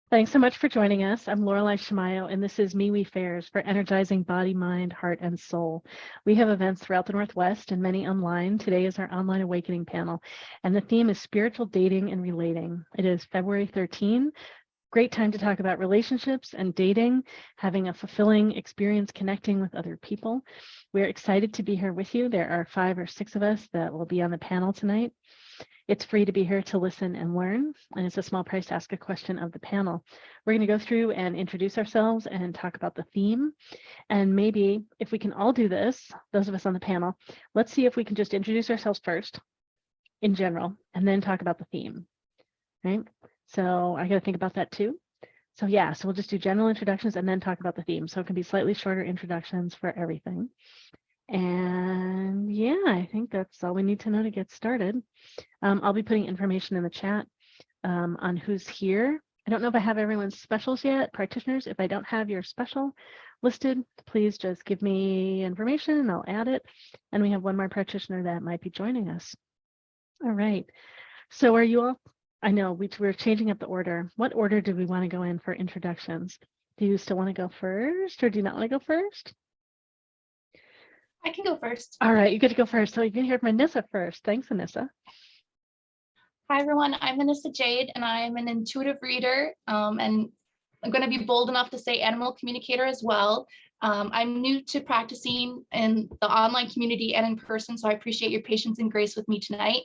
Thanks so much for joining us. I'm Laureli Shimayo, and this is MeWe Fairs for energizing body, mind, heart, and soul. We have events throughout the Northwest and many online. Today is our online awakening panel, and the theme is spiritual dating and relating. It is February 13. Great time to talk about relationships and dating, having a fulfilling experience connecting with other people. We're excited to be here with you. There are 5 or 6 of us that will be on the panel tonight. It's free to be here to listen and learn, and it's a small price to ask a question of the panel. We're going to go through and introduce ourselves and talk about the theme. And maybe if we can all do this, those of us on the panel, let's see if we can just introduce ourselves first in general, and then talk about the theme, right? So I got to think about that too. So yeah, so we'll just do general introductions and then talk about the theme. So it can be slightly shorter introductions for everything. And yeah, I think that's all we need to know to get started. I'll be putting information in the chat on who's here. I don't know if I have everyone's specials yet, practitioners. If I don't have your special listed, please just give me information and I'll add it. And we have one more practitioner that might be joining us. All right. So are you all? I know we're changing up the order. What order do we want to go in for introductions? Do you still want to go first or do you not want to go first? I can go first. All right, you get to go first. So you can hear from Anissa first. Thanks, Anissa. Hi, everyone. I'm Anissa Jade, and I'm an intuitive reader, and I'm going to be bold enough to say animal communicator as well. I'm new to practicing in the online community and in person, so I appreciate your patience and grace with me tonight.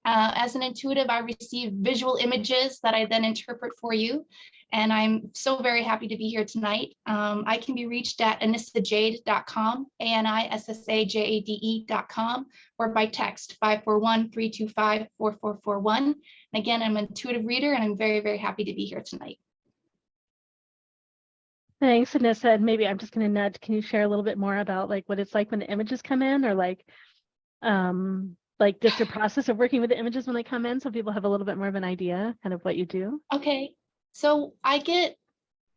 As an intuitive, I receive visual images that I then interpret for you. And I'm so very happy to be here tonight. I can be reached at anissajade.com, ANISSAJADE.com, or by text 541-325-4441. And again, I'm an intuitive reader and I'm very, very happy to be here tonight. Thanks, Anissa. And maybe I'm just going to nudge. Can you share a little bit more about like what it's like when the images come in, or like just your process of working with the images when they come in, so people have a little bit more of an idea kind of what you do? Okay, so I get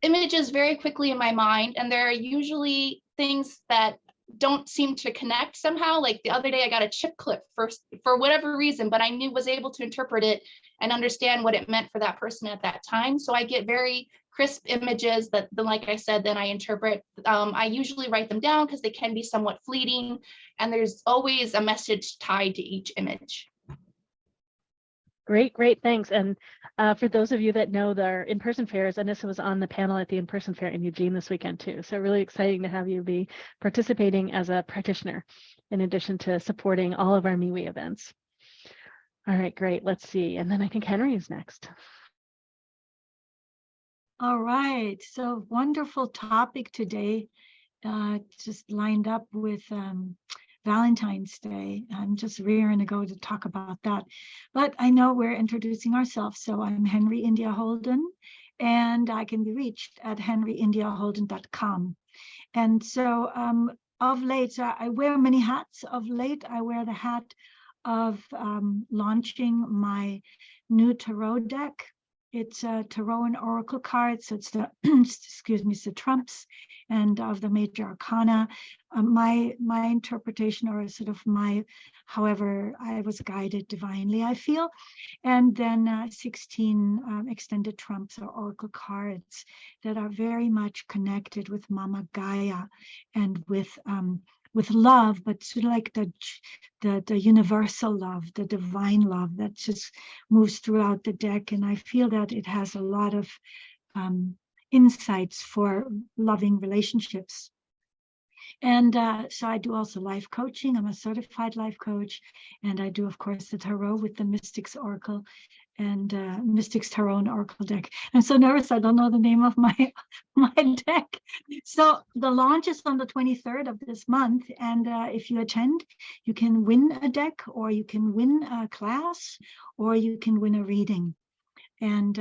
images very quickly in my mind, and there are usually things that don't seem to connect somehow. Like the other day, I got a chip clip for whatever reason, but I was able to interpret it and understand what it meant for that person at that time. So I get very crisp images that then, like I said, then I interpret. I usually write them down because they can be somewhat fleeting, and there's always a message tied to each image. Great, thanks. And for those of you that know the in-person fairs, Anissa was on the panel at the in-person fair in Eugene this weekend too. So really exciting to have you be participating as a practitioner in addition to supporting all of our MeWe events. All right, great. Let's see. And then I think Henry is next. All right. So wonderful topic today. Just lined up with Valentine's Day. I'm just rearing to go to talk about that. But I know we're introducing ourselves. So I'm Henry India Holden, and I can be reached at henryindiaholden.com. And so of late, so I wear many hats. Of late, I wear the hat of launching my new tarot deck. It's a tarot and oracle card, so it's the excuse me, it's the trumps and of the major arcana. My interpretation, or sort of my, however I was guided divinely, I feel, and then 16 extended trumps or oracle cards that are very much connected with Mama Gaia and with love, but sort of like the universal love, the divine love that just moves throughout the deck. And I feel that it has a lot of insights for loving relationships. And so I do also life coaching. I'm a certified life coach. And I do, of course, the tarot with the Mystics Oracle and Mystics Tarot and Oracle deck. I'm so nervous, I don't know the name of my deck. So the launch is on the 23rd of this month. And if you attend, you can win a deck, or you can win a class, or you can win a reading. And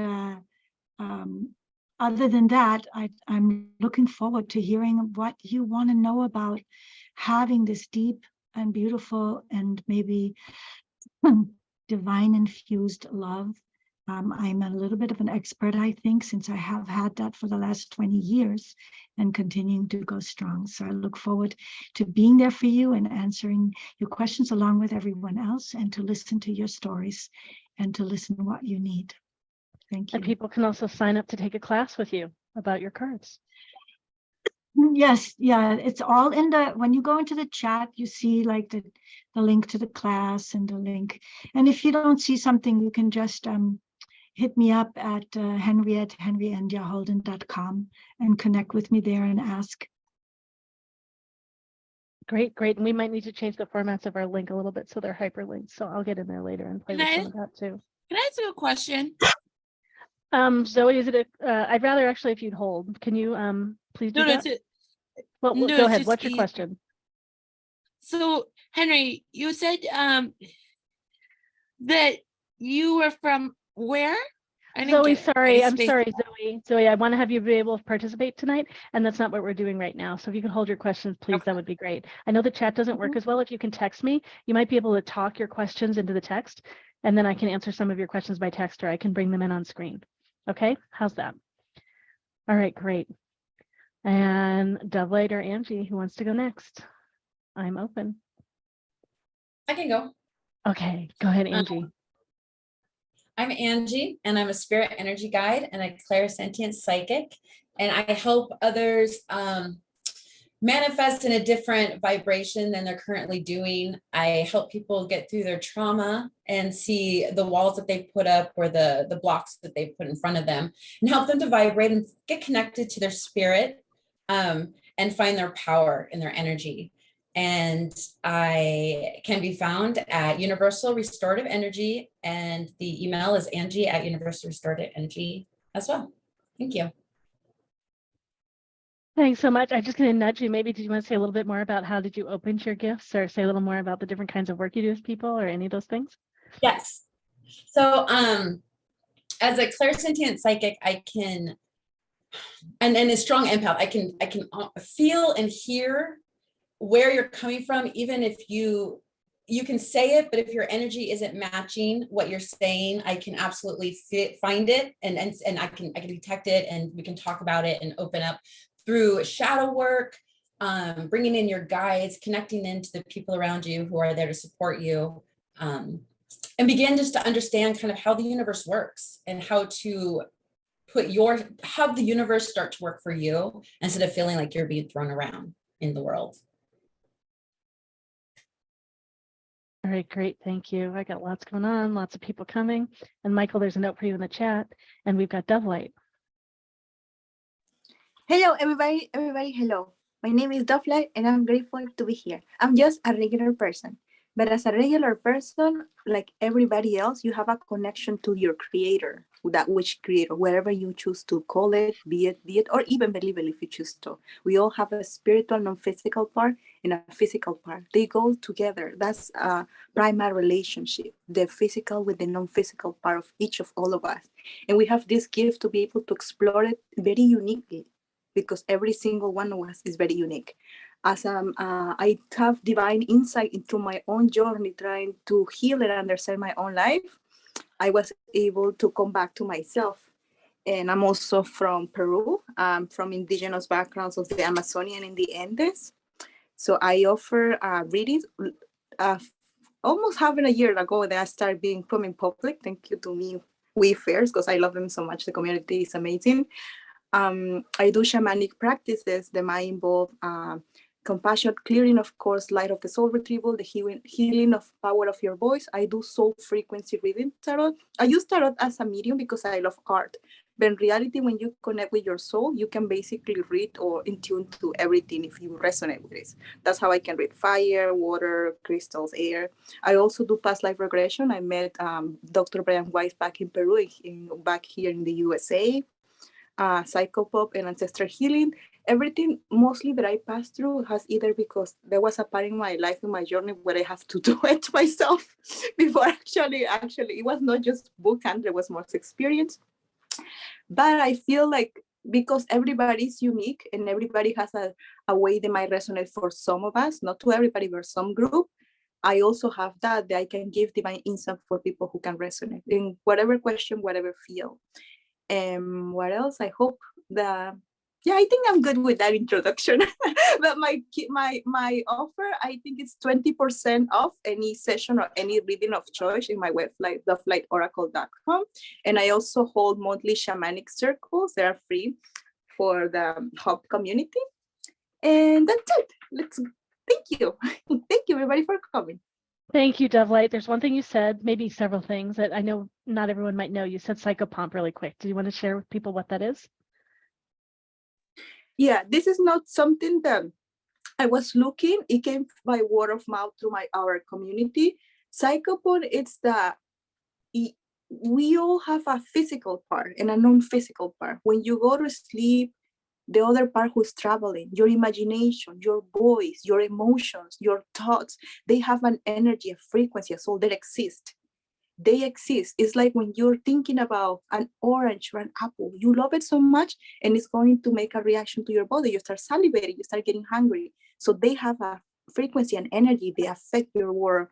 other than that, I'm looking forward to hearing what you want to know about having this deep and beautiful and maybe divine infused love. I'm a little bit of an expert, I think, since I have had that for the last 20 years and continuing to go strong. So I look forward to being there for you and answering your questions along with everyone else, and to listen to your stories and to listen to what you need. Thank And you. people can also sign up to take a class with you about your cards. Yes, yeah, it's all in the, when you go into the chat, you see like the link to the class and the link. And if you don't see something, you can just hit me up at henry@henryandiaholden.com and connect with me there and ask. Great, great. And we might need to change the formats of our link a little bit so they're hyperlinked. So I'll get in there later and play with some of that too. Can I ask you a question? Zoe, is it I'd rather actually if you'd hold. Can you please do that? Well, no, go it's ahead. just What's your easy. question? So, Henry, you said that you were from where? I didn't Zoe, get it. sorry, I'm Space- sorry, Zoe. Zoe, I want to have you be able to participate tonight, and that's not what we're doing right now. So if you can hold your questions, please, Okay. that would be great. I know the chat doesn't work as well. If you can text me, you might be able to talk your questions into the text, and then I can answer some of your questions by text, or I can bring them in on screen. Okay, how's that? All right, great. And DoveLight or Angie, who wants to go next? I'm open. I can go. Okay, go ahead, Angie. I'm Angie, and I'm a spirit energy guide and a clairsentient psychic. And I help others manifest in a different vibration than they're currently doing. I help people get through their trauma and see the walls that they put up or the blocks that they put in front of them, and help them to vibrate and get connected to their spirit and find their power in their energy. And I can be found at Universal Restorative Energy, and the email is Angie@Universal Restorative Energy as well. Thank you. Thanks so much. I'm just going to nudge you. Maybe did you want to say a little bit more about how did you open your gifts, or say a little more about the different kinds of work you do with people, or any of those things? Yes. So as a clairsentient psychic, I can, and a strong empath, I can feel and hear where you're coming from, even if you can say it, but if your energy isn't matching what you're saying, I can absolutely find it, and I can detect it, and we can talk about it and open up through shadow work, bringing in your guides, connecting into the people around you who are there to support you, and begin just to understand kind of how the universe works and how to have the universe start to work for you instead of feeling like you're being thrown around in the world. All right, great. Thank you. I got lots going on, lots of people coming. And Michael, there's a note for you in the chat. And we've got DoveLight. Hello, everybody. Hello. My name is DoveLight, and I'm grateful to be here. I'm just a regular person. But as a regular person, like everybody else, you have a connection to your creator, that which creator, wherever you choose to call it, be it, or even believe it if you choose to. We all have a spiritual, non-physical part and a physical part. They go together. That's a primary relationship, the physical with the non-physical part of each of all of us. And we have this gift to be able to explore it very uniquely, because every single one of us is very unique. As I have divine insight into my own journey, trying to heal and understand my own life, I was able to come back to myself. And I'm also from Peru. I'm from indigenous backgrounds of the Amazonian and the Andes. So I offer readings. Almost half a year ago that I started being put in public. Thank you to MeWe Fairs, because I love them so much. The community is amazing. I do shamanic practices that might involve compassion, clearing, of course, light of the soul retrieval, the healing of power of your voice. I do soul frequency reading tarot. I use tarot as a medium because I love art. But in reality, when you connect with your soul, you can basically read or in tune to everything if you resonate with it. That's how I can read fire, water, crystals, air. I also do past life regression. I met Dr. Brian Weiss back in Peru, back here in the USA. Psychopop and ancestral healing. Everything mostly that I passed through has either because there was a part in my life, in my journey, where I have to do it myself before actually it was not just book and there was more experience. But I feel like because everybody's unique and everybody has a way that might resonate for some of us, not to everybody, but some group, I also have that I can give divine insight for people who can resonate in whatever question, whatever field. What else? I hope that Yeah, I think I'm good with that introduction. But my offer, I think it's 20% off any session or any reading of choice in my website, DoveLightOracle.com. And I also hold monthly shamanic circles. They are free for the Hub community. And that's it. Thank you. Thank you everybody for coming. Thank you, DoveLight. There's one thing you said, maybe several things that I know not everyone might know. You said psychopomp really quick. Do you want to share with people what that is? Yeah, this is not something that I was looking. It came by word of mouth through our community. Psychopomp, it's we all have a physical part and a non-physical part. When you go to sleep, the other part who's traveling, your imagination, your voice, your emotions, your thoughts, they have an energy, a frequency, a soul that exist. They exist. It's like when you're thinking about an orange or an apple, you love it so much and it's going to make a reaction to your body. You start salivating, you start getting hungry. So they have a frequency and energy. They affect your world.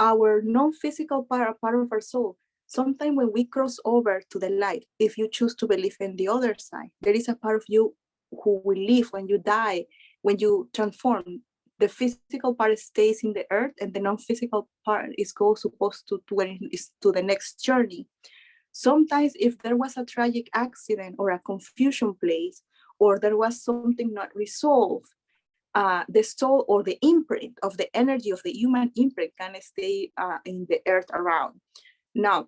Our non-physical part, a part of our soul, sometimes when we cross over to the light, if you choose to believe in the other side, there is a part of you who will live when you die, when you transform. The physical part stays in the earth and the non-physical part is supposed to the next journey. Sometimes if there was a tragic accident or a confusion place, or there was something not resolved, the soul or the imprint of the energy of the human imprint can stay in the earth around. Now,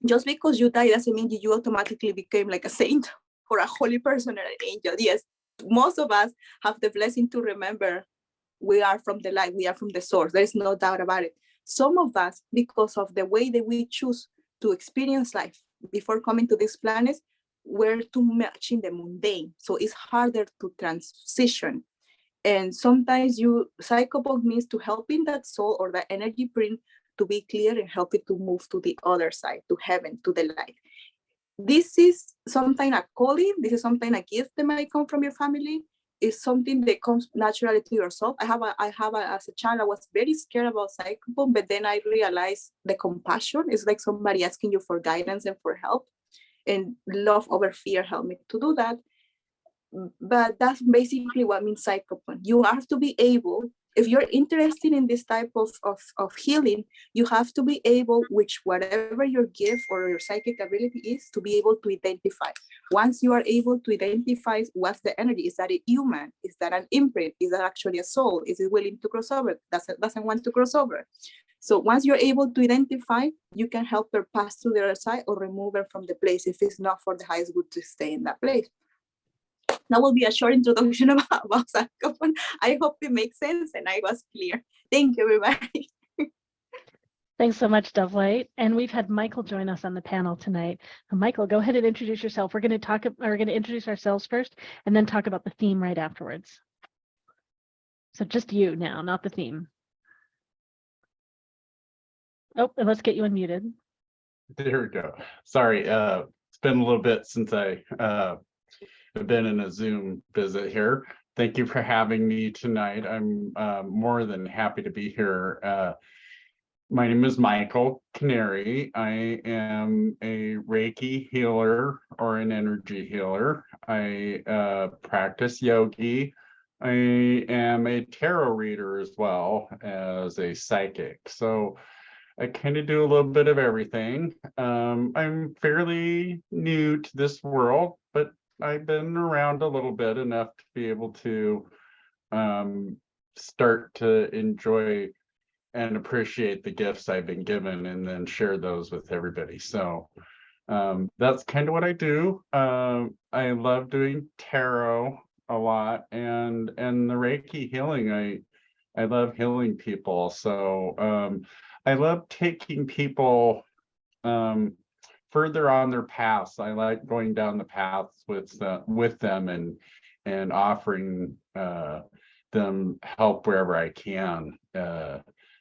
just because you die doesn't mean you automatically became like a saint or a holy person or an angel. Yes, most of us have the blessing to remember we are from the light, we are from the source. There is no doubt about it. Some of us, because of the way that we choose to experience life before coming to this planet, we're too much in the mundane. So it's harder to transition. And sometimes psychopomp means to helping that soul or that energy print to be clear and help it to move to the other side, to heaven, to the light. This is sometimes a calling. This is sometimes a gift that might come from your family. It's something that comes naturally to yourself. As a child, I was very scared about psychopomp, but then I realized the compassion is like somebody asking you for guidance and for help, and love over fear helped me to do that. But that's basically what means psychopomp. You have to be able, if you're interested in this type of healing, you have to be able, which whatever your gift or your psychic ability is, to be able to identify. Once you are able to identify what's the energy, is that a human? Is that an imprint? Is that actually a soul? Is it willing to cross over? Doesn't want to cross over. So once you're able to identify, you can help her pass to the other side or remove her from the place if it's not for the highest good to stay in that place. That will be a short introduction about psychopomp. I hope it makes sense and I was clear. Thank you, everybody. Thanks so much, DoveLight. And we've had Michael join us on the panel tonight. Michael, go ahead and introduce yourself. We're going to introduce ourselves first and then talk about the theme right afterwards. So just you now, not the theme. Oh, and let's get you unmuted. There we go. Sorry, it's been a little bit since I have been in a Zoom visit here. Thank you for having me tonight. I'm more than happy to be here. My name is Michael Canary. I am a Reiki healer or an energy healer. I practice yogi. I am a tarot reader as well as a psychic. So I kind of do a little bit of everything. I'm fairly new to this world, but I've been around a little bit enough to be able to start to enjoy and appreciate the gifts I've been given and then share those with everybody. So that's kind of what I do. I love doing tarot a lot and the Reiki healing. I love healing people. So I love taking people further on their paths. I like going down the paths with them and offering them help wherever I can,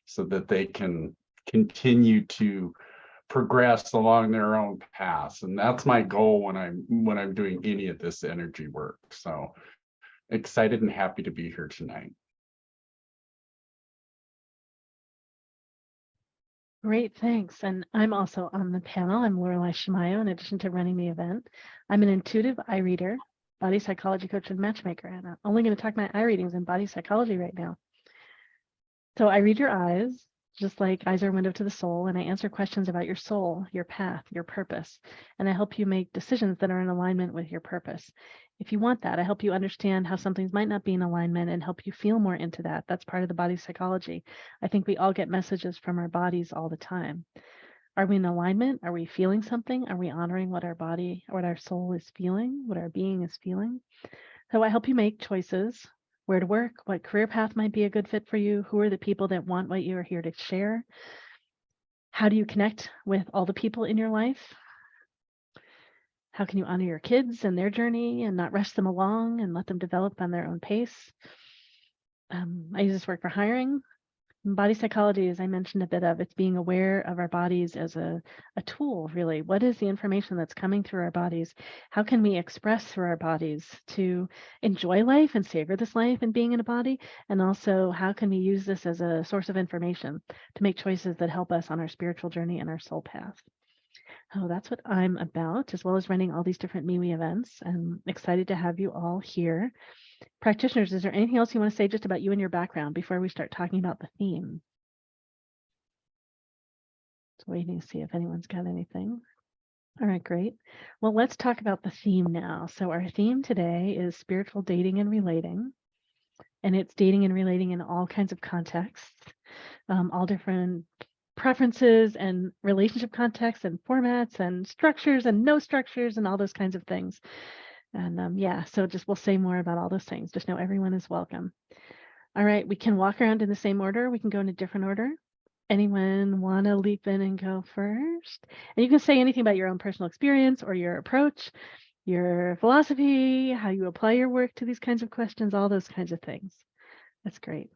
so that they can continue to progress along their own paths. And that's my goal when I'm doing any of this energy work. So excited and happy to be here tonight. Great, thanks. And I'm also on the panel. I'm Laureli Shimayo, in addition to running the event. I'm an intuitive eye reader, body psychology coach and matchmaker, and I'm only going to talk my eye readings in body psychology right now. So I read your eyes, just like eyes are a window to the soul, and I answer questions about your soul, your path, your purpose, and I help you make decisions that are in alignment with your purpose. If you want that, I help you understand how some things might not be in alignment and help you feel more into that. That's part of the body psychology. I think we all get messages from our bodies all the time. Are we in alignment? Are we feeling something? Are we honoring what our body, what our soul is feeling, what our being is feeling? So I help you make choices, where to work, what career path might be a good fit for you, who are the people that want what you are here to share, how do you connect with all the people in your life, how can you honor your kids and their journey and not rush them along and let them develop on their own pace. I use this work for hiring. Body psychology, as I mentioned a bit of, it's being aware of our bodies as a tool, really. What is the information that's coming through our bodies? How can we express through our bodies to enjoy life and savor this life and being in a body? And also, how can we use this as a source of information to make choices that help us on our spiritual journey and our soul path? Oh, that's what I'm about, as well as running all these different MeWe events. I'm excited to have you all here. Practitioners, is there anything else you want to say just about you and your background before we start talking about the theme? Just waiting to see if anyone's got anything. All right, great. Well, let's talk about the theme now. So our theme today is spiritual dating and relating. And it's dating and relating in all kinds of contexts, all different preferences and relationship contexts and formats and structures and no structures and all those kinds of things. And yeah, so just we'll say more about all those things. Just know everyone is welcome. All right, we can walk around in the same order. We can go in a different order. Anyone want to leap in and go first? And you can say anything about your own personal experience or your approach, your philosophy, how you apply your work to these kinds of questions, all those kinds of things. That's great.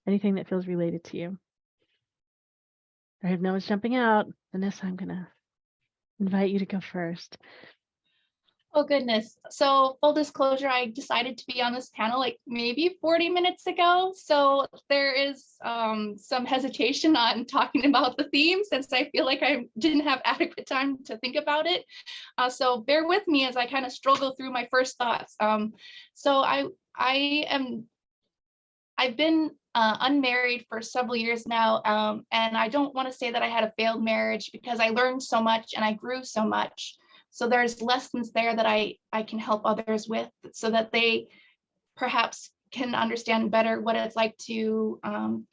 Anything that feels related to you. I have no one's jumping out. Anissa, I'm going to invite you to go first. Oh goodness. So full disclosure, I decided to be on this panel like maybe 40 minutes ago. So there is some hesitation on talking about the theme since I feel like I didn't have adequate time to think about it. So bear with me as I kind of struggle through my first thoughts. So I've been unmarried for several years now, and I don't want to say that I had a failed marriage because I learned so much and I grew so much. So there's lessons there that I can help others with so that they perhaps can understand better what it's like to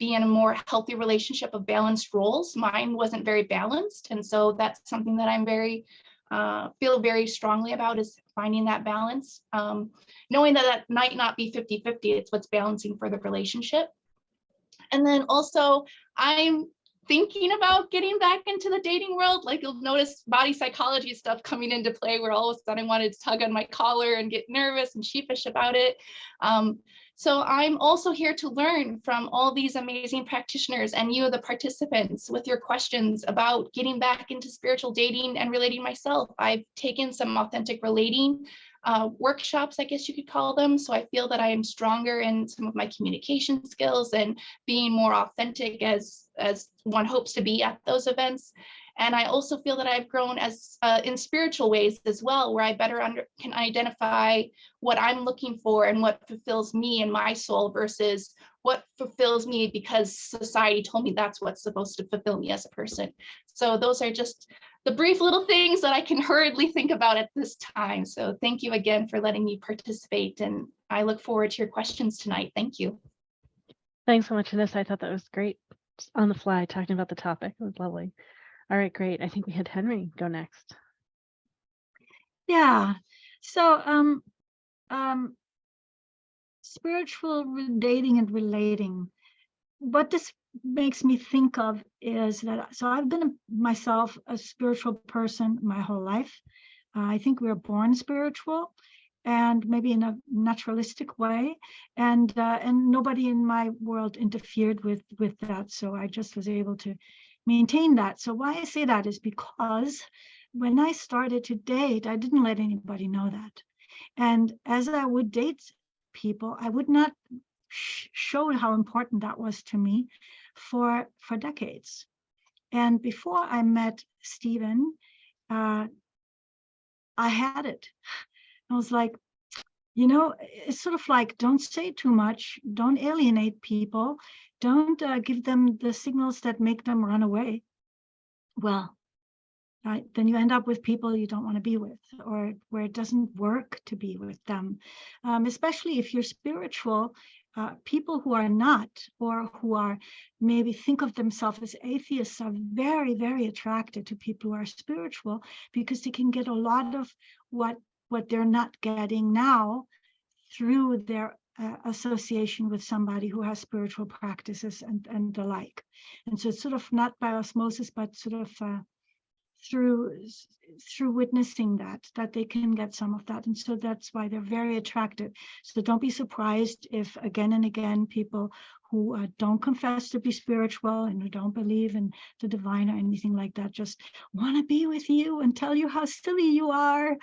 be in a more healthy relationship of balanced roles. Mine wasn't very balanced. And so that's something that I'm feel very strongly about, is finding that balance. Knowing that that might not be 50-50, it's what's balancing for the relationship. And then also I'm thinking about getting back into the dating world. Like you'll notice body psychology stuff coming into play where all of a sudden I wanted to tug on my collar and get nervous and sheepish about it. So I'm also here to learn from all these amazing practitioners and you, the participants, with your questions about getting back into spiritual dating and relating myself. I've taken some authentic relating workshops, I guess you could call them. So I feel that I am stronger in some of my communication skills and being more authentic as one hopes to be at those events. And I also feel that I've grown as in spiritual ways as well, where I better can identify what I'm looking for and what fulfills me and my soul versus what fulfills me because society told me that's what's supposed to fulfill me as a person. So those are just the brief little things that I can hurriedly think about at this time. So thank you again for letting me participate. And I look forward to your questions tonight. Thank you. Thanks so much, Anissa. I thought that was great. Just on the fly, talking about the topic. It was lovely. All right, great. I think we had Henry go next. Yeah. So spiritual dating and relating. What this makes me think of is that, so I've been myself a spiritual person my whole life. I think we were born spiritual, and maybe in a naturalistic way, and nobody in my world interfered with that. So I just was able to maintain that. So why I say that is because when I started to date, I didn't let anybody know that. And as I would date people, I would not show how important that was to me for decades. And before I met Stephen, I had it. I was like, it's sort of like, don't say too much, don't alienate people, don't give them the signals that make them run away. Well, right, then you end up with people you don't want to be with, or where it doesn't work to be with them. Especially if you're spiritual, people who are not, or who are maybe think of themselves as atheists, are very, very attracted to people who are spiritual, because they can get a lot of what they're not getting now through their association with somebody who has spiritual practices and the like. And so it's sort of not by osmosis, but sort of through witnessing that they can get some of that. And so that's why they're very attracted. So don't be surprised if again and again people who don't confess to be spiritual and who don't believe in the divine or anything like that just want to be with you and tell you how silly you are,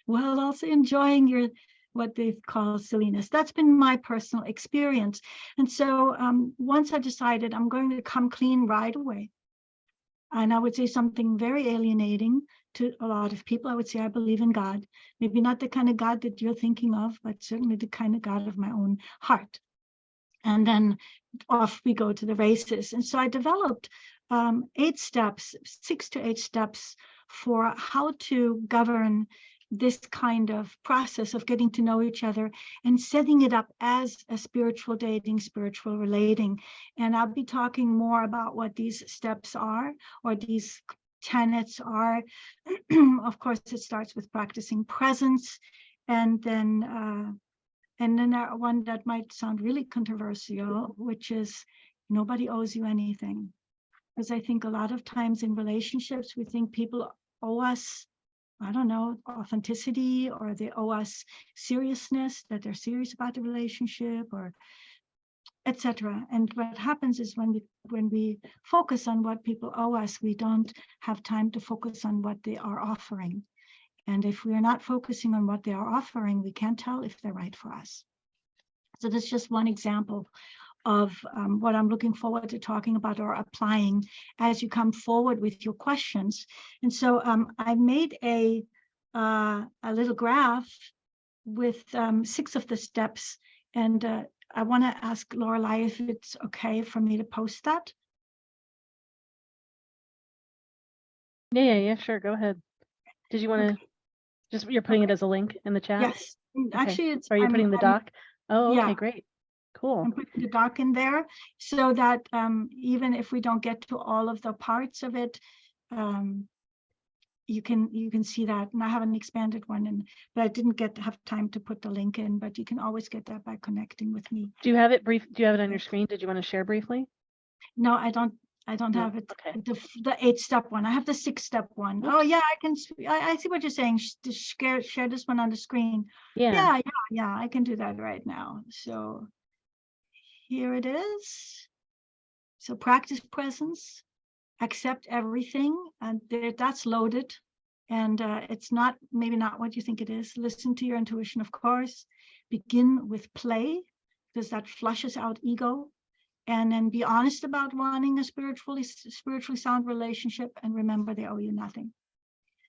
while also enjoying your what they call silliness. That's been my personal experience. And so once I decided I'm going to come clean right away, and I would say something very alienating to a lot of people. I would say I believe in God, maybe not the kind of God that you're thinking of, but certainly the kind of God of my own heart. And then off we go to the races. And so I developed 8 steps, 6 to 8 steps for how to govern this kind of process of getting to know each other and setting it up as a spiritual dating, spiritual relating. And I'll be talking more about what these steps are, or these tenets are. Of course, it starts with practicing presence, and then one that might sound really controversial, which is nobody owes you anything. Because I think a lot of times in relationships, we think people owe us, I don't know, authenticity, or they owe us seriousness, that they're serious about the relationship, or etc. And what happens is when we focus on what people owe us, we don't have time to focus on what they are offering. And if we are not focusing on what they are offering, we can't tell if they're right for us. So that's just one example of what I'm looking forward to talking about or applying as you come forward with your questions. And so I made a little graph with 6 of the steps, and I want to ask Laureli if it's okay for me to post that. Yeah, sure. Go ahead. Did you want to just, you're putting it as a link in the chat? Yes, actually, it's. Are you putting the doc? Oh, okay, yeah. great. Cool. And putting the doc in there so that even if we don't get to all of the parts of it, you can see that. And I have an expanded one, but I didn't have time to put the link in, but you can always get that by connecting with me. Do you have it brief? Do you have it on your screen? Did you want to share briefly? No, I don't No, have it. okay. The 8-step one. I have the 6-step one. Oops. Oh yeah, I see what you're saying. Share this one on the screen. Yeah, I can do that right now. So here it is. So practice presence, accept everything, and that's loaded. And it's maybe not what you think it is. Listen to your intuition, of course. Begin with play, because that flushes out ego. And then be honest about wanting a spiritually sound relationship, and remember they owe you nothing.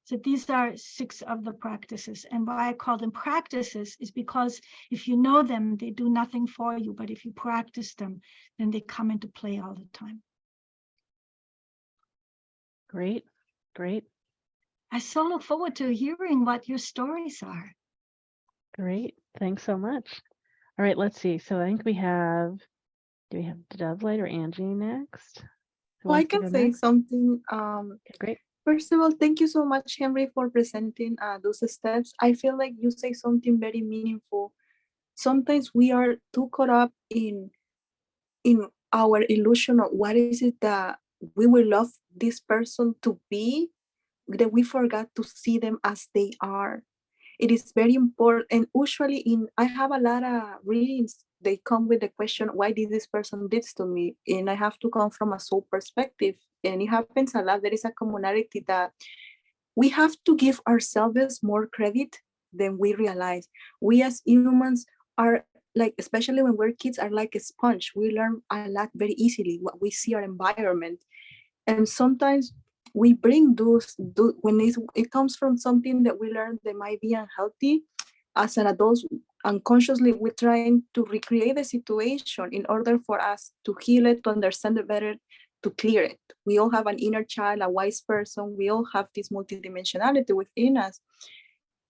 So these are 6 of the practices. And why I call them practices is because if you know them, they do nothing for you. But if you practice them, then they come into play all the time. Great. I so look forward to hearing what your stories are. Great. Thanks so much. All right, let's see. So I think do we have DoveLight or Angie next? Well, I can say something. Okay, great. First of all, thank you so much, Henry, for presenting those steps. I feel like you say something very meaningful. Sometimes we are too caught up in our illusion of what is it that we will love this person to be, that we forgot to see them as they are. It is very important. And usually I have a lot of readings, they come with the question, why did this person do this to me? And I have to come from a soul perspective. And it happens a lot. There is a commonality that we have to give ourselves more credit than we realize. We as humans are like, especially when we're kids, are like a sponge. We learn a lot very easily, what we see our environment. And sometimes we bring those when it comes from something that we learn that might be unhealthy. As an adult, unconsciously we're trying to recreate the situation in order for us to heal it, to understand it better, to clear it. We all have an inner child, a wise person. We all have this multidimensionality within us.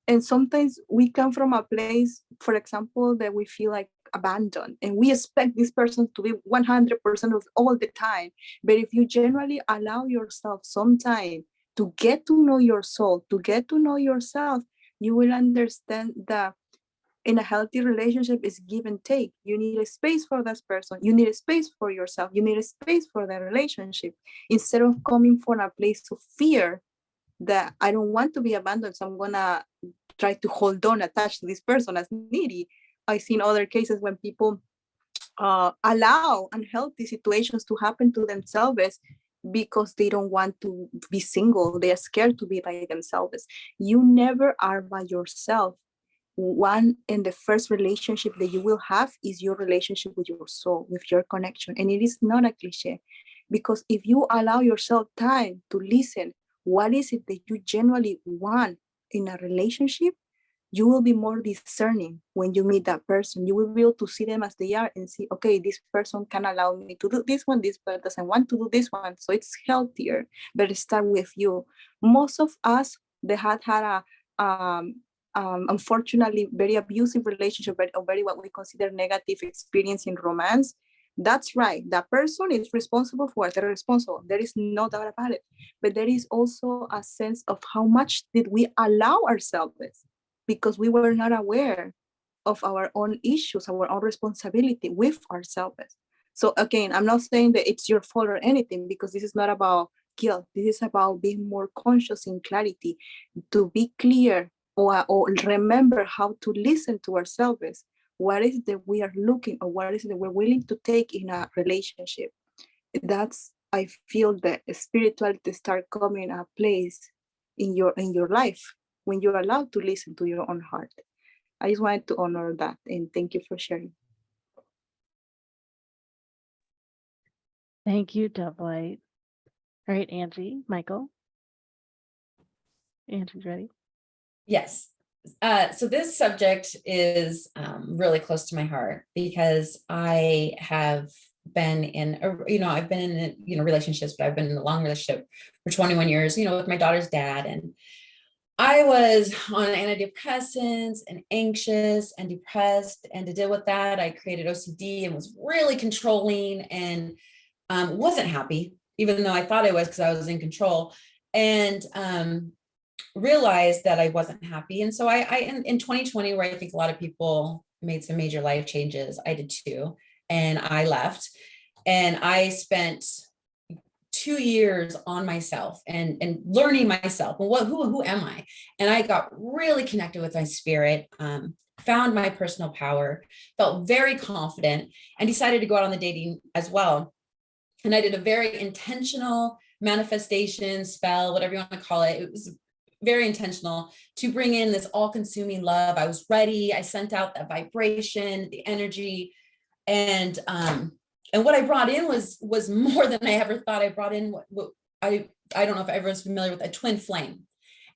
And sometimes we come from a place, for example, that we feel like abandoned, and we expect this person to be 100% of all the time. But if you generally allow yourself some time to get to know your soul, to get to know yourself, you will understand that in a healthy relationship is give and take. You need a space for that person. You need a space for yourself. You need a space for the relationship, instead of coming from a place of fear that I don't want to be abandoned, so I'm gonna try to hold on, attached to this person as needy. I've seen other cases when people allow unhealthy situations to happen to themselves because they don't want to be single. They are scared to be by themselves. You never are by yourself. One and the first relationship that you will have is your relationship with your soul, with your connection. And it is not a cliche, because if you allow yourself time to listen, what is it that you genuinely want in a relationship, you will be more discerning when you meet that person. You will be able to see them as they are and see, okay, this person can allow me to do this one, this person doesn't want to do this one. So it's healthier, but start with you. Most of us that had a unfortunately very abusive relationship, or very what we consider negative experience in romance, that's right. That person is responsible for it. They're responsible. There is no doubt about it. But there is also a sense of how much did we allow ourselves, because we were not aware of our own issues, our own responsibility with ourselves. So again, I'm not saying that it's your fault or anything, because this is not about guilt. This is about being more conscious in clarity, to be clear, or remember how to listen to ourselves. What is it that we are looking, or what is it that we're willing to take in a relationship? That's, I feel that spirituality start coming a place in your life when you're allowed to listen to your own heart. I just wanted to honor that, and thank you for sharing. Thank you, DoveLight. All right, Angie, Michael. Angie's ready. Yes. So this subject is really close to my heart, because I have been in, I've been in, relationships, but I've been in a long relationship for 21 years, with my daughter's dad. And I was on antidepressants and anxious and depressed. And to deal with that, I created OCD and was really controlling, and wasn't happy, even though I thought I was, because I was in control. And realized that I wasn't happy. And so I in 2020, where I think a lot of people made some major life changes, I did too. And I left, and I spent 2 years on myself and learning myself, and who am I? And I got really connected with my spirit, found my personal power, felt very confident, and decided to go out on the dating as well. And I did a very intentional manifestation spell, whatever you want to call it. It was very intentional to bring in this all-consuming love. I was ready. I sent out that vibration, the energy, and what I brought in was more than I ever thought. I brought in what I don't know if everyone's familiar with a twin flame,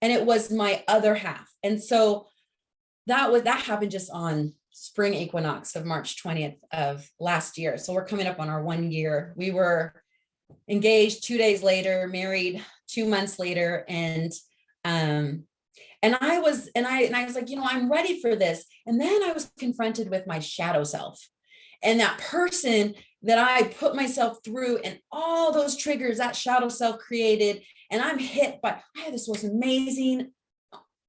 and it was my other half. And so that happened just on spring equinox of March 20th of last year. So we're coming up on our 1 year. We were engaged 2 days later, married 2 months later, and I was like, I'm ready for this. And then I was confronted with my shadow self, and that person that I put myself through, and all those triggers that shadow self created. And I'm hit by, I had this most amazing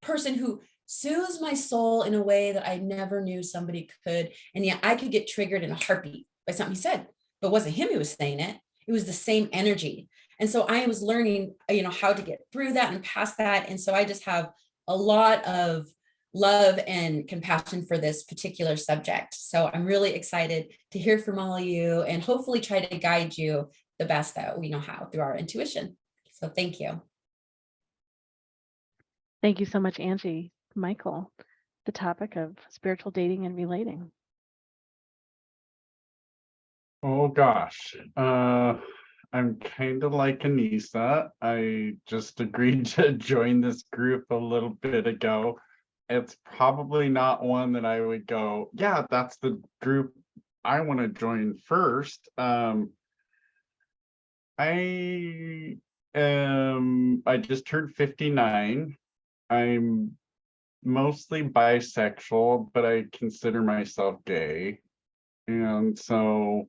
person who soothes my soul in a way that I never knew somebody could. And yet I could get triggered in a heartbeat by something he said, but it wasn't him who was saying it. It was the same energy. And so I was learning, how to get through that and past that. And so I just have a lot of love and compassion for this particular subject. So I'm really excited to hear from all of you, and hopefully try to guide you the best that we know how through our intuition. So thank you. Thank you so much, Angie. Michael, the topic of spiritual dating and relating. Oh gosh. I'm kind of like Anissa. I just agreed to join this group a little bit ago. it's probably not one that I would go, yeah, that's the group I want to join first. I just turned 59. I'm mostly bisexual, but I consider myself gay. And so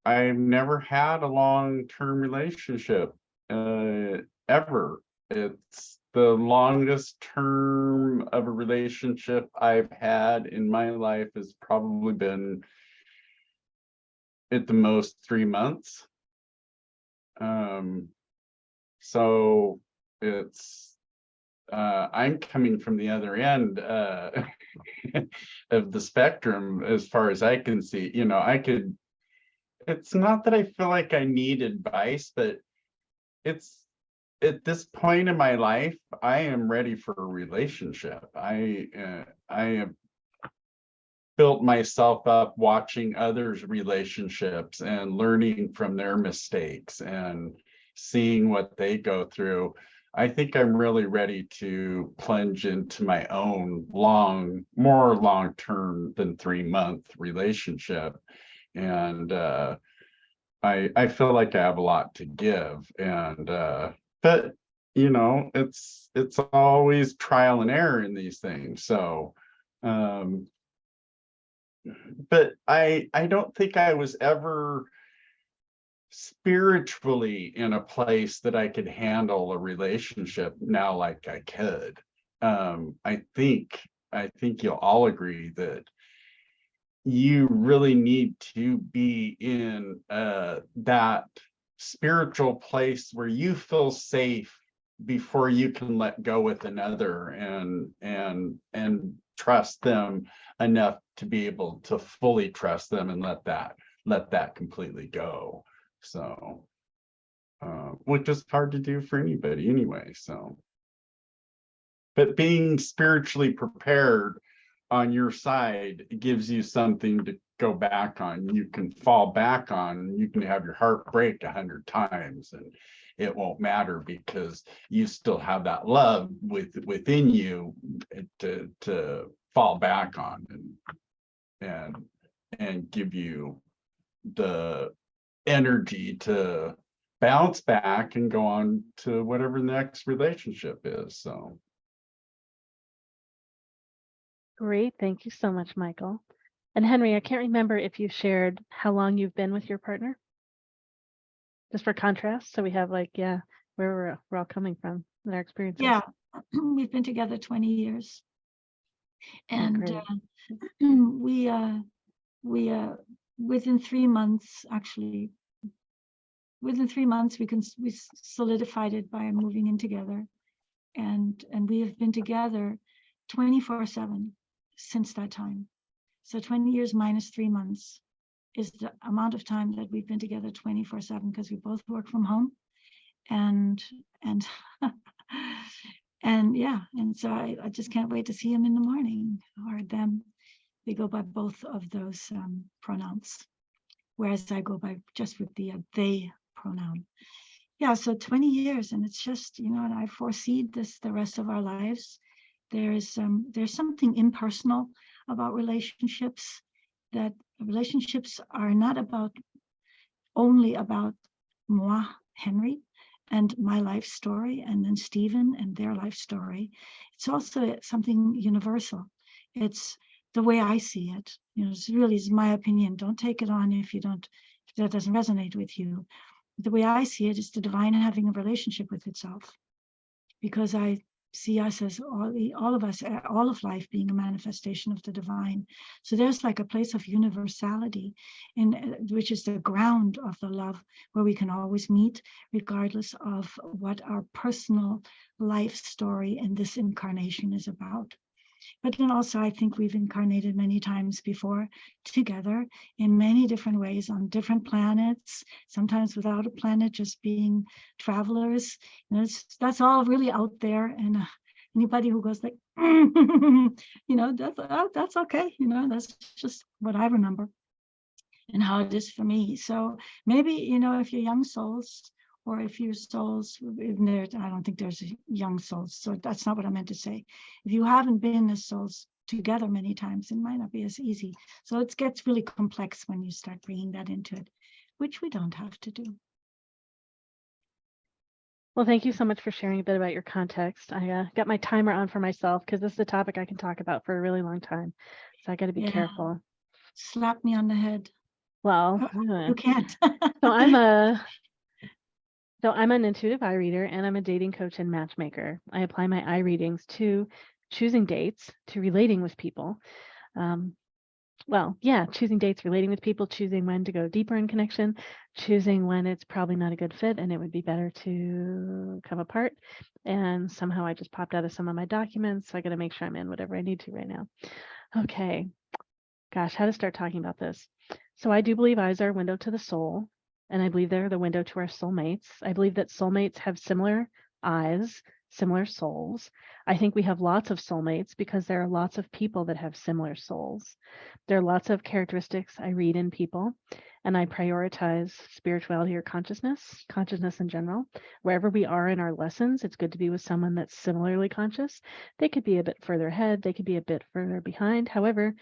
I've never had a long-term relationship, ever. It's the longest term of a relationship I've had in my life has probably been at the most 3 months. So it's I'm coming from the other end of the spectrum as far as I can see. You know, it's not that I feel like I need advice, but it's at this point in my life, I am ready for a relationship. I have built myself up watching others' relationships and learning from their mistakes and seeing what they go through. I think I'm really ready to plunge into my own more long-term than 3-month relationship. And I feel like I have a lot to give. And but you know, it's always trial and error in these things. So but I don't think I was ever spiritually in a place that I could handle a relationship now like I could. I think you'll all agree that you really need to be in that spiritual place where you feel safe before you can let go with another and trust them enough to be able to fully trust them and let that completely go. So which is hard to do for anybody anyway. So but being spiritually prepared on your side gives you something to go back on. You can fall back on. You can have your heart break 100 times and it won't matter because you still have that love within you to fall back on and give you the energy to bounce back and go on to whatever the next relationship is. So Great. Thank you so much, Michael. And Henry, I can't remember if you shared how long you've been with your partner. Just for contrast, so we have like, yeah, where we're all coming from in our experiences. Yeah, we've been together 20 years. And great. we within 3 months, actually, within 3 months, we solidified it by moving in together. And we have been together 24/7 since that time. So 20 years minus 3 months is the amount of time that we've been together 24/7 because we both work from home. And and yeah, and so I just can't wait to see him in the morning or them. They go by both of those pronouns, whereas I go by just with the they pronoun. Yeah, so 20 years, and it's just, you know, and I foresee this the rest of our lives. There's something impersonal about relationships, that relationships are not only about moi, Henry, and my life story, and then Stephen and their life story. It's also something universal. It's the way I see it. You know, it's really is my opinion. Don't take it on if that doesn't resonate with you. The way I see it is the divine having a relationship with itself, because I see us as all of life being a manifestation of the divine. So there's like a place of universality, which is the ground of the love, where we can always meet regardless of what our personal life story in this incarnation is about. But then also, I think we've incarnated many times before together in many different ways on different planets, sometimes without a planet, just being travelers. You know, that's all really out there. And anybody who goes like, you know, that's okay. You know, that's just what I remember and how it is for me. So maybe, you know, if you're young souls or if your souls, even there, I don't think there's young souls, so that's not what I meant to say. If you haven't been as souls together many times, it might not be as easy. So it gets really complex when you start bringing that into it, which we don't have to do. Well, thank you so much for sharing a bit about your context. I got my timer on for myself because this is a topic I can talk about for a really long time. So I got to be Yeah. careful. Slap me on the head. Well, You can't. so I'm an intuitive eye reader and I'm a dating coach and matchmaker. I apply my eye readings to choosing dates, to relating with people. Choosing dates, relating with people, choosing when to go deeper in connection, choosing when it's probably not a good fit and it would be better to come apart. And somehow I just popped out of some of my documents. So I got to make sure I'm in whatever I need to right now. Okay. Gosh, how to start talking about this. So I do believe eyes are a window to the soul, and I believe they're the window to our soulmates. I believe that soulmates have similar eyes, similar souls. I think we have lots of soulmates because there are lots of people that have similar souls. There are lots of characteristics I read in people, and I prioritize spirituality or consciousness in general. Wherever we are in our lessons, it's good to be with someone that's similarly conscious. They could be a bit further ahead, they could be a bit further behind. However,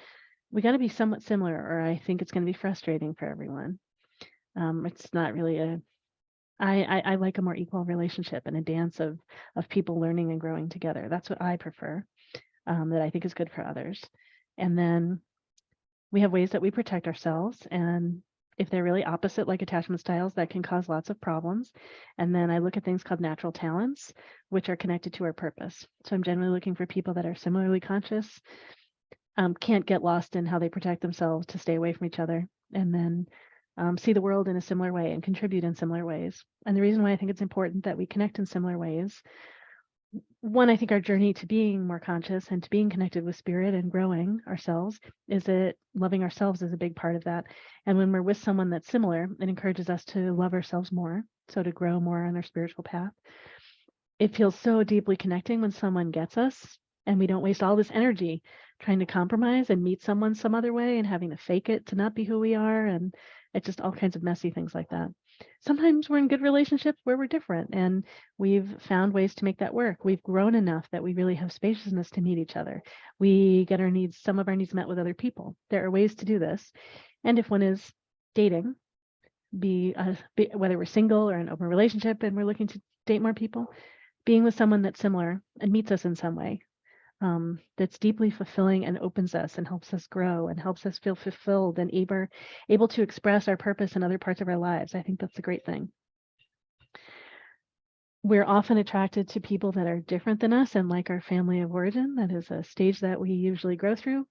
we got to be somewhat similar, or I think it's going to be frustrating for everyone. It's not really I like a more equal relationship and a dance of people learning and growing together. That's what I prefer, that I think is good for others. And then we have ways that we protect ourselves. And if they're really opposite, like attachment styles, that can cause lots of problems. And then I look at things called natural talents, which are connected to our purpose. So I'm generally looking for people that are similarly conscious, can't get lost in how they protect themselves to stay away from each other, and then see the world in a similar way and contribute in similar ways. And the reason why I think it's important that we connect in similar ways, one, I think our journey to being more conscious and to being connected with spirit and growing ourselves is that loving ourselves is a big part of that. And when we're with someone that's similar, it encourages us to love ourselves more, so to grow more on our spiritual path. It feels so deeply connecting when someone gets us and we don't waste all this energy trying to compromise and meet someone some other way and having to fake it to not be who we are. And it's just all kinds of messy things like that. Sometimes we're in good relationships where we're different and we've found ways to make that work. We've grown enough that we really have spaciousness to meet each other. We get some of our needs met with other people. There are ways to do this. And if one is dating, whether we're single or in an open relationship and we're looking to date more people, being with someone that's similar and meets us in some way, that's deeply fulfilling and opens us and helps us grow and helps us feel fulfilled and able to express our purpose in other parts of our lives. I think that's a great thing. We're often attracted to people that are different than us and like our family of origin. That is a stage that we usually go through.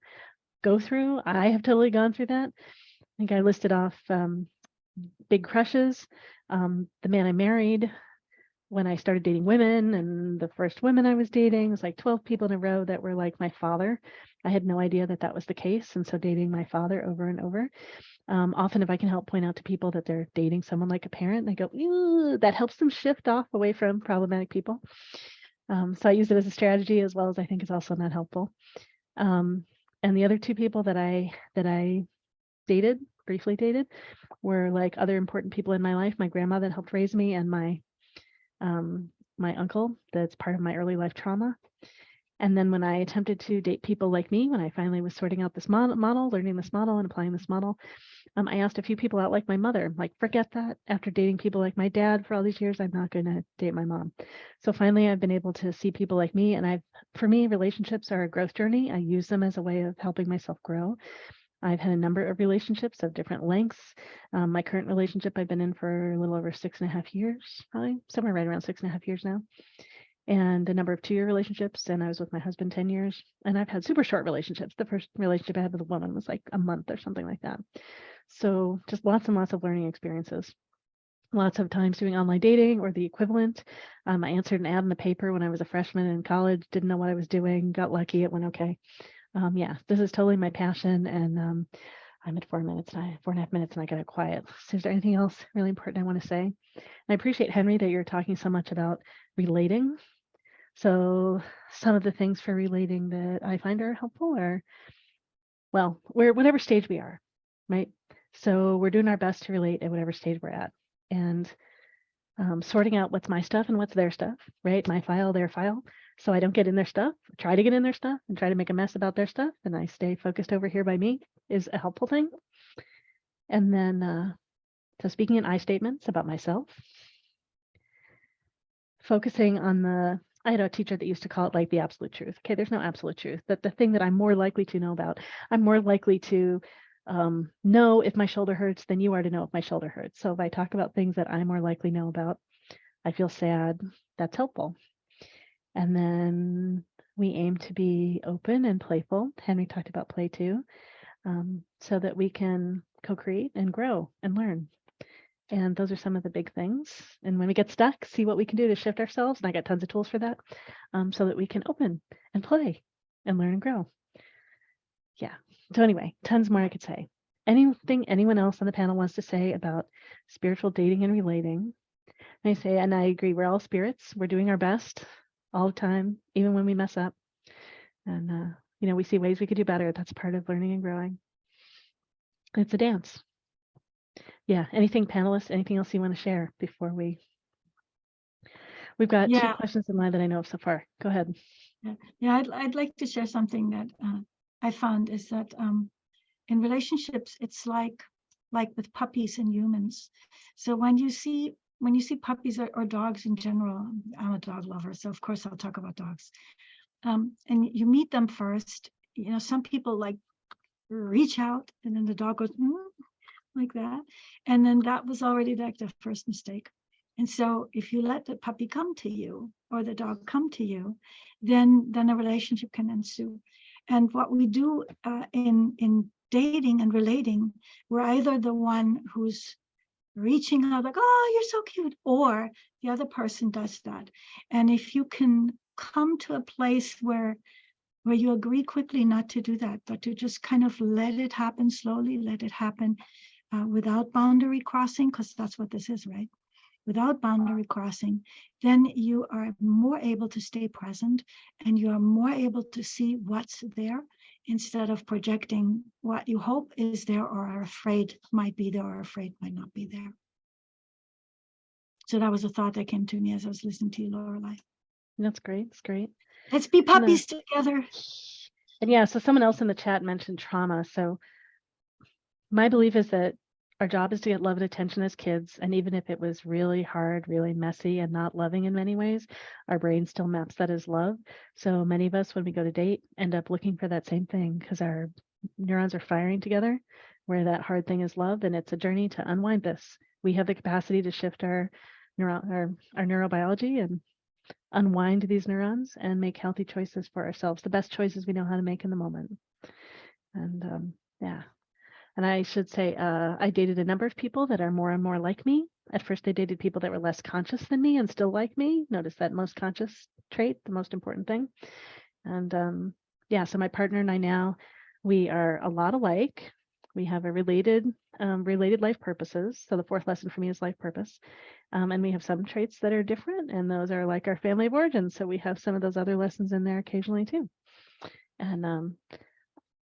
I have totally gone through that. I think I listed off big crushes. The man I married when I started dating women, and the first women I was dating was like 12 people in a row that were like my father. I had no idea that that was the case. And so dating my father over and over. Often if I can help point out to people that they're dating someone like a parent, they go, "Ew," that helps them shift off away from problematic people. So I use it as a strategy, as well as I think it's also not helpful. And the other two people that I briefly dated, were like other important people in my life. My grandma that helped raise me, and my uncle that's part of my early life trauma. And then when I attempted to date people like me, when I finally was sorting out this model, learning this model and applying this model, I asked a few people out like my mother, like, forget that. After dating people like my dad for all these years, I'm not going to date my mom. So finally, I've been able to see people like me. And for me, relationships are a growth journey. I use them as a way of helping myself grow. I've had a number of relationships of different lengths. My current relationship I've been in for a little over 6.5 years, probably somewhere right around 6.5 years now. And a number of 2-year relationships. And I was with my husband 10 years. And I've had super short relationships. The first relationship I had with a woman was like a month or something like that. So just lots and lots of learning experiences. Lots of times doing online dating or the equivalent. I answered an ad in the paper when I was a freshman in college, didn't know what I was doing, got lucky, it went okay. Yeah, this is totally my passion, and I'm at 4.5 minutes, and I got it quiet. So is there anything else really important I want to say? And I appreciate, Henry, that you're talking so much about relating. So some of the things for relating that I find are helpful are, well, we're whatever stage we are, right? So we're doing our best to relate at whatever stage we're at. And sorting out what's my stuff and what's their stuff, right? My file, their file. So I don't get in their stuff, try to get in their stuff and try to make a mess about their stuff. And I stay focused over here by me is a helpful thing. And then, so speaking in I statements about myself, focusing on I had a teacher that used to call it like the absolute truth. Okay, there's no absolute truth, but the thing that I'm more likely to know about, I'm more likely to know if my shoulder hurts than you are to know if my shoulder hurts. So if I talk about things that I more likely know about, I feel sad, that's helpful. And then we aim to be open and playful. Henry talked about play too, so that we can co-create and grow and learn. And those are some of the big things. And when we get stuck, see what we can do to shift ourselves. And I got tons of tools for that, so that we can open and play and learn and grow. Yeah. So anyway, tons more I could say. Anything anyone else on the panel wants to say about spiritual dating and relating? And I say, and I agree, we're all spirits. We're doing our best all the time, even when we mess up. And, we see ways we could do better. That's part of learning and growing. It's a dance. Yeah. Anything, panelists, anything else you want to share before we've got 2 Yeah. questions in line that I know of so far. Go ahead. Yeah, I'd like to share something that I found is that in relationships, it's like with puppies and humans. So when you see puppies or dogs in general, I'm a dog lover, so of course I'll talk about dogs. And you meet them first, some people like reach out and then the dog goes like that. And then that was already like the first mistake. And so if you let the puppy come to you or the dog come to you, then a relationship can ensue. And what we do in dating and relating, we're either the one who's reaching out like, oh, you're so cute, or the other person does that. And if you can come to a place where you agree quickly not to do that, but to just kind of let it happen slowly, let it happen without boundary crossing, because that's what this is, right? Without boundary crossing, then you are more able to stay present and you are more able to see what's there instead of projecting what you hope is there or are afraid might be there or afraid might not be there. So that was a thought that came to me as I was listening to you, Laureli. That's great. It's great. Let's be puppies together. And yeah, so someone else in the chat mentioned trauma. So my belief is that our job is to get love and attention as kids. And even if it was really hard, really messy and not loving in many ways, our brain still maps that as love. So many of us, when we go to date, end up looking for that same thing because our neurons are firing together where that hard thing is love. And it's a journey to unwind this. We have the capacity to shift our neurobiology and unwind these neurons and make healthy choices for ourselves, the best choices we know how to make in the moment. And yeah. And I should say, I dated a number of people that are more and more like me. At first, I dated people that were less conscious than me and still like me. Notice that most conscious trait, the most important thing. And yeah, so my partner and I now, we are a lot alike. We have a related life purposes. So the 4th lesson for me is life purpose. And we have some traits that are different, and those are like our family of origin. So we have some of those other lessons in there occasionally too. And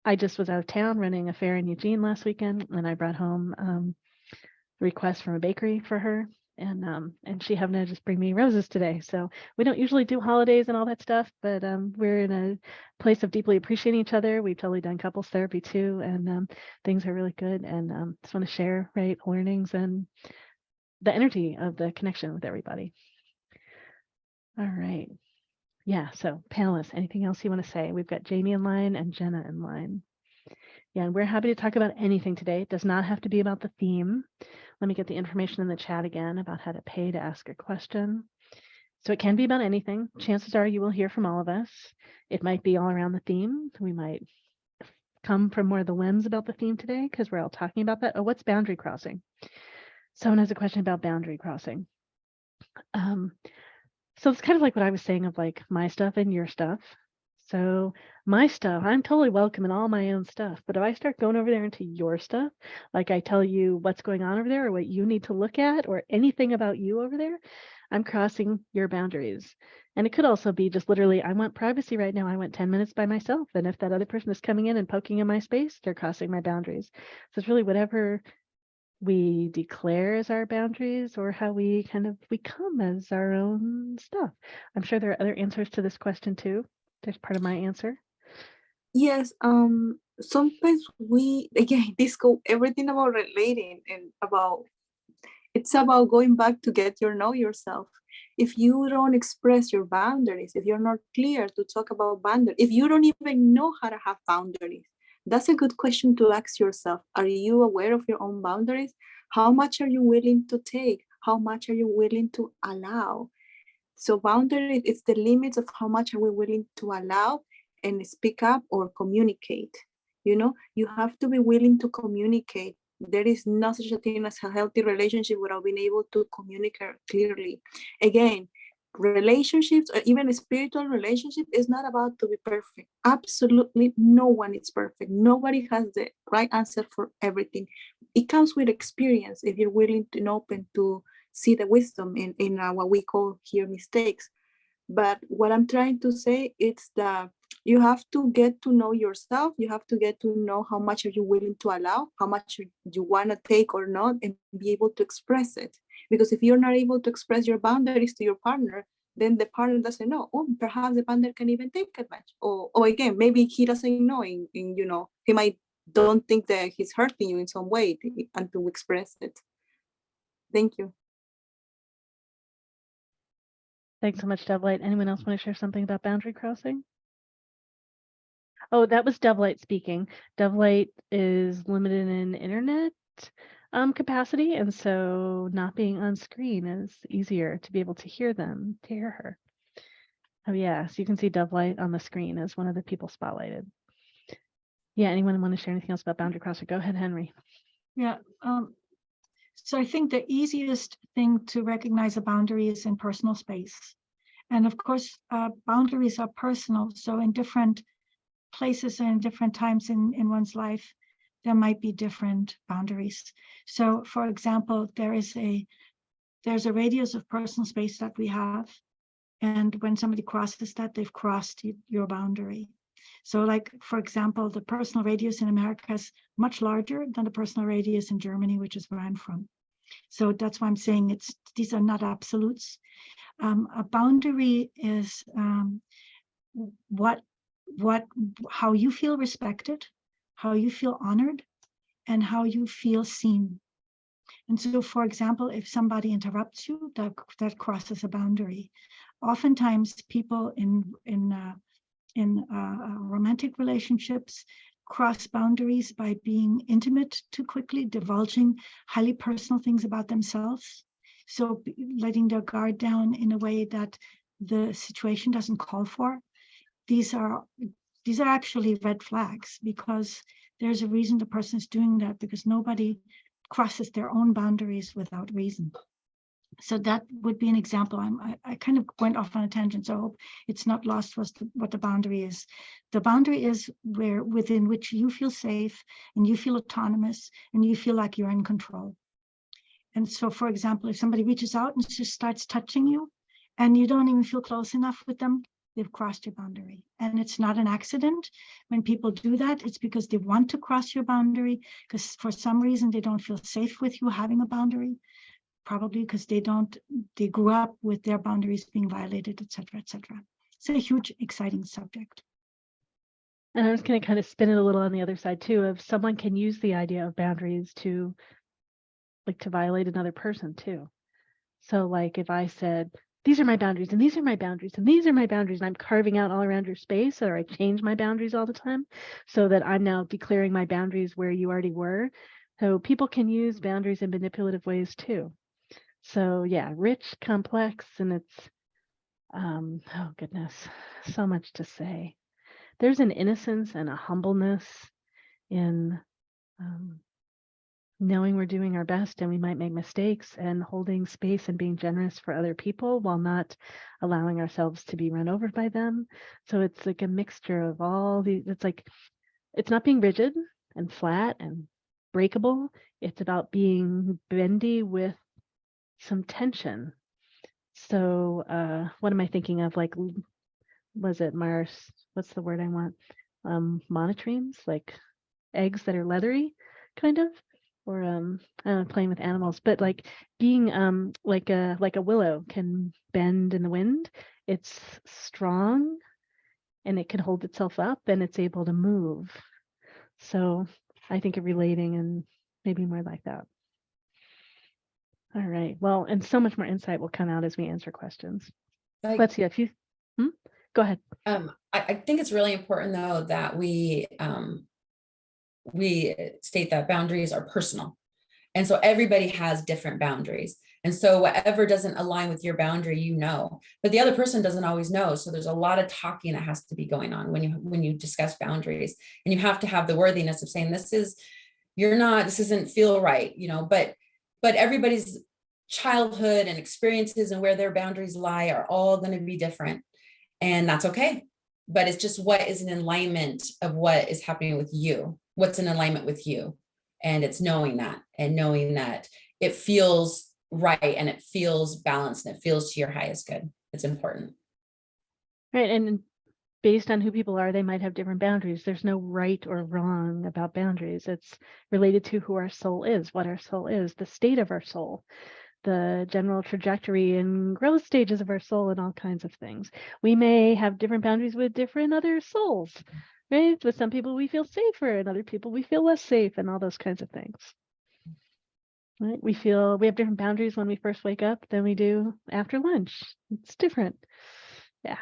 I just was out of town running a fair in Eugene last weekend, and I brought home a request from a bakery for her, and she happened to just bring me roses today. So we don't usually do holidays and all that stuff, but we're in a place of deeply appreciating each other. We've totally done couples therapy too, and things are really good. And just want to share, right, learnings and the energy of the connection with everybody. All right. Yeah, so panelists, anything else you want to say? We've got Jamie in line and Jenna in line. Yeah, and we're happy to talk about anything today. It does not have to be about the theme. Let me get the information in the chat again about how to pay to ask a question. So it can be about anything. Chances are you will hear from all of us. It might be all around the theme. We might come from more of the lens about the theme today because we're all talking about that. Oh, what's boundary crossing? Someone has a question about boundary crossing. So it's kind of like what I was saying of like my stuff and your stuff. So my stuff, I'm totally welcome in all my own stuff. But if I start going over there into your stuff, like I tell you what's going on over there or what you need to look at or anything about you over there, I'm crossing your boundaries. And it could also be just literally, I want privacy right now. I want 10 minutes by myself. And if that other person is coming in and poking in my space, they're crossing my boundaries. So it's really whatever we declare as our boundaries or how we kind of become as our own stuff. I'm sure there are other answers to this question too. There's part of my answer. Yes, sometimes we, again, this go everything about relating and about, it's about going back to get your know yourself. If you don't express your boundaries, if you're not clear to talk about boundaries, if you don't even know how to have boundaries, that's a good question to ask yourself. Are you aware of your own boundaries? How much are you willing to take? How much are you willing to allow? So boundaries, it's the limits of how much are we willing to allow and speak up or communicate. You know, you have to be willing to communicate. There is no such a thing as a healthy relationship without being able to communicate clearly. Again, relationships or even a spiritual relationship is not about to be perfect. Absolutely no one is perfect. Nobody has the right answer for everything. It comes with experience if you're willing to open to see the wisdom in what we call here mistakes. But what I'm trying to say is that you have to get to know yourself. You have to get to know how much are you willing to allow, how much you want to take or not, and be able to express it. Because if you're not able to express your boundaries to your partner, then the partner doesn't know. Oh, perhaps the partner can even take advantage. Or again, maybe he doesn't know. He might don't think that he's hurting you in some way until we express it. Thank you. Thanks so much, DoveLight. Anyone else want to share something about boundary crossing? Oh, that was DoveLight speaking. DoveLight is limited in internet capacity, and so not being on screen is easier to be able to hear them, to hear her. Oh yeah, so you can see DoveLight on the screen as one of the people spotlighted. Yeah, anyone want to share anything else about boundary crossing? Go ahead, Henry. Yeah. So I think the easiest thing to recognize a boundary is in personal space. And of course, boundaries are personal. So in different places and different times in one's life, there might be different boundaries. So for example, there's a radius of personal space that we have. And when somebody crosses that, they've crossed your boundary. So like, for example, the personal radius in America is much larger than the personal radius in Germany, which is where I'm from. So that's why I'm saying these are not absolutes. A boundary is how you feel respected, how you feel honored, and how you feel seen. And so, for example, if somebody interrupts you, that crosses a boundary. Oftentimes, people in romantic relationships cross boundaries by being intimate too quickly, divulging highly personal things about themselves. So letting their guard down in a way that the situation doesn't call for. These are actually red flags, because there's a reason the person is doing that, because nobody crosses their own boundaries without reason. So that would be an example. I kind of went off on a tangent, so I hope it's not lost what the boundary is. The boundary is within which you feel safe and you feel autonomous and you feel like you're in control. And so, for example, if somebody reaches out and just starts touching you and you don't even feel close enough with them, they've crossed your boundary. And it's not an accident. When people do that, it's because they want to cross your boundary, because for some reason they don't feel safe with you having a boundary, probably because they grew up with their boundaries being violated, et cetera, et cetera. It's a huge, exciting subject. And I was going to kind of spin it a little on the other side too, of someone can use the idea of boundaries to violate another person too. So like if I said, these are my boundaries and these are my boundaries and these are my boundaries, and I'm carving out all around your space, or I change my boundaries all the time so that I'm now declaring my boundaries where you already were. So people can use boundaries in manipulative ways too. So yeah, rich, complex, and it's, oh goodness, so much to say. There's an innocence and a humbleness in knowing we're doing our best and we might make mistakes, and holding space and being generous for other people while not allowing ourselves to be run over by them. So it's like a mixture of all these. It's not being rigid and flat and breakable. It's about being bendy with some tension. So what am I thinking of? Like, was it Mars? What's the word I want? Monotremes, like eggs that are leathery, kind of. I don't know, playing with animals, but like being like a willow can bend in the wind. It's strong and it can hold itself up and it's able to move. So I think of relating and maybe more like that. All right. Well, and so much more insight will come out as we answer questions. Let's see if you go ahead. I think it's really important though that we state that boundaries are personal. And so everybody has different boundaries. And so whatever doesn't align with your boundary, you know, but the other person doesn't always know. So there's a lot of talking that has to be going on when you discuss boundaries, and you have to have the worthiness of saying, this isn't feel right, you know, but everybody's childhood and experiences and where their boundaries lie are all going to be different. And that's okay. But it's just what is in alignment of what is happening with you, what's in alignment with you. And it's knowing that it feels right and it feels balanced and it feels to your highest good. It's important. Right. And based on who people are, they might have different boundaries. There's no right or wrong about boundaries. It's related to who our soul is, what our soul is, the state of our soul, the general trajectory and growth stages of our soul, and all kinds of things. We may have different boundaries with different other souls, right? With some people we feel safer and other people we feel less safe, and all those kinds of things. Right? We have different boundaries when we first wake up than we do after lunch. It's different. Yeah.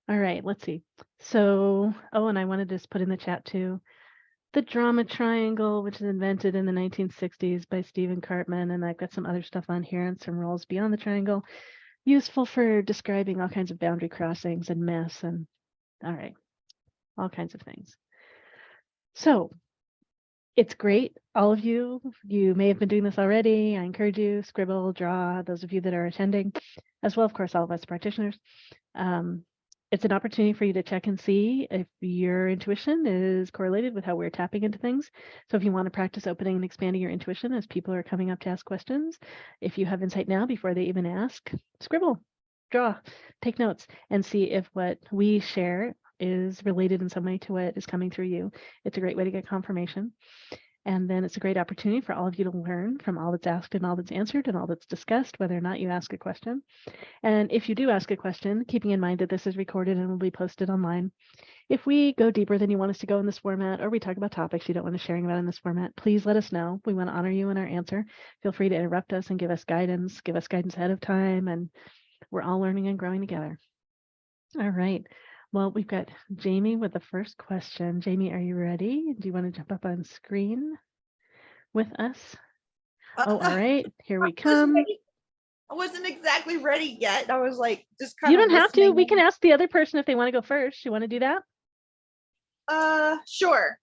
All right, let's see. So, and I wanted to just put in the chat too, the drama triangle, which is invented in the 1960s by Stephen Cartman, and I've got some other stuff on here and some roles beyond the triangle, useful for describing all kinds of boundary crossings and mess and all kinds of things. So it's great. All of you may have been doing this already. I encourage you, scribble, draw, those of you that are attending, as well, of course, all of us practitioners. It's an opportunity for you to check and see if your intuition is correlated with how we're tapping into things. So if you want to practice opening and expanding your intuition as people are coming up to ask questions, if you have insight now before they even ask, scribble, draw, take notes, and see if what we share is related in some way to what is coming through you. It's a great way to get confirmation. And then it's a great opportunity for all of you to learn from all that's asked and all that's answered and all that's discussed, whether or not you ask a question. And if you do ask a question, keeping in mind that this is recorded and will be posted online, if we go deeper than you want us to go in this format, or we talk about topics you don't want us sharing about in this format, please let us know. We want to honor you in our answer. Feel free to interrupt us and give us guidance ahead of time, and we're all learning and growing together. All right. Well, we've got Jamie with the first question. Jamie, are you ready? Do you want to jump up on screen with us? All right, here we come. I wasn't exactly ready yet. I was like, just kind You of don't have to. listening. We can ask the other person if they want to go first. You want to do that? Sure.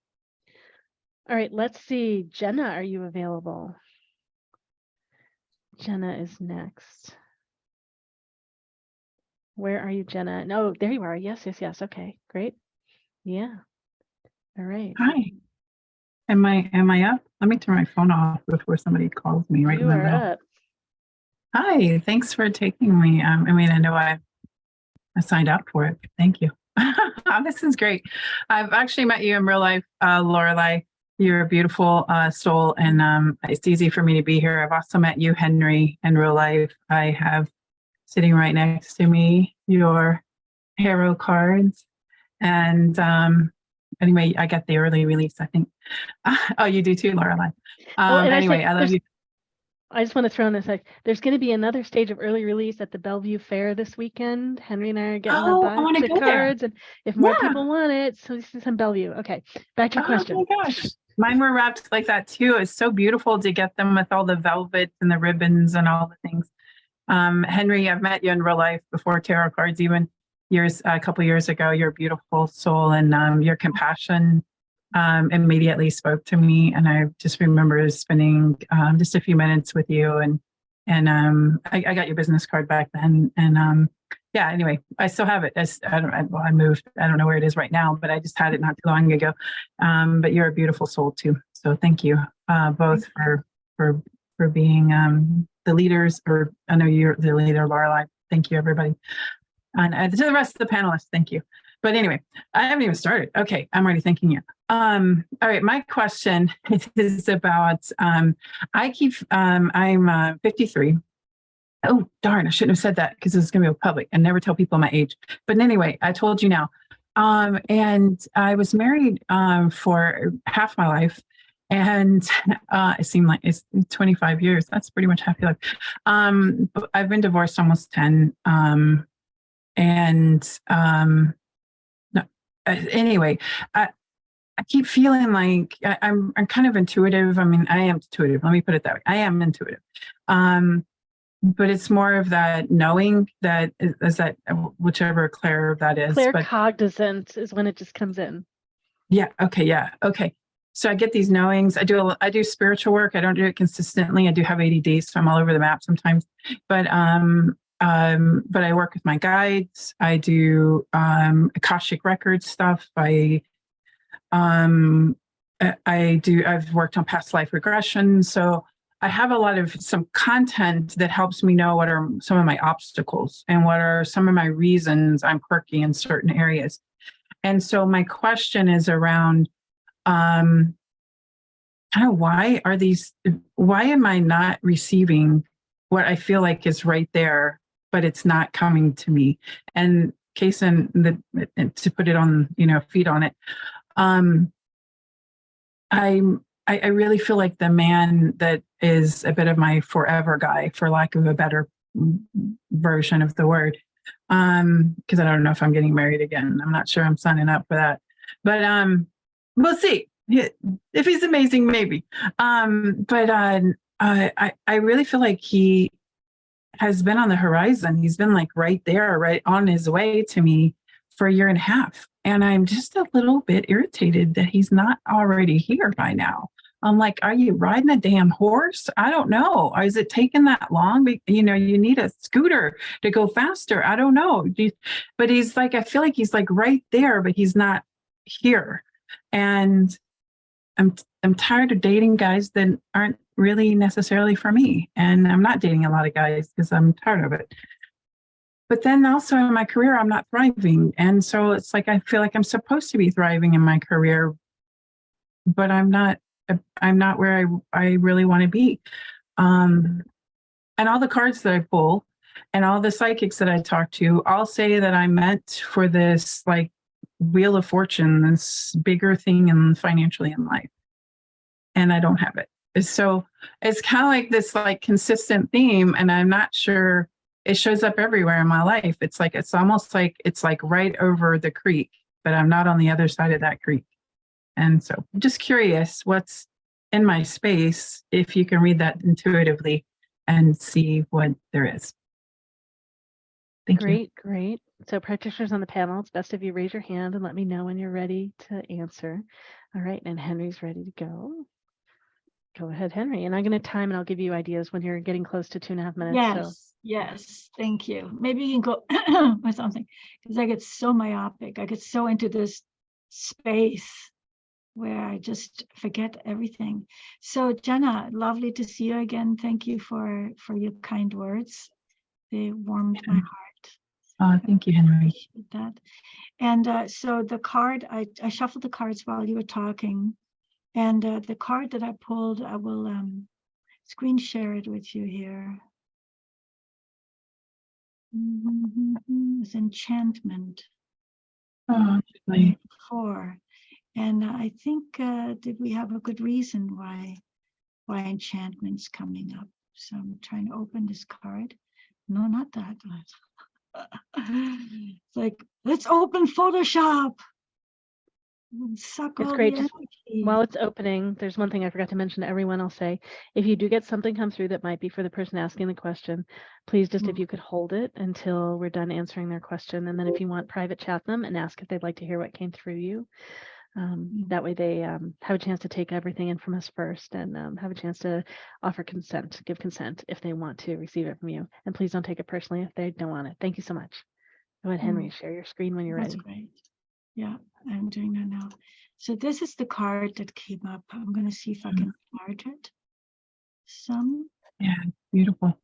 All right, let's see. Jenna, are you available? Jenna is next. Where are you, Jenna? No, there you are. Yes. Okay, great. Yeah. All right. Hi. Am I up? Let me turn my phone off before somebody calls me right in the middle. Up. Hi, thanks for taking me. I know I signed up for it. Thank you. This is great. I've actually met you in real life, Laureli. You're a beautiful soul, and it's easy for me to be here. I've also met you, Henry, in real life. I have sitting right next to me your tarot cards, and anyway, I got the early release, I think. Oh, you do too, Laureli. Anyway, I love you. I just want to throw in this, there's going to be another stage of early release at the Bellevue Fair this weekend. Henry and I are getting a bunch of cards, and if more people want it, so this is in Bellevue. Okay, back to your question. Oh my gosh, mine were wrapped like that too. It's so beautiful to get them with all the velvet and the ribbons and all the things. Henry, I've met you in real life before tarot cards, even a couple years ago. You're a beautiful soul, and your compassion immediately spoke to me, and I just remember spending just a few minutes with you, and I got your business card back then, and yeah, anyway, I still have it. I moved. I don't know where it is right now, but I just had it not too long ago. But you're a beautiful soul too, so thank you both for being the leaders, or I know you're the leader, Laureli. Thank you, everybody, and to the rest of the panelists, thank you. But anyway, I haven't even started. Okay, I'm already thanking you. All right, my question is about, I'm 53. Oh, darn, I shouldn't have said that because this is going to be public. I never tell people my age. But anyway, I told you now. And I was married for half my life. And it seemed like it's 25 years. That's pretty much half your life. But I've been divorced almost 10. No, anyway, I keep feeling like I'm kind of intuitive. I mean, I am intuitive. Let me put it that way. I am intuitive. But it's more of that knowing that is that whichever clair that is. Claircognizant is when it just comes in. Yeah. Okay. Yeah. Okay. So I get these knowings. I do spiritual work. I don't do it consistently. I do have ADD, so I'm all over the map sometimes. But I work with my guides. I do Akashic record stuff. I've worked on past life regression. So I have a lot of some content that helps me know what are some of my obstacles and what are some of my reasons I'm quirky in certain areas. And so my question is around kind of why am I not receiving what I feel like is right there, but it's not coming to me? And to put it on, feed on it. I really feel like the man that is a bit of my forever guy, for lack of a better version of the word, because I don't know if I'm getting married again. I'm not sure I'm signing up for that, but we'll see. If he's amazing, maybe. I really feel like he has been on the horizon. He's been like right there, right on his way to me for a year and a half. And I'm just a little bit irritated that he's not already here by now. I'm like, are you riding a damn horse? I don't know. Is it taking that long? You need a scooter to go faster. I don't know. But he's like, I feel like he's like right there, but he's not here. And I'm tired of dating guys that aren't really necessarily for me. And I'm not dating a lot of guys because I'm tired of it. But then also in my career, I'm not thriving. And so it's like, I feel like I'm supposed to be thriving in my career, but I'm not where I really want to be. And all the cards that I pull and all the psychics that I talk to all say that I'm meant for this like wheel of fortune, this bigger thing and financially in life. And I don't have it. So it's kind of like this like consistent theme. And I'm not sure it shows up everywhere in my life. It's almost like it's like right over the creek, but I'm not on the other side of that creek. And so I'm just curious what's in my space, if you can read that intuitively and see what there is. Thank you. Great. So practitioners on the panel, it's best if you raise your hand and let me know when you're ready to answer. All right, and Henry's ready to go. Go ahead, Henry. And I'm going to time and I'll give you ideas when you're getting close to 2.5 minutes. Yes. Thank you. Maybe you can go with something because I get so myopic. I get so into this space where I just forget everything. So Jenna, lovely to see you again. Thank you for your kind words. They warmed my heart. Thank you, Henry. That. And so the card, I shuffled the cards while you were talking. And the card that I pulled, I will screen share it with you here. It's enchantment. Oh, really? 4. And I think did we have a good reason why enchantment's coming up? So I'm trying to open this card. No, not that. It's like, let's open Photoshop. Suck It's all great. the Just energy. while it's opening, there's one thing I forgot to mention to everyone. I'll say, if you do get something come through that might be for the person asking the question, please just if you could hold it until we're done answering their question. And then if you want, private chat them and ask if they'd like to hear what came through you. That way they have a chance to take everything in from us first and have a chance to give consent if they want to receive it from you. And please don't take it personally if they don't want it. Thank you so much. Go ahead, Henry, share your screen when you're That's ready. great. Yeah, I'm doing that now. So this is the card that came up. I'm going to see if I can enlarge it some. Yeah, beautiful.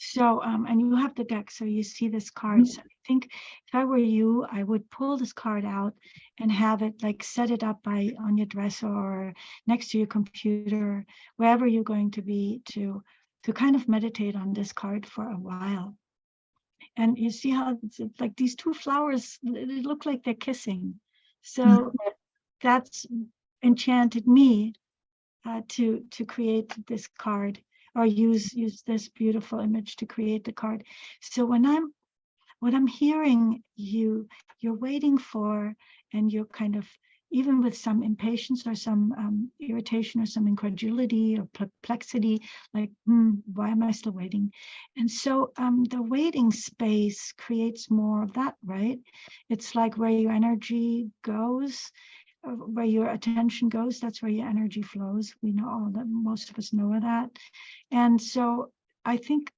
So, and you have the deck, so you see this card. So I think if I were you, I would pull this card out and have it like set it up on your dresser or next to your computer, wherever you're going to be, to kind of meditate on this card for a while. And you see how it's like these two flowers, they look like they're kissing. So that's enchanted me to create this card, or use this beautiful image to create the card. So what I'm hearing you're waiting for, and you're kind of, even with some impatience or some irritation or some incredulity or perplexity, like, why am I still waiting? And so the waiting space creates more of that, right? It's like where your energy goes, where your attention goes, that's where your energy flows. We know all that, most of us know that. And so I think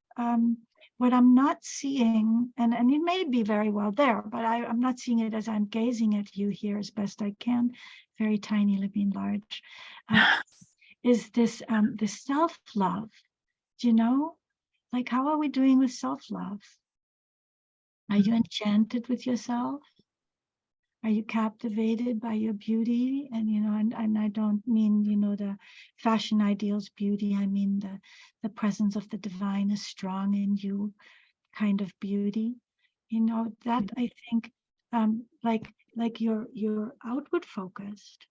what I'm not seeing, and it may be very well there, but I'm not seeing it as I'm gazing at you here as best I can, very tiny living large, is this self-love. Do you know? Like, how are we doing with self-love? Are you enchanted with yourself? Are you captivated by your beauty? And, and I don't mean, the fashion ideals beauty. I mean, the presence of the divine is strong in you kind of beauty. That I think, like you're outward focused.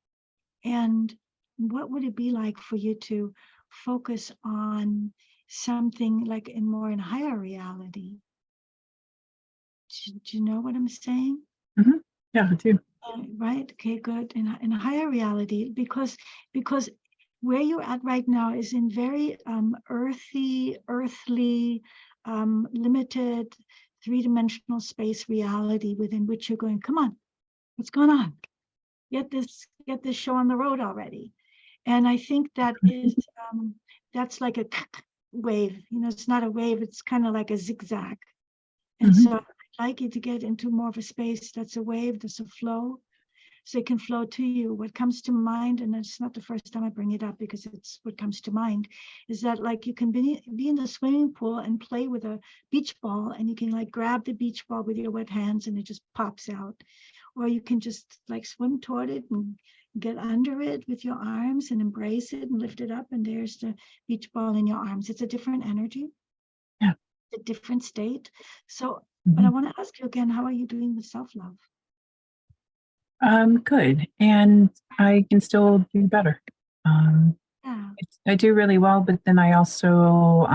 And what would it be like for you to focus on something like more in higher reality? Do you know what I'm saying? Mm-hmm. Yeah, I do. Right. Okay, good. In a higher reality, because where you're at right now is in very earthly, limited, three-dimensional space reality within which you're going, come on, what's going on? Get this show on the road already. And I think that is that's like a wave. It's not a wave, it's kind of like a zigzag. And so I'd like you to get into more of a space that's a wave, that's a flow, so it can flow to you. What comes to mind, and it's not the first time I bring it up because it's what comes to mind, is that like you can be in the swimming pool and play with a beach ball, and you can like grab the beach ball with your wet hands and it just pops out. Or you can just like swim toward it and get under it with your arms and embrace it and lift it up, and there's the beach ball in your arms. It's a different energy. Yeah. A different state. So, but I want to ask you again, how are you doing with self-love? Good. And I can still do better. Yeah. I do really well, but then I also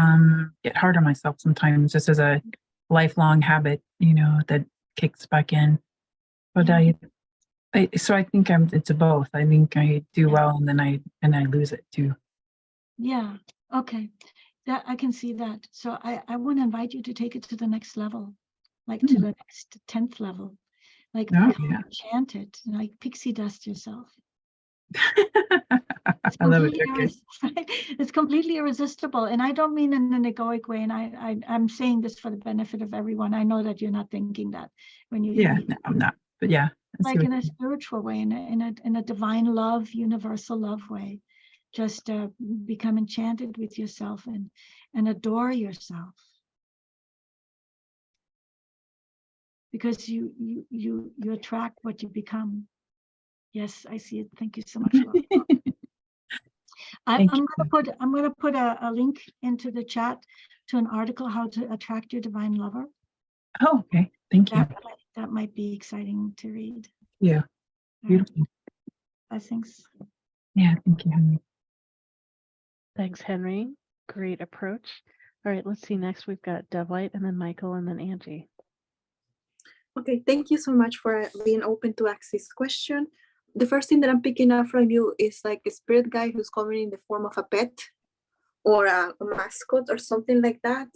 get hard on myself sometimes, just as a lifelong habit, that kicks back in. But so I think it's a both. I think I do well, and then I lose it too. Yeah. Okay. That I can see that. So I want to invite you to take it to the next level, like to the next 10th level, like enchanted, like pixie dust yourself. It's I love it. It's completely irresistible, and I don't mean in an egoic way. And I'm saying this for the benefit of everyone. I know that you're not thinking that when you. Yeah, no, I'm not. But yeah, like in a spiritual way, in a divine love, universal love way. Just become enchanted with yourself and adore yourself, because you attract what you become. Yes, I see it. Thank you so much. I'm gonna put a link into the chat to an article, How to Attract Your Divine Lover. Oh, okay. Thank you. That might be exciting to read. Yeah. Beautiful. Blessings. Yeah, thank you, Henry. Thanks, Henry. Great approach. All right, let's see. Next, we've got DoveLight, and then Michael, and then Angie. Okay, thank you so much for being open to ask this question. The first thing that I'm picking up from you is like a spirit guide who's coming in the form of a pet or a mascot or something like that.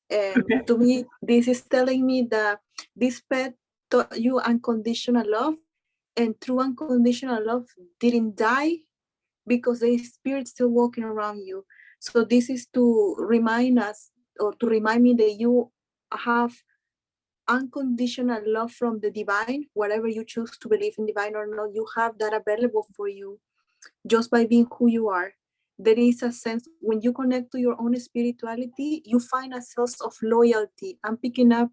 And to me, this is telling me that this pet taught you unconditional love, and through unconditional love didn't die because the spirit's still walking around you. So this is to remind us, or to remind me, that you have unconditional love from the divine. Whatever you choose to believe in, divine or not, you have that available for you just by being who you are. there is a sense when you connect to your own spirituality, you find a sense of loyalty. I'm picking up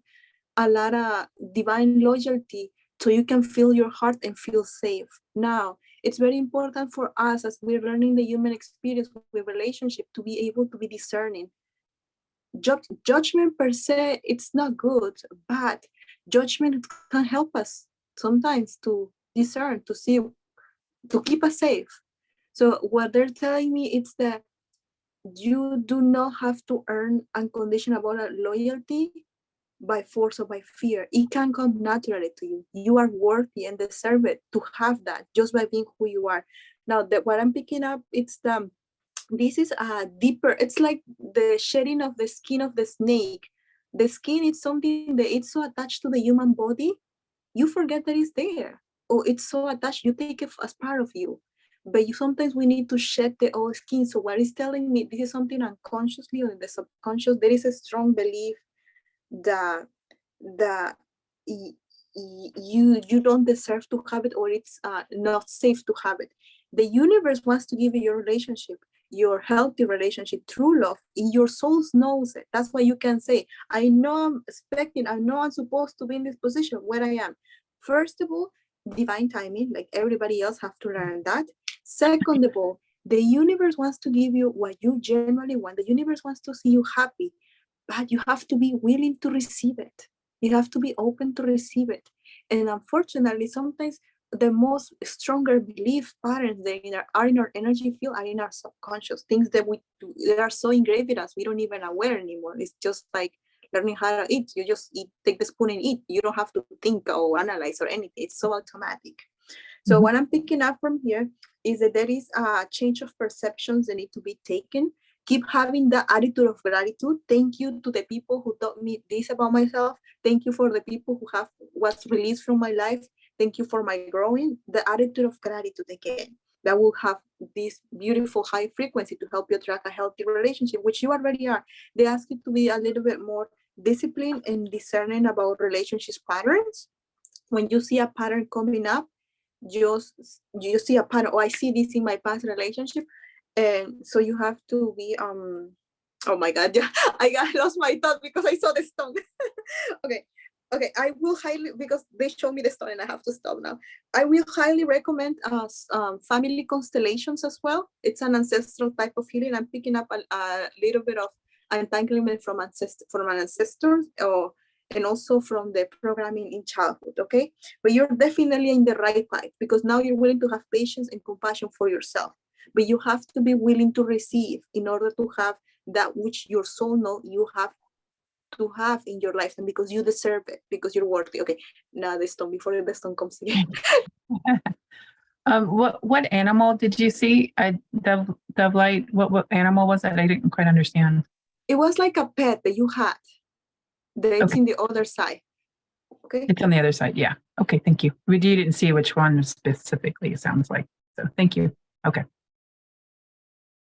a lot of divine loyalty, so you can feel your heart and feel safe. Now, it's very important for us as we're learning the human experience with relationship to be able to be discerning. Judgment per se, it's not good, but judgment can help us sometimes to discern, to see, to keep us safe. So what they're telling me is that you do not have to earn unconditional loyalty by force or by fear. It can come naturally to you. You are worthy and deserve it to have that just by being who you are. Now, that what I'm picking up, it's this is a deeper, it's like the shedding of the skin of the snake. The skin is something that it's so attached to the human body, you forget that it's there. Or it's so attached, you take it as part of you. But sometimes we need to shed the old skin. So what it's telling me, this is something unconsciously or in the subconscious, there is a strong belief that you don't deserve to have it, or it's not safe to have it. The universe wants to give you your relationship, your healthy relationship, true love. Your soul knows it. That's why you can say, I know I'm expecting, I know I'm supposed to be in this position where I am. First of all, divine timing, like everybody else have to learn that. Second of all, the universe wants to give you what you generally want. The universe wants to see you happy, but you have to be willing to receive it. You have to be open to receive it. And unfortunately, sometimes the most stronger belief patterns that are in our energy field are in our subconscious, things that we do that are so engraved in us, we don't even aware anymore. It's just like learning how to eat. You just eat, take the spoon and eat. You don't have to think or analyze or anything. It's so automatic. So what I'm picking up from here is that there is a change of perceptions that need to be taken. Keep having the attitude of gratitude. Thank you to the people who taught me this about myself. Thank you for the people who have what's released from my life. Thank you for my growing. The attitude of gratitude again, that will have this beautiful high frequency to help you attract a healthy relationship, which you already are. They ask you to be a little bit more disciplined and discerning about relationships patterns. When you see a pattern coming up, you see a pattern, oh, I see this in my past relationship. And so you have to be oh my god, yeah, I lost my thought because I saw the stone. okay, I will highly, because they showed me the stone and I have to stop now. I will highly recommend family constellations as well. It's an ancestral type of healing. I'm picking up a little bit of entanglement from ancestors, and also from the programming in childhood, okay? But you're definitely in the right path, because now you're willing to have patience and compassion for yourself. But you have to be willing to receive in order to have that which your soul knows you have to have in your life, and because you deserve it, because you're worthy. Okay, now the stone, before the stone comes again. What animal did you see? DoveLight, what animal was that? I didn't quite understand. It was like a pet that you had. It's in the other side. Okay. It's on the other side. Yeah. Okay. Thank you. You didn't see which one specifically, it sounds like. So thank you. Okay.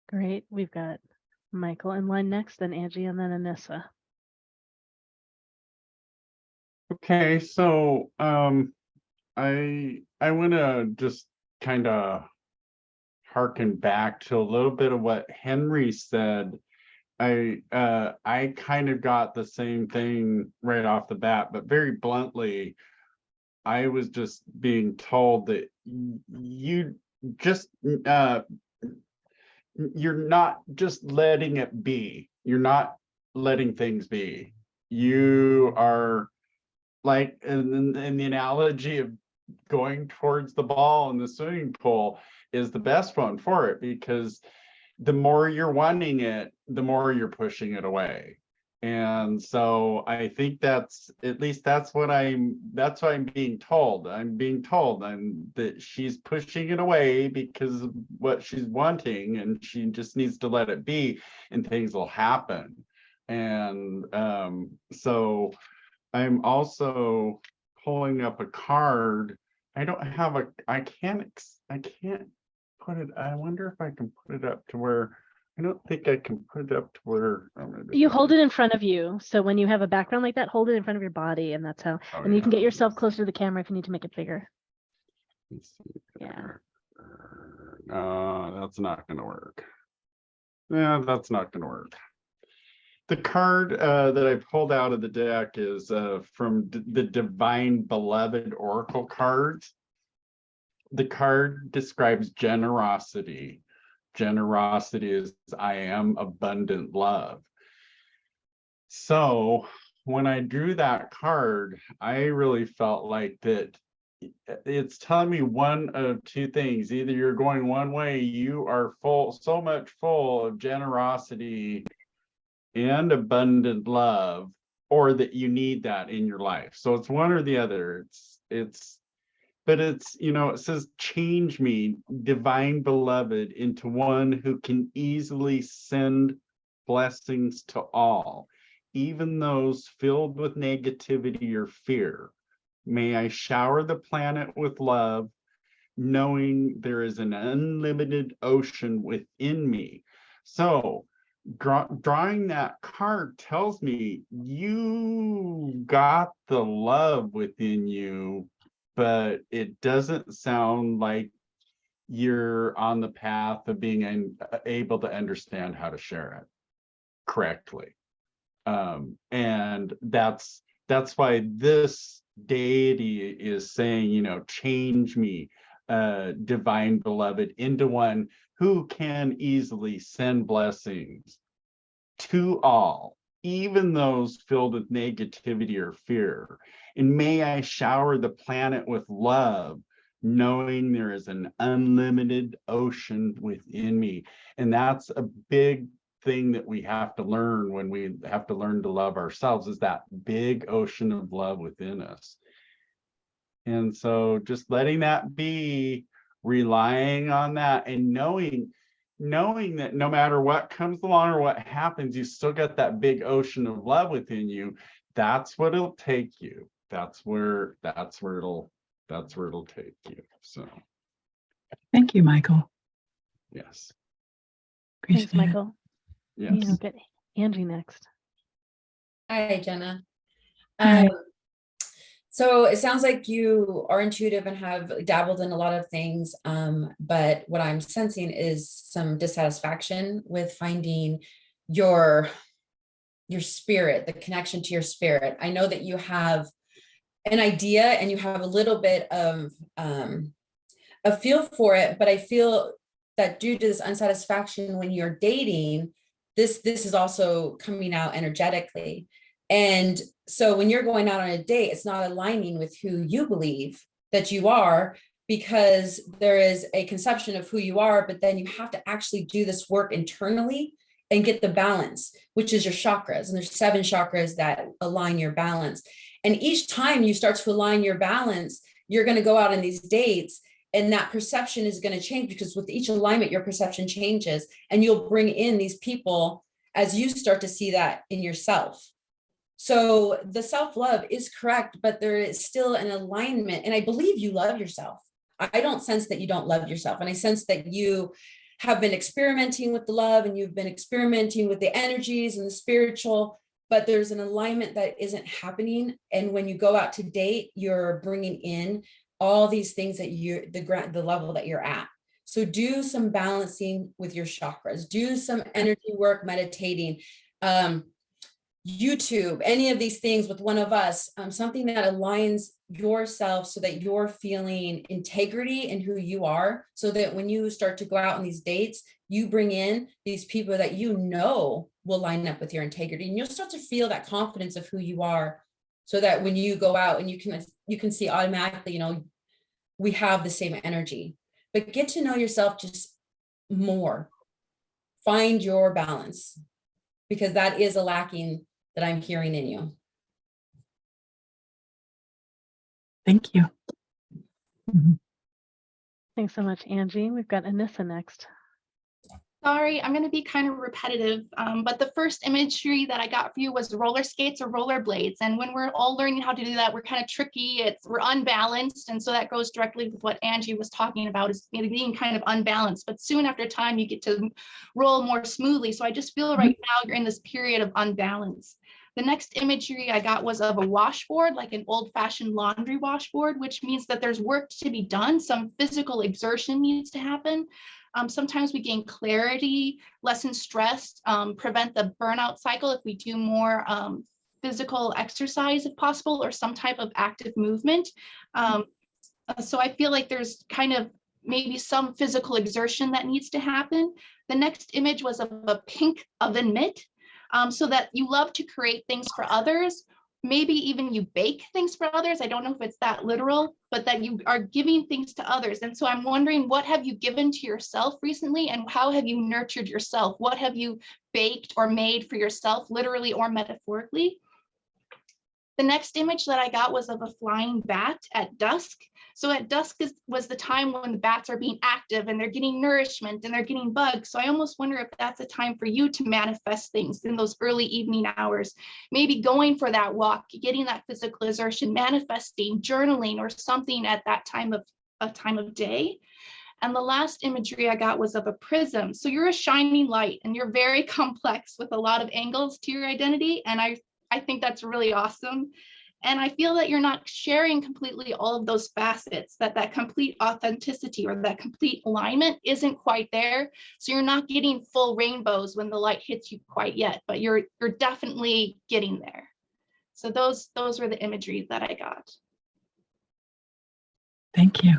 Great. We've got Michael in line next, then Angie, and then Anissa. Okay, so I want to just kind of harken back to a little bit of what Henry said. I kind of got the same thing right off the bat, but very bluntly, I was just being told that you just you're not just letting it be. You're not letting things be. You are like in the analogy of going towards the ball in the swimming pool is the best one for it, because the more you're wanting it, the more you're pushing it away. And so I think that's, at least that's what I'm being told. I'm being told that she's pushing it away because of what she's wanting, and she just needs to let it be and things will happen. And so I'm also pulling up a card. I don't have I can't put it, I wonder if I can put it up to where, I don't think I can put it up to where. You hold it in front of you. So when you have a background like that, hold it in front of your body, and that's how, and you can get yourself closer to the camera if you need to make it bigger. Let's see. Yeah. That's not going to work. Yeah, that's not gonna work. The card that I pulled out of the deck is from the Divine Beloved Oracle cards. The card describes generosity. Generosity is I am abundant love. So when I drew that card, I really felt like that it's telling me one of two things. Either you're going one way, you are full, so much full of generosity and abundant love, or that you need that in your life. So it's one or the other. But it's, it says, change me, divine beloved, into one who can easily send blessings to all, even those filled with negativity or fear. May I shower the planet with love, knowing there is an unlimited ocean within me. So drawing that card tells me you got the love within you, but it doesn't sound like you're on the path of being able to understand how to share it correctly. And that's why this deity is saying, change me, divine beloved, into one who can easily send blessings to all, even those filled with negativity or fear. And may I shower the planet with love, knowing there is an unlimited ocean within me. And that's a big thing that we have to learn when we have to learn to love ourselves, is that big ocean of love within us. And so just letting that be, relying on that, and knowing that no matter what comes along or what happens, you still got that big ocean of love within you. That's what it'll take you. That's where it'll take you. So Thank you, Michael. yes. Appreciate Thanks, Michael. Yes. We'll get Angie next. Hi, Jenna. Hi. So it sounds like you are intuitive and have dabbled in a lot of things, but what I'm sensing is some dissatisfaction with finding your spirit, the connection to your spirit. I know that you have an idea and you have a little bit of a feel for it, but I feel that due to this unsatisfaction when you're dating, this is also coming out energetically. And so when you're going out on a date, it's not aligning with who you believe that you are, because there is a conception of who you are, but then you have to actually do this work internally and get the balance, which is your chakras. And there's 7 chakras that align your balance. And each time you start to align your balance, you're going to go out on these dates, and that perception is going to change, because with each alignment, your perception changes, and you'll bring in these people as you start to see that in yourself. So the self-love is correct, but there is still an alignment. And I believe you love yourself. I don't sense that you don't love yourself. And I sense that you have been experimenting with the love, and you've been experimenting with the energies and the spiritual, but there's an alignment that isn't happening. And when you go out to date, you're bringing in all these things that the level that you're at. So do some balancing with your chakras, do some energy work, meditating, YouTube, any of these things with one of us, something that aligns yourself so that you're feeling integrity in who you are, so that when you start to go out on these dates, you bring in these people that you know will line up with your integrity, and you'll start to feel that confidence of who you are, so that when you go out and you can see automatically, we have the same energy. But get to know yourself just more. Find your balance, because that is a lacking that I'm hearing in you. Thank you. Thanks so much, Angie. We've got Anissa next. Sorry, I'm going to be kind of repetitive, but the first imagery that I got for you was roller skates or roller blades. And when we're all learning how to do that, we're kind of tricky. We're unbalanced. And so that goes directly with what Angie was talking about, is being kind of unbalanced. But soon after time, you get to roll more smoothly. So I just feel right now you're in this period of unbalance. The next imagery I got was of a washboard, like an old-fashioned laundry washboard, which means that there's work to be done. Some physical exertion needs to happen. Sometimes we gain clarity, lessen stress, prevent the burnout cycle if we do more physical exercise if possible, or some type of active movement. So I feel like there's kind of maybe some physical exertion that needs to happen. The next image was of a pink oven mitt, so that you love to create things for others. Maybe even you bake things for others. I don't know if it's that literal, but that you are giving things to others. And so I'm wondering, what have you given to yourself recently, and how have you nurtured yourself? What have you baked or made for yourself, literally or metaphorically? The next image that I got was of a flying bat at dusk. So at dusk was the time when the bats are being active and they're getting nourishment and they're getting bugs. So I almost wonder if that's a time for you to manifest things in those early evening hours, maybe going for that walk, getting that physical exertion, manifesting, journaling, or something at that time of day. And the last imagery I got was of a prism. So you're a shining light and you're very complex with a lot of angles to your identity. And I think that's really awesome. And I feel that you're not sharing completely all of those facets, that complete authenticity or that complete alignment isn't quite there. So you're not getting full rainbows when the light hits you quite yet, but you're definitely getting there. So those were the imagery that I got. Thank you.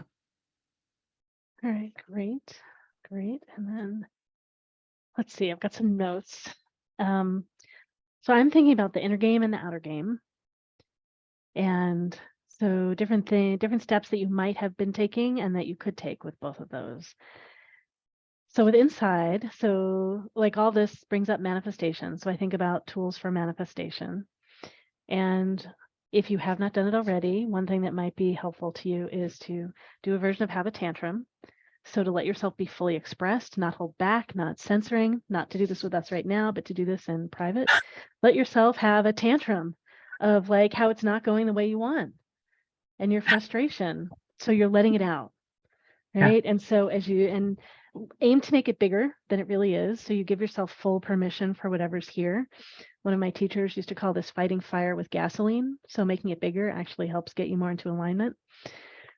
All right, great. And then let's see, I've got some notes. So I'm thinking about the inner game and the outer game. And so different steps that you might have been taking and that you could take with both of those. So with inside, so like all this brings up manifestation. So I think about tools for manifestation. And if you have not done it already, one thing that might be helpful to you is to do a version of Have a Tantrum. So to let yourself be fully expressed, not hold back, not censoring, not to do this with us right now, but to do this in private. Let yourself have a tantrum of like how it's not going the way you want and your frustration. So you're letting it out, right? Yeah. And so and aim to make it bigger than it really is. So you give yourself full permission for whatever's here. One of my teachers used to call this fighting fire with gasoline. So making it bigger actually helps get you more into alignment.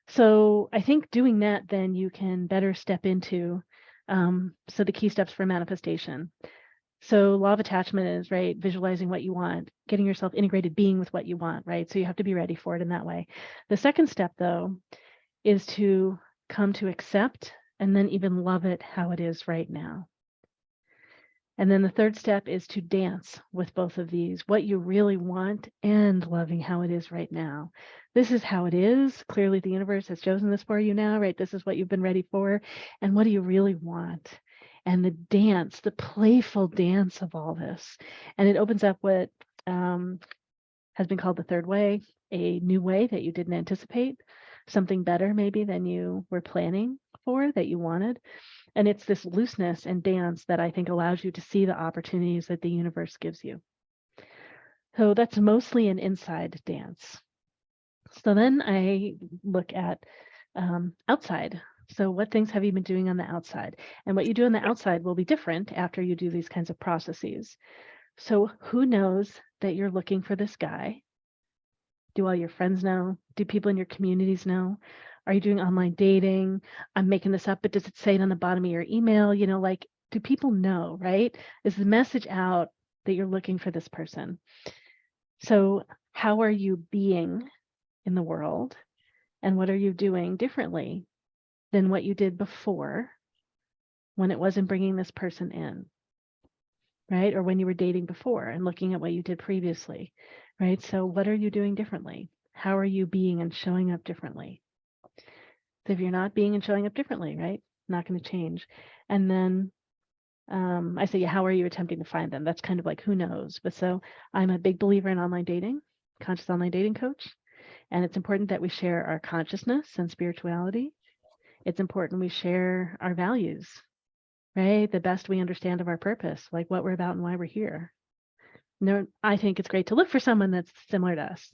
So I think doing that, then you can better step into so the key steps for manifestation. So law of attachment is, right, visualizing what you want, getting yourself integrated, being with what you want, right? So you have to be ready for it in that way. The second step, though, is to come to accept and then even love it how it is right now. And then the third step is to dance with both of these, what you really want and loving how it is right now. This is how it is. Clearly, the universe has chosen this for you now, right? This is what you've been ready for. And what do you really want? And the dance, the playful dance of all this. And it opens up what has been called the third way, a new way that you didn't anticipate, something better maybe than you were planning for, that you wanted. And it's this looseness and dance that I think allows you to see the opportunities that the universe gives you. So that's mostly an inside dance. So then I look at outside. So what things have you been doing on the outside? And what you do on the outside will be different after you do these kinds of processes. So who knows that you're looking for this guy? Do all your friends know? Do people in your communities know? Are you doing online dating? I'm making this up, but does it say it on the bottom of your email? You know, like, do people know, right? Is the message out that you're looking for this person? So how are you being in the world? And what are you doing differently than what you did before when it wasn't bringing this person in, right? Or when you were dating before and looking at what you did previously, right? So what are you doing differently? How are you being and showing up differently? So if you're not being and showing up differently, right, not going to change. And then I say, yeah, how are you attempting to find them? That's kind of like, who knows? But so I'm a big believer in online dating, conscious online dating coach. And it's important that we share our consciousness and spirituality. It's important we share our values, right? The best we understand of our purpose, like what we're about and why we're here. No, I think it's great to look for someone that's similar to us,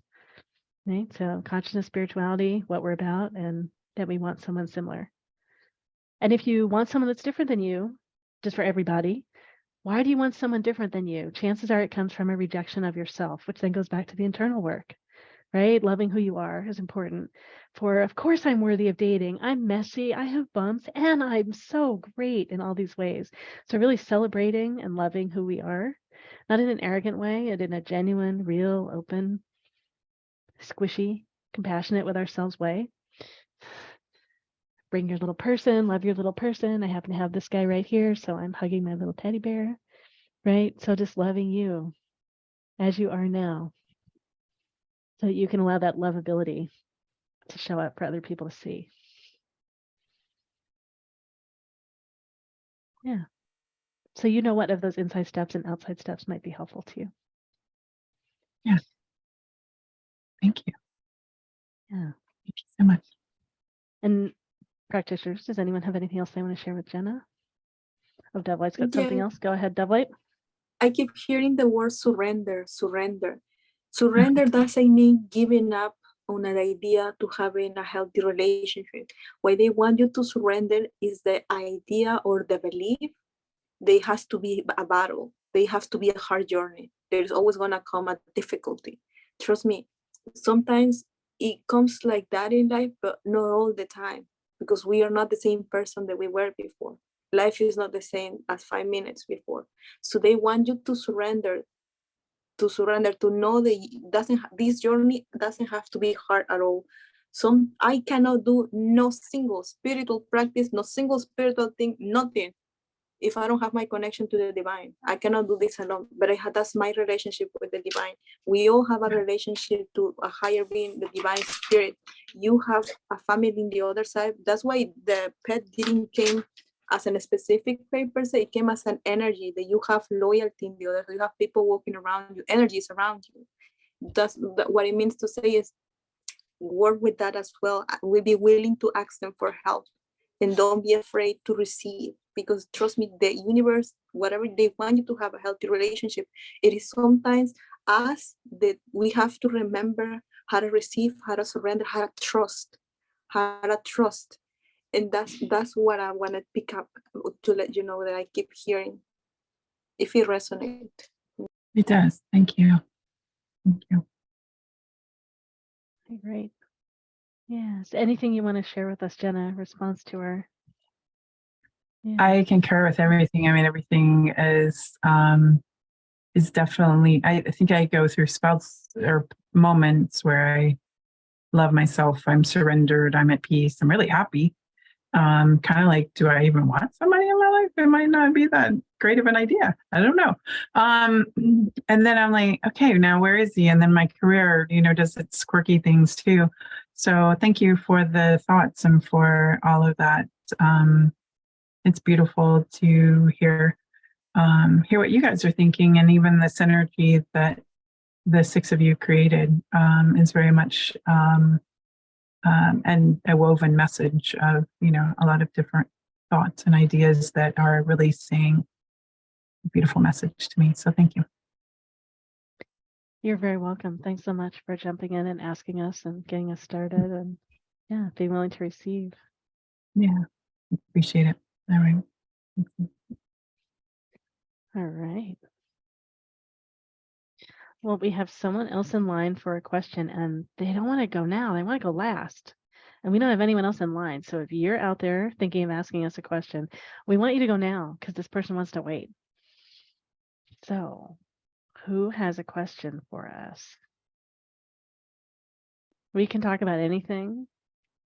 right? So consciousness, spirituality, what we're about, and that we want someone similar. And if you want someone that's different than you, just for everybody, why do you want someone different than you? Chances are it comes from a rejection of yourself, which then goes back to the internal work, right? Loving who you are is important. For, of course, I'm worthy of dating. I'm messy. I have bumps, and I'm so great in all these ways. So really celebrating and loving who we are, not in an arrogant way, and in a genuine, real, open, squishy, compassionate with ourselves way. Bring your little person, love your little person. I happen to have this guy right here, so I'm hugging my little teddy bear, right? So just loving you as you are now, so that you can allow that lovability to show up for other people to see. Yeah. So you know what of those inside steps and outside steps might be helpful to you. Thank you. Yeah. Thank you so much. And practitioners, does anyone have anything else they want to share with Jenna? Oh, DoveLight's got something Yeah. else. Go ahead, DoveLight. I keep hearing the word surrender, surrender. Surrender doesn't mean giving up on an idea to having a healthy relationship. What they want you to surrender is the idea or the belief. There has to be a battle. They have to be a hard journey. There's always gonna come a difficulty. Trust me, sometimes it comes like that in life, but not all the time, because we are not the same person that we were before. Life is not the same as 5 minutes before. So they want you to surrender, to know that this journey doesn't have to be hard at all. I cannot do no single spiritual practice, no single spiritual thing, nothing, if I don't have my connection to the divine. I cannot do this alone, but that's my relationship with the divine. We all have a relationship to a higher being, the divine spirit. You have a family in the other side. That's why the pet didn't came as a specific paper, so it came as an energy that you have loyalty in the other. You have people walking around you, energies around you. That's what it means to say is work with that as well. We'll be willing to ask them for help, and don't be afraid to receive, because trust me, the universe, whatever they want you to have a healthy relationship, it is sometimes us that we have to remember how to receive, how to surrender, how to trust. And that's what I want to pick up, to let you know that I keep hearing, if it resonates. It does. Thank you. Thank you. Okay, great. Yes. Anything you want to share with us, Jenna, in response to her? Yeah. I concur with everything. I mean, everything is definitely, I think I go through spouts or moments where I love myself. I'm surrendered. I'm at peace. I'm really happy. Kind of like, do I even want somebody in my life? It might not be that great of an idea. I don't know. And then I'm like, okay, now where is he? And then my career, does its quirky things too. So thank you for the thoughts and for all of that. It's beautiful to hear what you guys are thinking, and even the synergy that the six of you created is very much and a woven message of, a lot of different thoughts and ideas that are really saying a beautiful message to me. So thank you. You're very welcome. Thanks so much for jumping in and asking us and getting us started, and yeah, being willing to receive. Yeah, appreciate it. All right. All right. Well, we have someone else in line for a question, and they don't want to go now. They want to go last. And we don't have anyone else in line. So if you're out there thinking of asking us a question, we want you to go now, because this person wants to wait. So who has a question for us? We can talk about anything.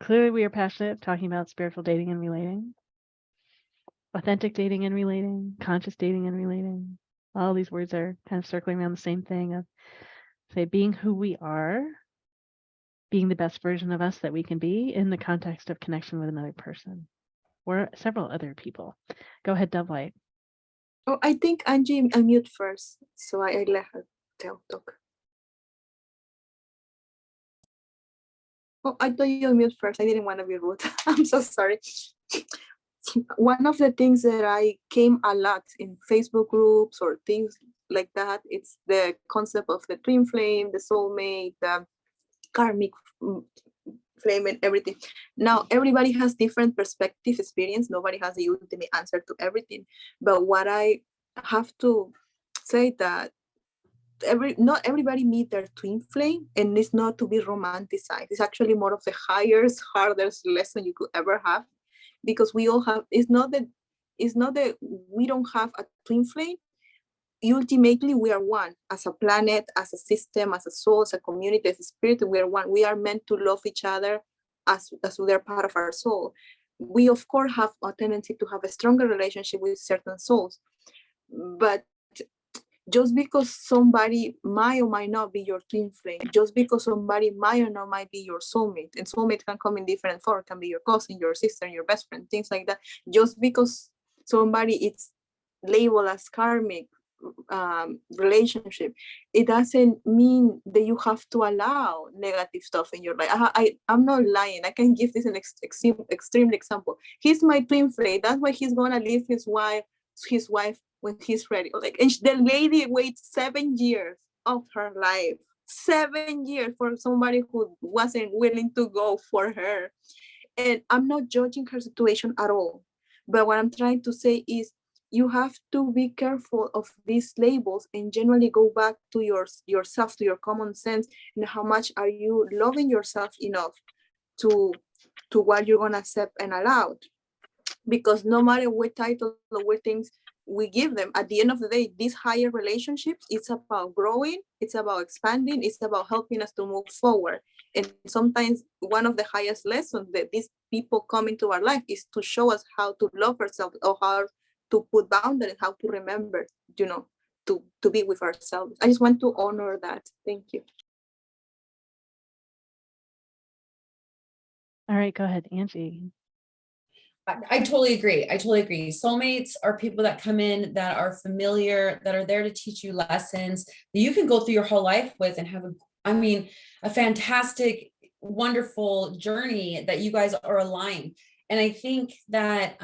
Clearly, we are passionate talking about spiritual dating and relating, authentic dating and relating, conscious dating and relating. All these words are kind of circling around the same thing of, say, being who we are, being the best version of us that we can be in the context of connection with another person or several other people. Go ahead, DoveLight. Oh, I think Angie unmute first, so I let her talk. Oh, I thought you unmute first. I didn't want to be rude. I'm so sorry. One of the things that I came a lot in Facebook groups or things like that, it's the concept of the twin flame, the soulmate, the karmic flame, and everything. Now, everybody has different perspective, experience. Nobody has the ultimate answer to everything. But what I have to say that not everybody meet their twin flame, and it's not to be romanticized. It's actually more of the highest, hardest lesson you could ever have, because we all have, it's not that we don't have a twin flame. Ultimately, we are one as a planet, as a system, as a soul, as a community, as a spirit. We are one. We are meant to love each other as they're part of our soul. We, of course, have a tendency to have a stronger relationship with certain souls, but just because somebody might or might not be your twin flame, just because somebody might or not might be your soulmate, and soulmate can come in different forms, can be your cousin, your sister, your best friend, things like that. Just because somebody is labeled as karmic relationship, it doesn't mean that you have to allow negative stuff in your life. I'm not lying. I can give this an extreme example. He's my twin flame. That's why he's gonna leave his wife when he's ready. Like, and the lady waits 7 years of her life, 7 years for somebody who wasn't willing to go for her. And I'm not judging her situation at all. But what I'm trying to say is, you have to be careful of these labels and generally go back to yourself, to your common sense, and how much are you loving yourself enough to what you're gonna accept and allow. Because no matter what title or what things we give them, at the end of the day, these higher relationships, it's about growing, it's about expanding, it's about helping us to move forward. And sometimes one of the highest lessons that these people come into our life is to show us how to love ourselves, or how to put boundaries, how to remember, to be with ourselves. I just want to honor that. Thank you. All right, go ahead, Angie. I totally agree. Soulmates are people that come in that are familiar, that are there to teach you lessons that you can go through your whole life with and have a fantastic, wonderful journey that you guys are aligned. And I think that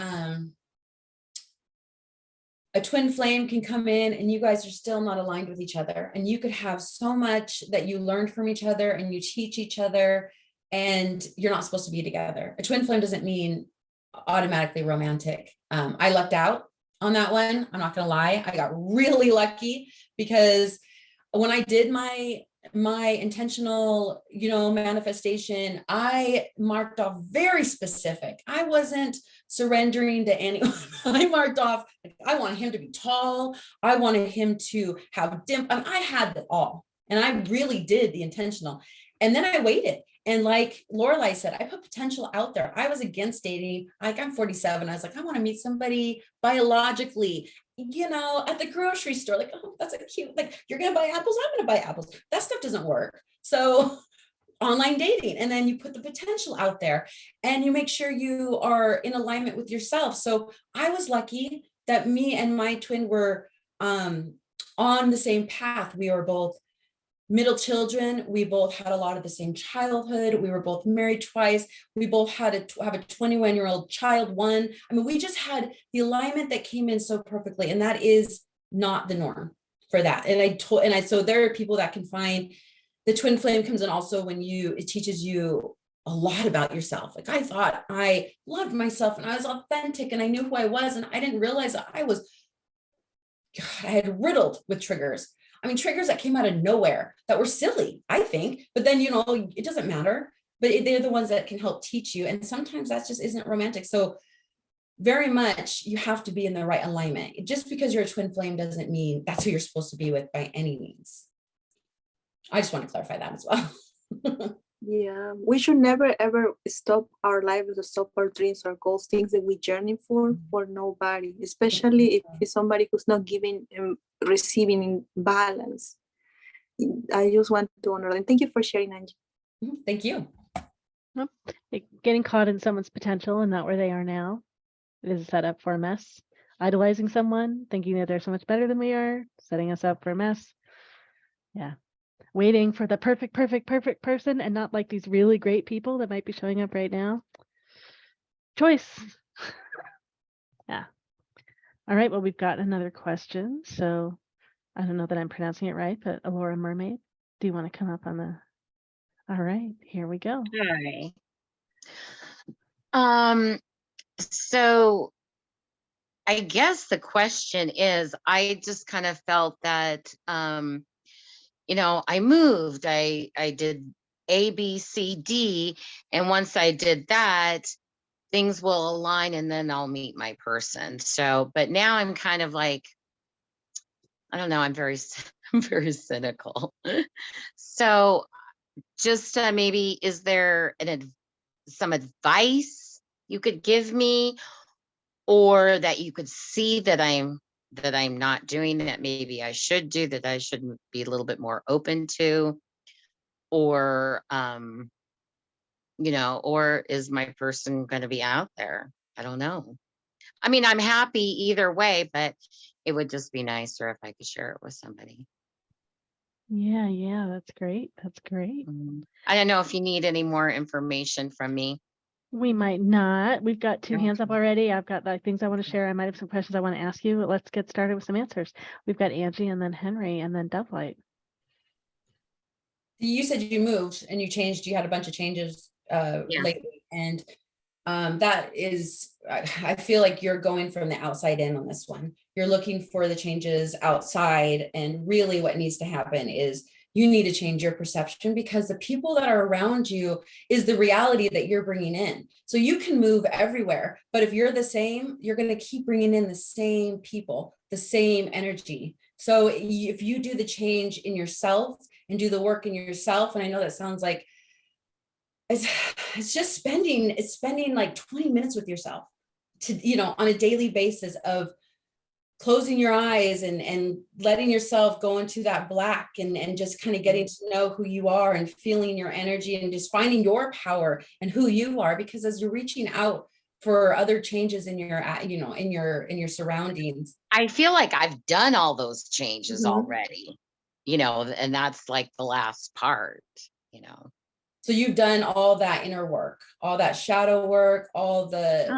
a twin flame can come in and you guys are still not aligned with each other. And you could have so much that you learned from each other and you teach each other, and you're not supposed to be together. A twin flame doesn't mean automatically romantic. I lucked out on that one. I'm not gonna lie. I got really lucky, because when I did my intentional, manifestation, I marked off very specific. I wasn't surrendering to anyone. I marked off, I wanted him to be tall. I wanted him to have I had it all. And I really did the intentional. And then I waited. And like Laureli said, I put potential out there. I was against dating. Like, I'm 47. I was like, I want to meet somebody biologically, at the grocery store. Like, oh, that's a cute, like, you're going to buy apples. I'm going to buy apples. That stuff doesn't work. So online dating, and then you put the potential out there and you make sure you are in alignment with yourself. So I was lucky that me and my twin were on the same path. We were both middle children. We both had a lot of the same childhood. We were both married twice. We both had have a 21-year-old child, one. We just had the alignment that came in so perfectly, and that is not the norm for that. So there are people that can find the twin flame comes in also when it teaches you a lot about yourself. Like, I thought I loved myself and I was authentic and I knew who I was, and I didn't realize that I had riddled with triggers. Triggers that came out of nowhere that were silly, I think, but then, it doesn't matter, but they're the ones that can help teach you. And sometimes that just isn't romantic. So very much you have to be in the right alignment. Just because you're a twin flame doesn't mean that's who you're supposed to be with by any means. I just want to clarify that as well. Yeah, we should never ever stop our lives or stop our dreams or goals, things that we journey for nobody, especially if it's somebody who's not giving and receiving in balance. I just want to honor them. Thank you for sharing, Angie. Thank you. Getting caught in someone's potential and not where they are now is a setup for a mess. Idolizing someone, thinking that they're so much better than we are, setting us up for a mess. Yeah. Waiting for the perfect person and not like these really great people that might be showing up right now. Choice. Yeah. All right. Well, we've got another question. So I don't know that I'm pronouncing it right, but Alora Mermaid, do you want to come up on the? All right, here we go. Hi. So I guess the question is, I just kind of felt that you know, I moved, I did A, B, C, D. And once I did that, things will align and then I'll meet my person. So, but now I'm kind of like, I don't know, I'm very, I'm very cynical. So just maybe, is there some advice you could give me, or that you could see that I'm not doing that maybe I should do, that I should be a little bit more open to, or you know, or is my person going to be out there? I don't know. I mean, I'm happy either way, but it would just be nicer if I could share it with somebody. Yeah, that's great. That's great. I don't know if you need any more information from me. We might not. We've got two hands up Okay. already. I've got like things I want to share. I might have some questions I want to ask you, but let's get started with some answers. We've got Angie and then Henry and then DoveLight. You said you moved and you had a bunch of changes lately, and that is, I feel like you're going from the outside in on this one. You're looking for the changes outside, and really what needs to happen is you need to change your perception, because the people that are around you is the reality that you're bringing in. So you can move everywhere, but if you're the same, you're going to keep bringing in the same people, the same energy. So if you do the change in yourself and do the work in yourself, and I know that sounds like it's just spending like 20 minutes with yourself, to, you know, on a daily basis, of closing your eyes and letting yourself go into that black, and just kind of getting to know who you are and feeling your energy and just finding your power and who you are. Because as you're reaching out for other changes in your, you know, in your surroundings, I feel like I've done all those changes already, you know, and that's like the last part, you know. So you've done all that inner work, all that shadow work, all the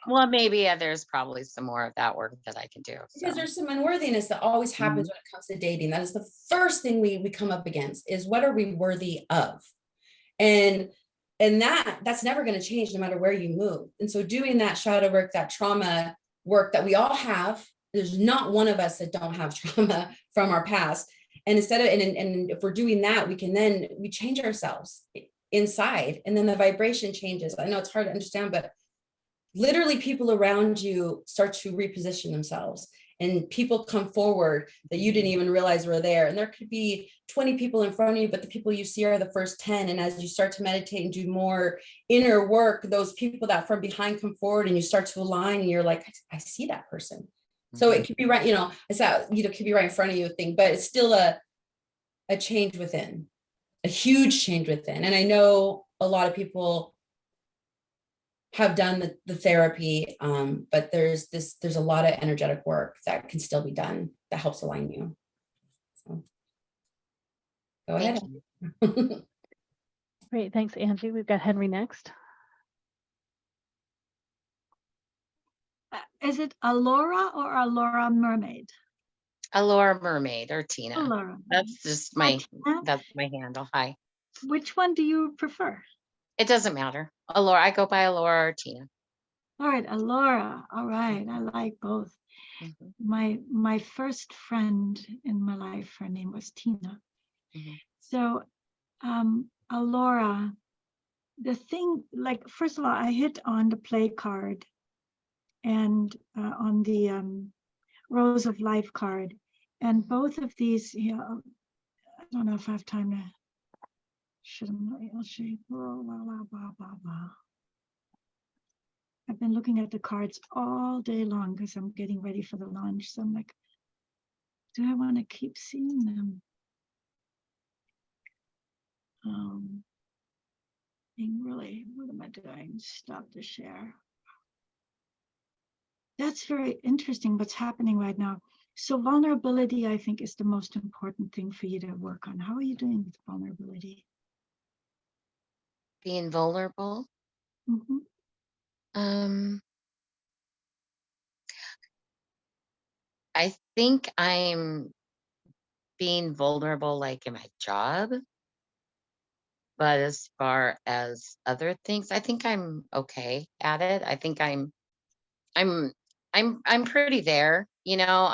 well, maybe there's probably some more of that work that I can do. Because there's some unworthiness that always happens when it comes to dating. That is the first thing we come up against, is what are we worthy of? And that's never going to change no matter where you move. And so doing that shadow work, that trauma work that we all have, there's not one of us that don't have trauma from our past. And instead of, and if we're doing that, we change ourselves inside, and then the vibration changes. I know it's hard to understand, but literally people around you start to reposition themselves, and people come forward that you didn't even realize were there. And there could be 20 people in front of you, but the people you see are the first 10. And as you start to meditate and do more inner work, those people that from behind come forward, and you start to align, and you're like, I see that person. So it could be right, you know, it's that, you know, it could be right in front of you thing, but it's still a change within, a huge change within. And I know a lot of people have done the therapy, but there's a lot of energetic work that can still be done that helps align you. So go ahead. Great, thanks, Angie. We've got Henry next. Is it Allura or Allura Mermaid? Allura Mermaid, or Tina. Allura. That's just that's my handle. Hi. Which one do you prefer? It doesn't matter. Allura, I go by Allura or Tina. All right, Allura. All right, I like both. My first friend in my life, her name was Tina. So Allura, the thing, like, first of all, I hit on the play card and on the Rose of Life card, and both of these, you know, I don't know if I have time to. I've been looking at the cards all day long because I'm getting ready for the launch. So I'm like, do I want to keep seeing them? Really, what am I doing? Stop the share. That's very interesting what's happening right now. So vulnerability, I think, is the most important thing for you to work on. How are you doing with vulnerability? Being vulnerable. I think I'm being vulnerable like in my job, but as far as other things, I think I'm okay at it. I think I'm pretty there, you know.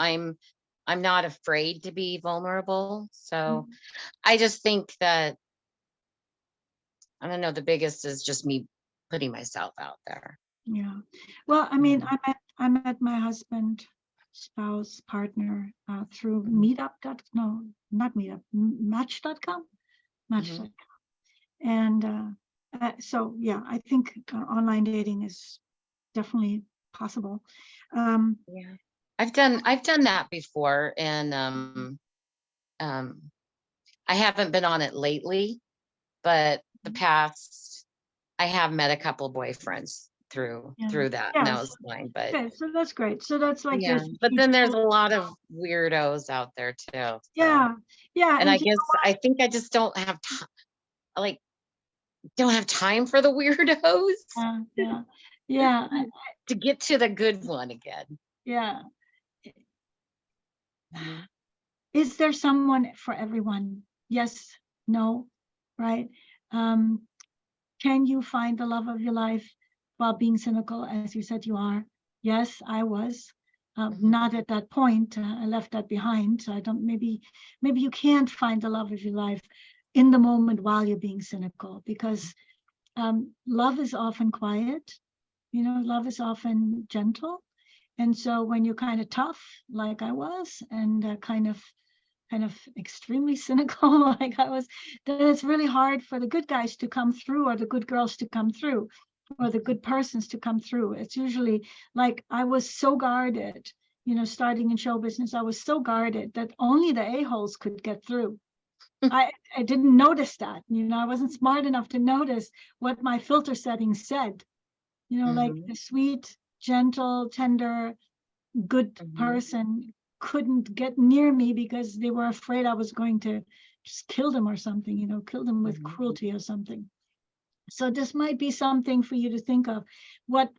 I'm not afraid to be vulnerable. So Mhm. I just think that, I don't know, the biggest is just me putting myself out there. Yeah. Well, I mean, Mhm. I met my husband, spouse, partner through Mhm. Meetup. No, not Meetup. Match.com. Match.com. Mhm. And so, yeah, I think online dating is definitely possible. Yeah. I've done that before, and I haven't been on it lately, but the past I have met a couple boyfriends through Yeah. that, and that Yes. was fine. But Okay. So that's great. So that's like yeah, there's a but huge then there's a pool. lot of weirdos out there too. So, Yeah. Yeah. and And I guess I think I just don't have like don't have time for the weirdos yeah. Yeah. to get to the good one again. Yeah. Mhm. Is there someone for everyone? Yes, no, right? Um, can you find the love of your life while being cynical, as you said you are? Yes, I was. Not at that point. I left that behind. So I don't. Maybe you can't find the love of your life in the moment while you're being cynical, because love is often quiet. Love is often gentle. And so when you're kind of tough, like I was, and kind of extremely cynical like I was, then it's really hard for the good guys to come through, or the good girls to come through, or the good persons to come through. It's usually like I was so guarded, starting in show business, I was so guarded that only the a-holes could get through. I didn't notice that, I wasn't smart enough to notice what my filter settings said, like Mhm. the sweet, gentle, tender, good Mhm. person couldn't get near me because they were afraid I was going to just kill them or something, kill them with Mhm. cruelty or something. So this might be something for you to think of. What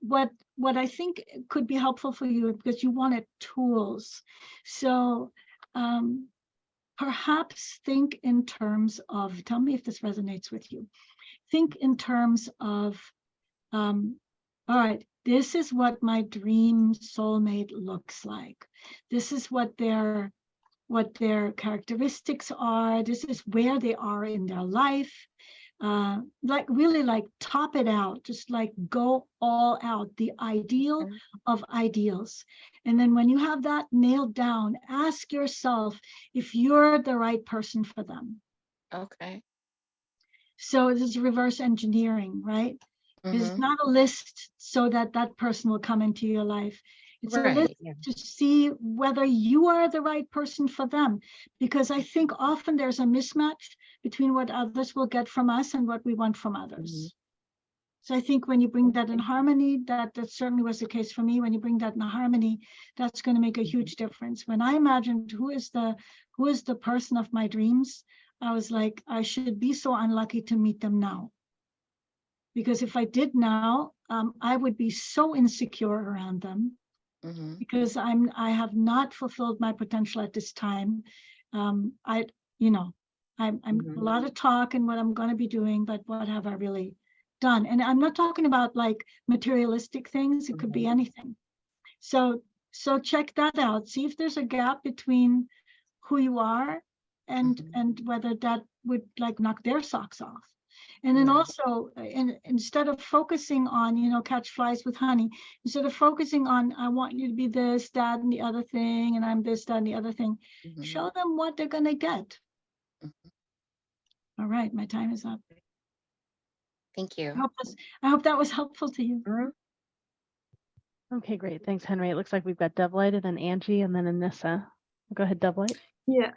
I think could be helpful for you, because you wanted tools. So perhaps think in terms of, tell me if this resonates with you. Think in terms of, all right, this is what my dream soulmate looks like. This is what their characteristics are. This is where they are in their life. Really top it out, just like go all out, the ideal Mhm. of ideals. And then when you have that nailed down, ask yourself if you're the right person for them. Okay. So this is reverse engineering, right? It's Mhm. not a list so that person will come into your life. It's a list Right. Yeah. to see whether you are the right person for them. Because I think often there's a mismatch between what others will get from us and what we want from Mhm. others. So I think when you bring that in harmony, that certainly was the case for me. When you bring that in harmony, that's going to make a huge difference. When I imagined who is the person of my dreams, I was like, I should be so unlucky to meet them now. Because if I did now, I would be so insecure around them, Mhm. because I have not fulfilled my potential at this time. I'm a Mhm. lot of talk and what I'm going to be doing, but what have I really done? And I'm not talking about like materialistic things. It could be anything. So check that out. See if there's a gap between who you are and whether that would like knock their socks off. And then Right. also, instead of focusing on, catch flies with honey, instead of focusing on, I want you to be this, that, and the other thing, and I'm this, that, and the other thing, Mhm. show them what they're going to get. Mhm. All right, my time is up. Thank you. I hope that was helpful to you. Mhm. Okay, great. Thanks, Henry. It looks like we've got DoveLight and then Angie and then Anissa. Go ahead, DoveLight. Yeah.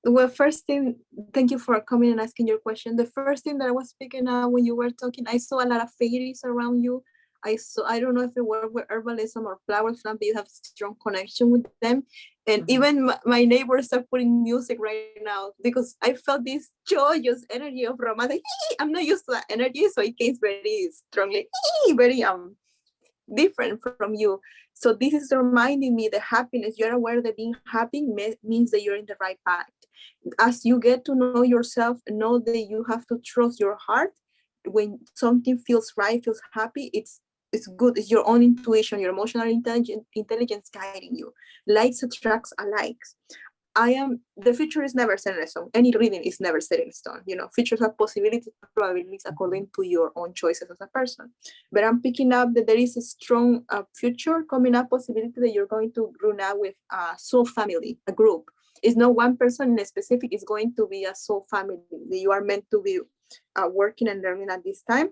Well, first thing, thank you for coming and asking your question. The first thing that I was picking up when you were talking, I saw a lot of fairies around you. I don't know if it were with herbalism or flower plant, but you have strong connection with them. And even my neighbors are putting music right now because I felt this joyous energy of romantic. I'm not used to that energy, so it came very strongly, very different from you. So this is reminding me that happiness, you're aware that being happy means that you're in the right path. As you get to know yourself, know that you have to trust your heart. When something feels right, feels happy, it's it's good. It's your own intuition, your emotional intelligence guiding you. Likes attracts likes. The future is never set in stone. Any reading is never set in stone. You know, futures have possibilities, probabilities according to your own choices as a person. But I'm picking up that there is a strong future coming up, possibility that you're going to run out with a soul family, a group. It's not one person in specific, it's going to be a soul family that you are meant to be working and learning at this time.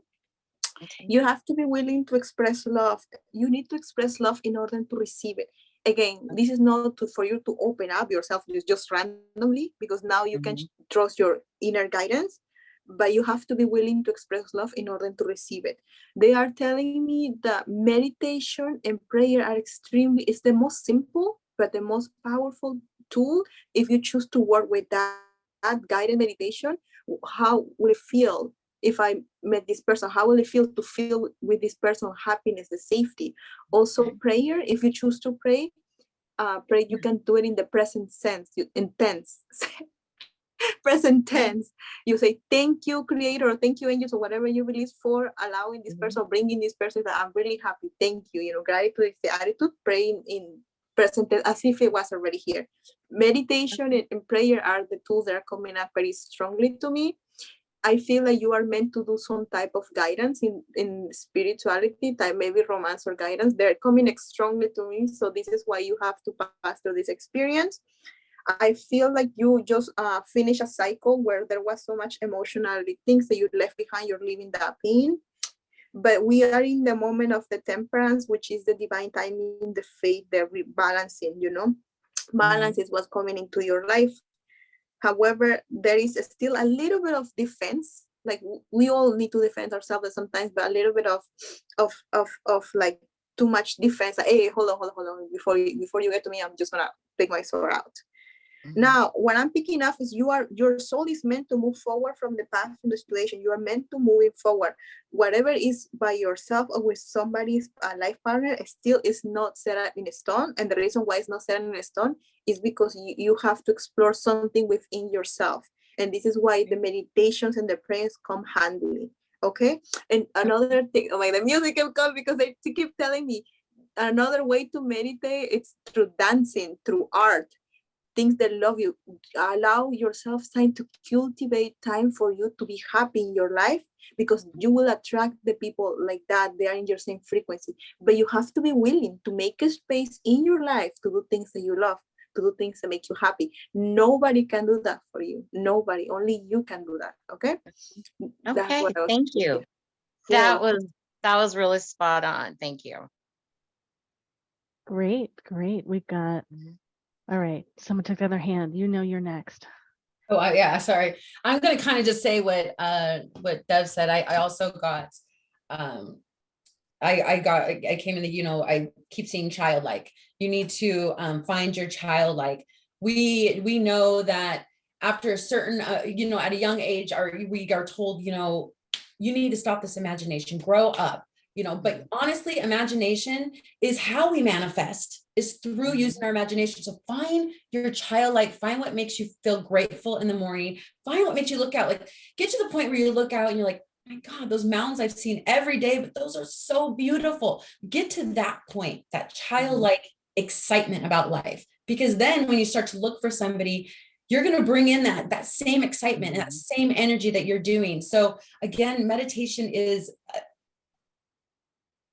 Okay. You have to be willing to express love. You need to express love in order to receive it. Again, this is not for you to open up yourself just randomly, because now you can trust your inner guidance, but you have to be willing to express love in order to receive it. They are telling me that meditation and prayer are it's the most simple, but the most powerful tool if you choose to work with that guided meditation. How will it feel if I met this person? How will it feel to feel with this person happiness, the safety? Also prayer, if you choose to pray, you can do it in the present sense, present tense. You say, thank you, creator, or thank you, angels, or whatever you release, for allowing this person, bringing this person, that I'm really happy, thank you. You know, gratitude is the attitude, praying in present tense as if it was already here. Meditation and prayer are the tools that are coming up very strongly to me. I feel like you are meant to do some type of guidance in spirituality, type maybe romance or guidance. They're coming strongly to me. So this is why you have to pass through this experience. I feel like you just finished a cycle where there was so much emotional things that you left behind. You're leaving that pain. But we are in the moment of the temperance, which is the divine timing, the faith, the rebalancing, you know. Balance is what's coming into your life. However, there is still a little bit of defense. Like we all need to defend ourselves sometimes, but a little bit of like too much defense. Like, hey, hold on. Before you get to me, I'm just gonna take my sword out. Now, what I'm picking up is your soul is meant to move forward from the past, from the situation. You are meant to move it forward. Whatever is by yourself or with somebody's life partner, still is not set in stone. And the reason why it's not set in stone is because you have to explore something within yourself. And this is why the meditations and the prayers come handily. Okay. And another thing, like the music kept coming because they keep telling me another way to meditate, it's through dancing, through art. Things that love you. Allow yourself time to cultivate time for you to be happy in your life, because you will attract the people like that. They are in your same frequency. But you have to be willing to make a space in your life to do things that you love, to do things that make you happy. Nobody can do that for you. Nobody. Only you can do that. Okay. Okay. Thank you. That was really spot on. Thank you. Great. We've got. All right, someone took the other hand. You know you're next. Oh, yeah, sorry. I'm going to kind of just say what Dev said. I also got, I came in the, I keep seeing childlike. You need to find your childlike. We know that after a certain, at a young age, we are told, you need to stop this imagination, grow up. But honestly, imagination is how we manifest, is through using our imagination. So find your childlike, find what makes you feel grateful in the morning, find what makes you look out, like get to the point where you look out and you're like, my God, those mountains I've seen every day, but those are so beautiful. Get to that point, that childlike excitement about life, because then when you start to look for somebody, you're going to bring in that same excitement and that same energy that you're doing. So again, meditation is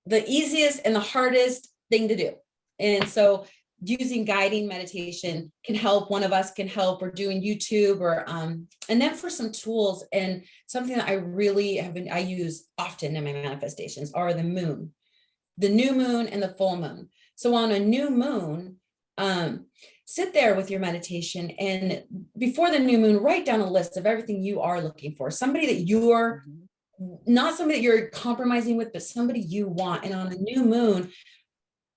the easiest and the hardest thing to do. And so using guiding meditation can help. One of us can help, or doing YouTube, or and then for some tools, and something that I really I use often in my manifestations are the moon, the new moon and the full moon. So on a new moon, sit there with your meditation, and before the new moon, write down a list of everything you are looking for, somebody that you're not somebody that you're compromising with, but somebody you want. And on a new moon,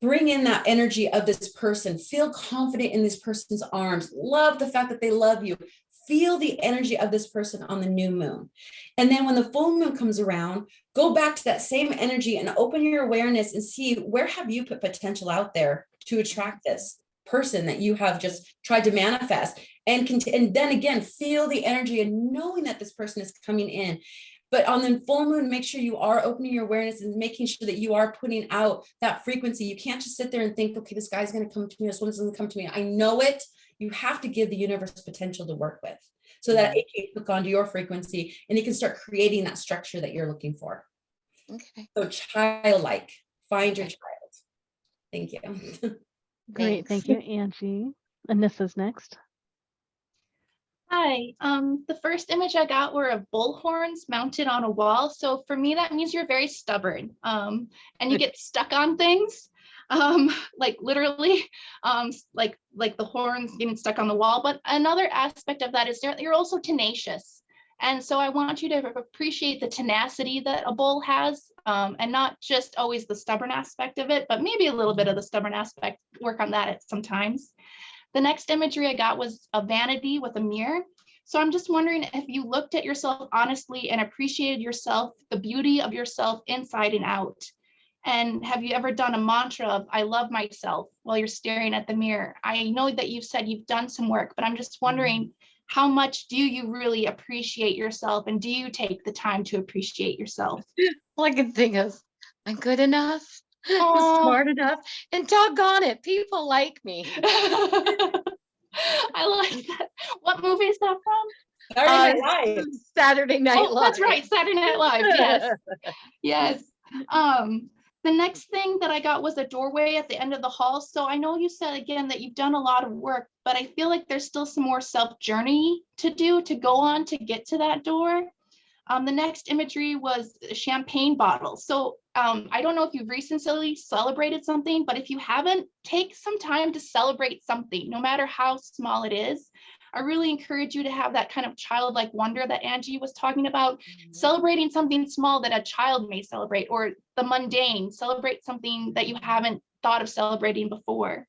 bring in that energy of this person, feel confident in this person's arms, love the fact that they love you, feel the energy of this person on the new moon. And then when the full moon comes around, go back to that same energy and open your awareness and see, where have you put potential out there to attract this person that you have just tried to manifest, and then again, feel the energy and knowing that this person is coming in. But on the full moon, make sure you are opening your awareness and making sure that you are putting out that frequency. You can't just sit there and think, okay, this guy's going to come to me, this one's going to come to me. I know it. You have to give the universe potential to work with so that it can hook onto your frequency and you can start creating that structure that you're looking for. Okay. So childlike, find your child. Thank you. Great. Thank you, Angie. Anissa's next. Hi. The first image I got were of bull horns mounted on a wall. So for me, that means you're very stubborn, and you get stuck on things, like literally, like the horns getting stuck on the wall. But another aspect of that is you're also tenacious. And so I want you to appreciate the tenacity that a bull has, and not just always the stubborn aspect of it, but maybe a little bit of the stubborn aspect, work on that at sometimes. The next imagery I got was a vanity with a mirror. So I'm just wondering if you looked at yourself honestly and appreciated yourself, the beauty of yourself inside and out. And have you ever done a mantra of, I love myself, while you're staring at the mirror? I know that you've said you've done some work, but I'm just wondering, how much do you really appreciate yourself? And do you take the time to appreciate yourself? All I can think is, I'm good enough. I'm Aw. smart enough, and doggone it, people like me. I like that. What movie is that from? Saturday Night Live. Saturday Night Oh, Live. that's right, Saturday Night Live. Yes, yes. The next thing that I got was a doorway at the end of the hall. So I know you said again that you've done a lot of work, but I feel like there's still some more self journey to do to go on to get to that door. The next imagery was a champagne bottle. So I don't know if you've recently celebrated something, but if you haven't, take some time to celebrate something, no matter how small it is. I really encourage you to have that kind of childlike wonder that Angie was talking about, celebrating something small that a child may celebrate, or the mundane, celebrate something that you haven't thought of celebrating before.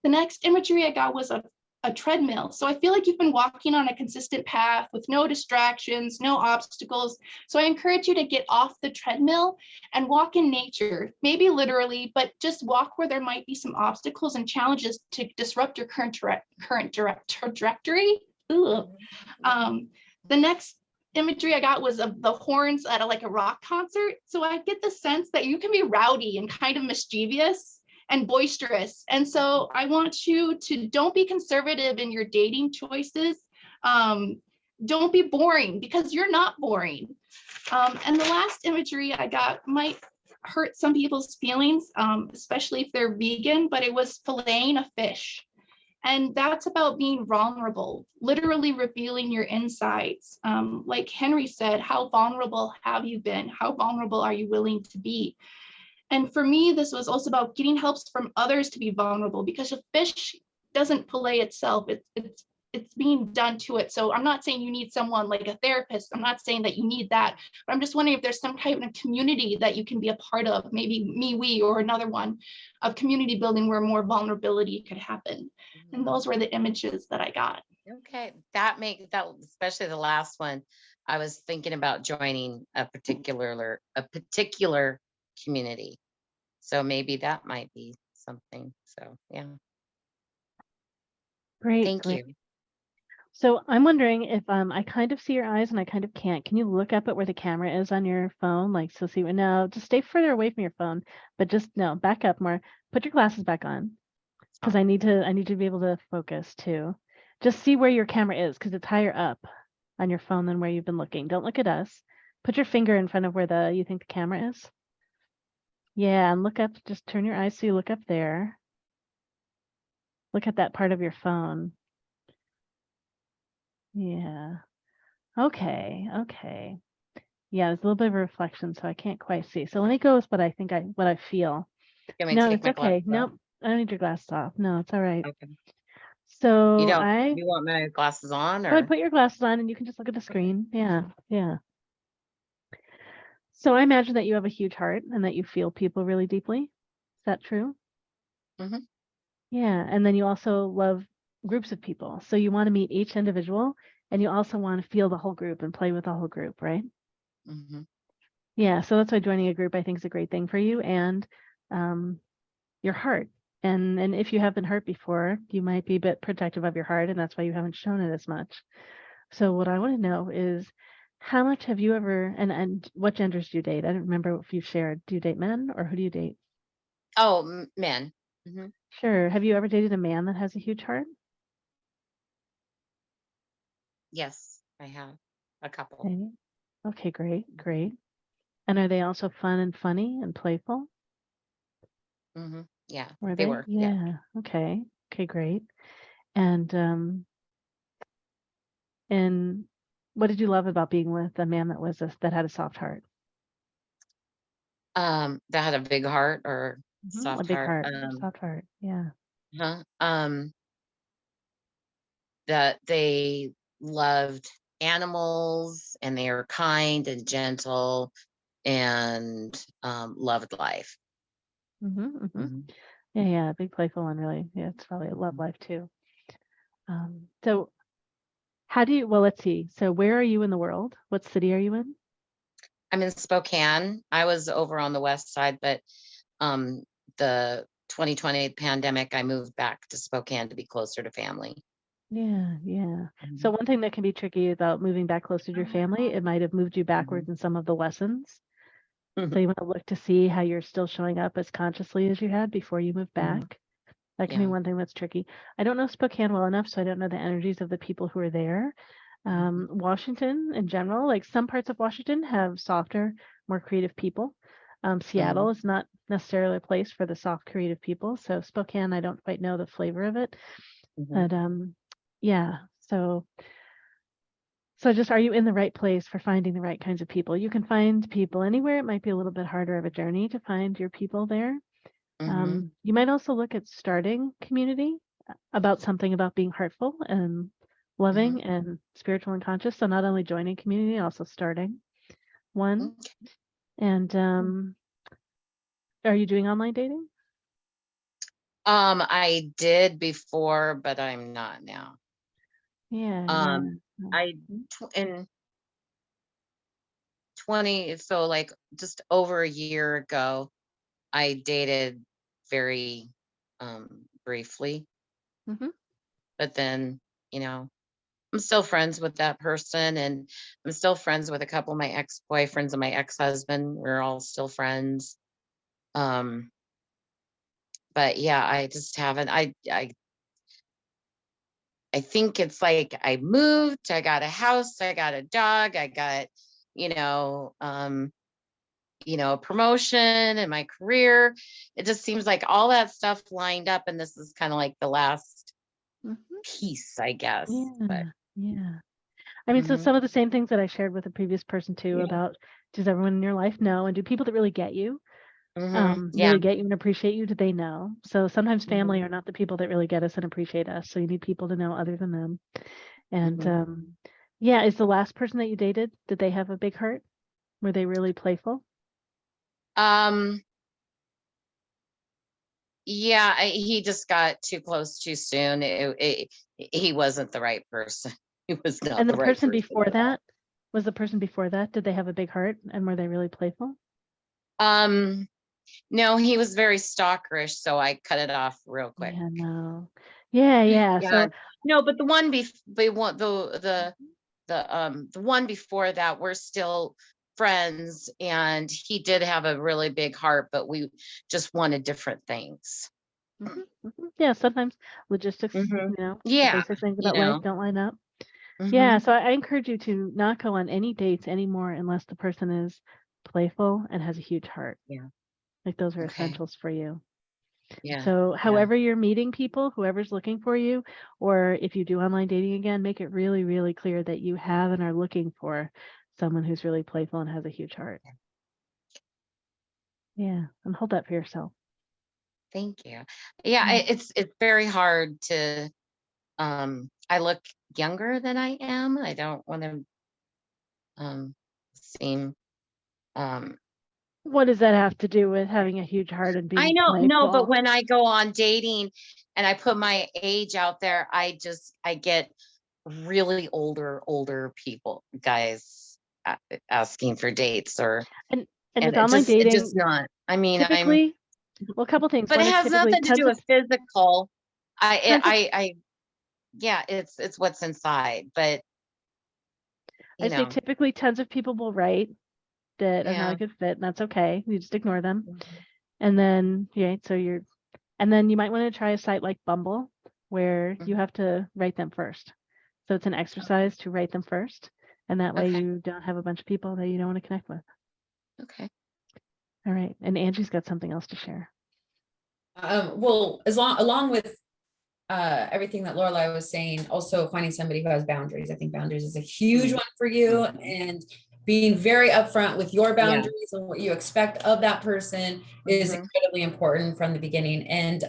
The next imagery I got was a treadmill. So I feel like you've been walking on a consistent path with no distractions, no obstacles. So I encourage you to get off the treadmill and walk in nature, maybe literally, but just walk where there might be some obstacles and challenges to disrupt your current trajectory. The next imagery I got was of the horns at like a rock concert. So I get the sense that you can be rowdy and kind of mischievous and boisterous. And so I want you to don't be conservative in your dating choices. Don't be boring, because you're not boring. And the last imagery I got might hurt some people's feelings, especially if they're vegan, but it was filleting a fish. And that's about being vulnerable, literally revealing your insides. Like Henry said, how vulnerable have you been? How vulnerable are you willing to be? And for me, this was also about getting help from others to be vulnerable, because a fish doesn't fillet itself. It's being done to it. So I'm not saying you need someone like a therapist. I'm not saying that you need that, but I'm just wondering if there's some kind of community that you can be a part of, maybe MeWe or another one, of community building where more vulnerability could happen. And those were the images that I got. Okay, that especially the last one. I was thinking about joining a particular community. So maybe that might be something. So yeah. Great. Thank great. you. So I'm wondering if I kind of see your eyes and I kind of can't. Can you look up at where the camera is on your phone? Like, so see, no, just stay further away from your phone, but just no, back up more. Put your glasses back on, because I need to be able to focus too. Just see where your camera is, because it's higher up on your phone than where you've been looking. Don't look at us. Put your finger in front of where you think the camera is. Yeah, and look up, just turn your eyes so you look up there. Look at that part of your phone. Yeah. Okay. Yeah, there's a little bit of a reflection, so I can't quite see. So let me go with what I feel. You want me to No, take it's my okay. glasses off? Nope, I don't need your glasses off. No, it's all right. Okay. So You want my glasses on, go ahead, or? put your glasses on and you can just look at the screen. Yeah. So I imagine that you have a huge heart and that you feel people really deeply. Is that true? Mm-hmm. Yeah, and then you also love groups of people. So you want to meet each individual, and you also want to feel the whole group and play with the whole group, right? Mm-hmm. Yeah, so that's why joining a group I think is a great thing for you, and your heart. And if you have been hurt before, you might be a bit protective of your heart, and that's why you haven't shown it as much. So what I want to know is, How much have you ever, and what genders do you date? I don't remember if you've shared. Do you date men or who do you date? Oh, men. Mhm. Sure. Have you ever dated a man that has a huge heart? Yes, I have a couple. Okay. Okay, great, great. And are they also fun and funny and playful? Yeah, Were they they? were. Yeah. Yeah. Okay. Okay, great. And what did you love about being with a man that had a soft heart? That had a big heart or A soft big heart. heart, soft heart. Yeah. Huh? That they loved animals and they were kind and gentle and loved life. Mhm. Yeah, yeah. Big playful one, really. Yeah, it's probably a love life too. So well, let's see. So where are you in the world? What city are you in? I'm in Spokane. I was over on the west side, but the 2020 pandemic, I moved back to Spokane to be closer to family. Yeah, yeah. So one thing that can be tricky about moving back closer to your family, it might have moved you backwards in some of the lessons. So you want to look to see how you're still showing up as consciously as you had before you move back. That can be one thing that's tricky. I don't know Spokane well enough, so I don't know the energies of the people who are there. Washington in general, like some parts of Washington have softer, more creative people. Seattle is not necessarily a place for the soft, creative people. So Spokane, I don't quite know the flavor of it. But yeah, so just, are you in the right place for finding the right kinds of people? You can find people anywhere. It might be a little bit harder of a journey to find your people there. You might also look at starting community about something about being heartful and loving and spiritual and conscious. So not only joining community, also starting one. And are you doing online dating? I did before, but I'm not now. Yeah. I in 20, so like just over a year ago, I dated very briefly. But then, I'm still friends with that person and I'm still friends with a couple of my ex-boyfriends and my ex-husband. We're all still friends. But yeah, I just haven't. I think it's like I moved, I got a house, I got a dog, I got, a promotion in my career. It just seems like all that stuff lined up, and this is kind of like the last piece, I guess. But Yeah. I mean, so some of the same things that I shared with the previous person too about, does everyone in your life know, and do people that really get you, really get you and appreciate you, do they know? So sometimes family are not the people that really get us and appreciate us. So you need people to know other than them. And yeah, is the last person that you dated, did they have a big heart? Were they really playful? Yeah, he just got too close too soon. He wasn't the right person. He was not And the the right person person before at all. that, was the person before that, did they have a big heart and were they really playful? No, he was very stalkerish, so I cut it off real quick. Yeah, no. Yeah. So no, but the one the one before that, we're still friends, and he did have a really big heart, but we just wanted different things. Yeah, sometimes logistics, Yeah, basic things about life don't line up. Yeah, so I encourage you to not go on any dates anymore unless the person is playful and has a huge heart. Yeah. Like those are Okay. essentials for you. Yeah. So however you're meeting people, whoever's looking for you, or if you do online dating again, make it really, really clear that you have and are looking for someone who's really playful and has a huge heart. Yeah, and hold that for yourself. Thank you. Yeah, it's very hard to I look younger than I am. I don't want to seem What does that have to do with having a huge heart and being I know, playful? no, but when I go on dating and I put my age out there, I get really older people, guys asking for dates and with online it dating, just not. I mean, typically, well, a couple things. but One, it it's has typically nothing to do with physical. Yeah, it's what's inside, but you I say know, typically tons of people will write that are not yeah. a good fit, and that's okay. You just ignore them. Mhm. And then, yeah, and then you might want to try a site like Bumble, where you Mhm. have to write them first. So it's an exercise to write them first. And that way Okay. you don't have a bunch of people that you don't want to connect with. Okay. All right. And Angie's got something else to share. Well, along with everything that Lorelai was saying, also finding somebody who has boundaries. I think boundaries is a huge one for you, and being very upfront with your boundaries and what you expect of that person is incredibly important from the beginning. And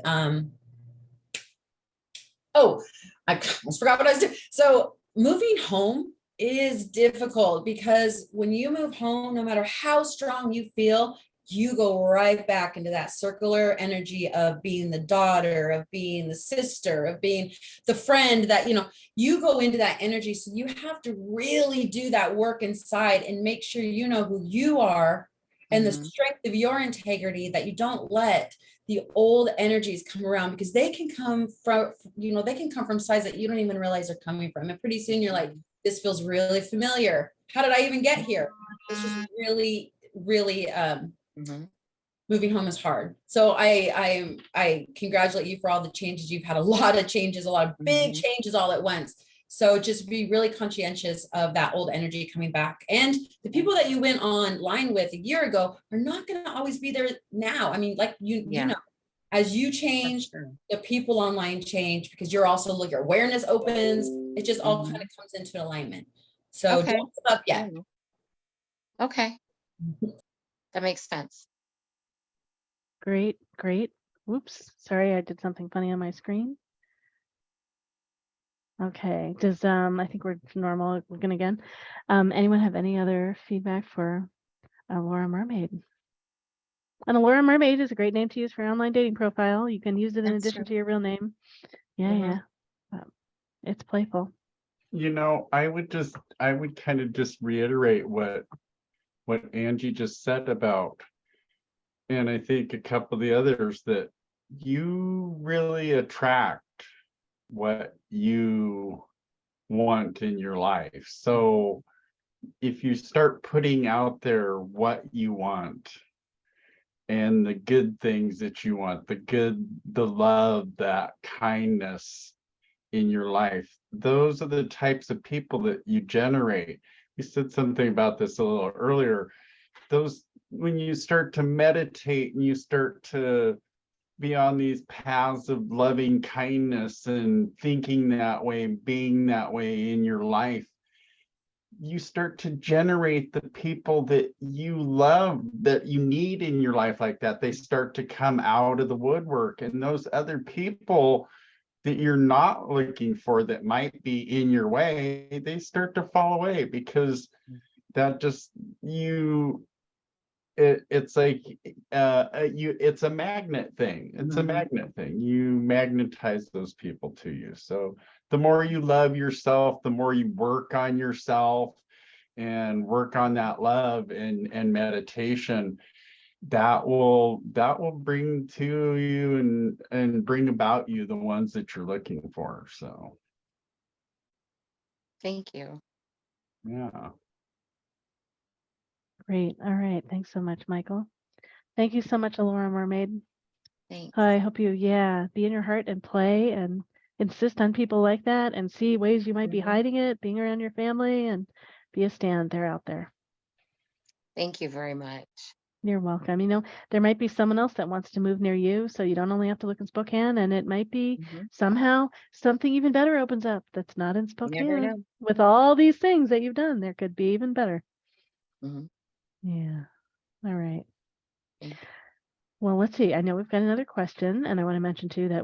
oh, I almost forgot what I was doing. So moving home is difficult because when you move home, no matter how strong you feel, you go right back into that circular energy of being the daughter, of being the sister, of being the friend that, you go into that energy. So you have to really do that work inside and make sure you know who you are and the strength of your integrity, that you don't let the old energies come around, because they can come from, sides that you don't even realize they're coming from. And pretty soon you're like, this feels really familiar. How did I even get here? It's just really, really, moving home is hard. So I congratulate you for all the changes. You've had a lot of changes, a lot of big changes all at once. So just be really conscientious of that old energy coming back. And the people that you went online with a year ago are not going to always be there now. I mean, like you know, as you change, the people online change, because you're also, your awareness opens. It just all kind of comes into alignment. So don't give up yet. Okay. That makes sense. Great, great. Whoops, sorry, I did something funny on my screen. Okay, does I think we're normal looking again. Anyone have any other feedback for Laura Mermaid? And Laura Mermaid is a great name to use for your online dating profile. You can use it in That's addition true. to your real name. Yeah. It's playful. I would kind of just reiterate what Angie just said about, and I think a couple of the others, that you really attract what you want in your life. So if you start putting out there what you want and the good things that you want, the love, that kindness in your life, those are the types of people that you generate. We said something about this a little earlier. When you start to meditate and you start to be on these paths of loving kindness and thinking that way and being that way in your life, you start to generate the people that you love, that you need in your life like that. They start to come out of the woodwork, and those other people that you're not looking for that might be in your way, they start to fall away, because that just it's like it's a magnet thing. It's a magnet thing. You magnetize those people to you. So the more you love yourself, the more you work on yourself and work on that love and meditation, that will bring to you and bring about you the ones that you're looking for. So Thank you. yeah. Great. All right. Thanks so much, Michael. Thank you so much, Laura Mermaid. Thanks. I hope you, be in your heart and play and insist on people like that and see ways you might be hiding it, being around your family, and be a stand. They're out there. Thank you very much. You're welcome. There might be someone else that wants to move near you, so you don't only have to look in Spokane, and it might be somehow something even better opens up that's not in You never Spokane. know. With all these things that you've done, there could be even better. Mhm. Yeah. All right. Thank you. Well, let's see. I know we've got another question, and I want to mention too that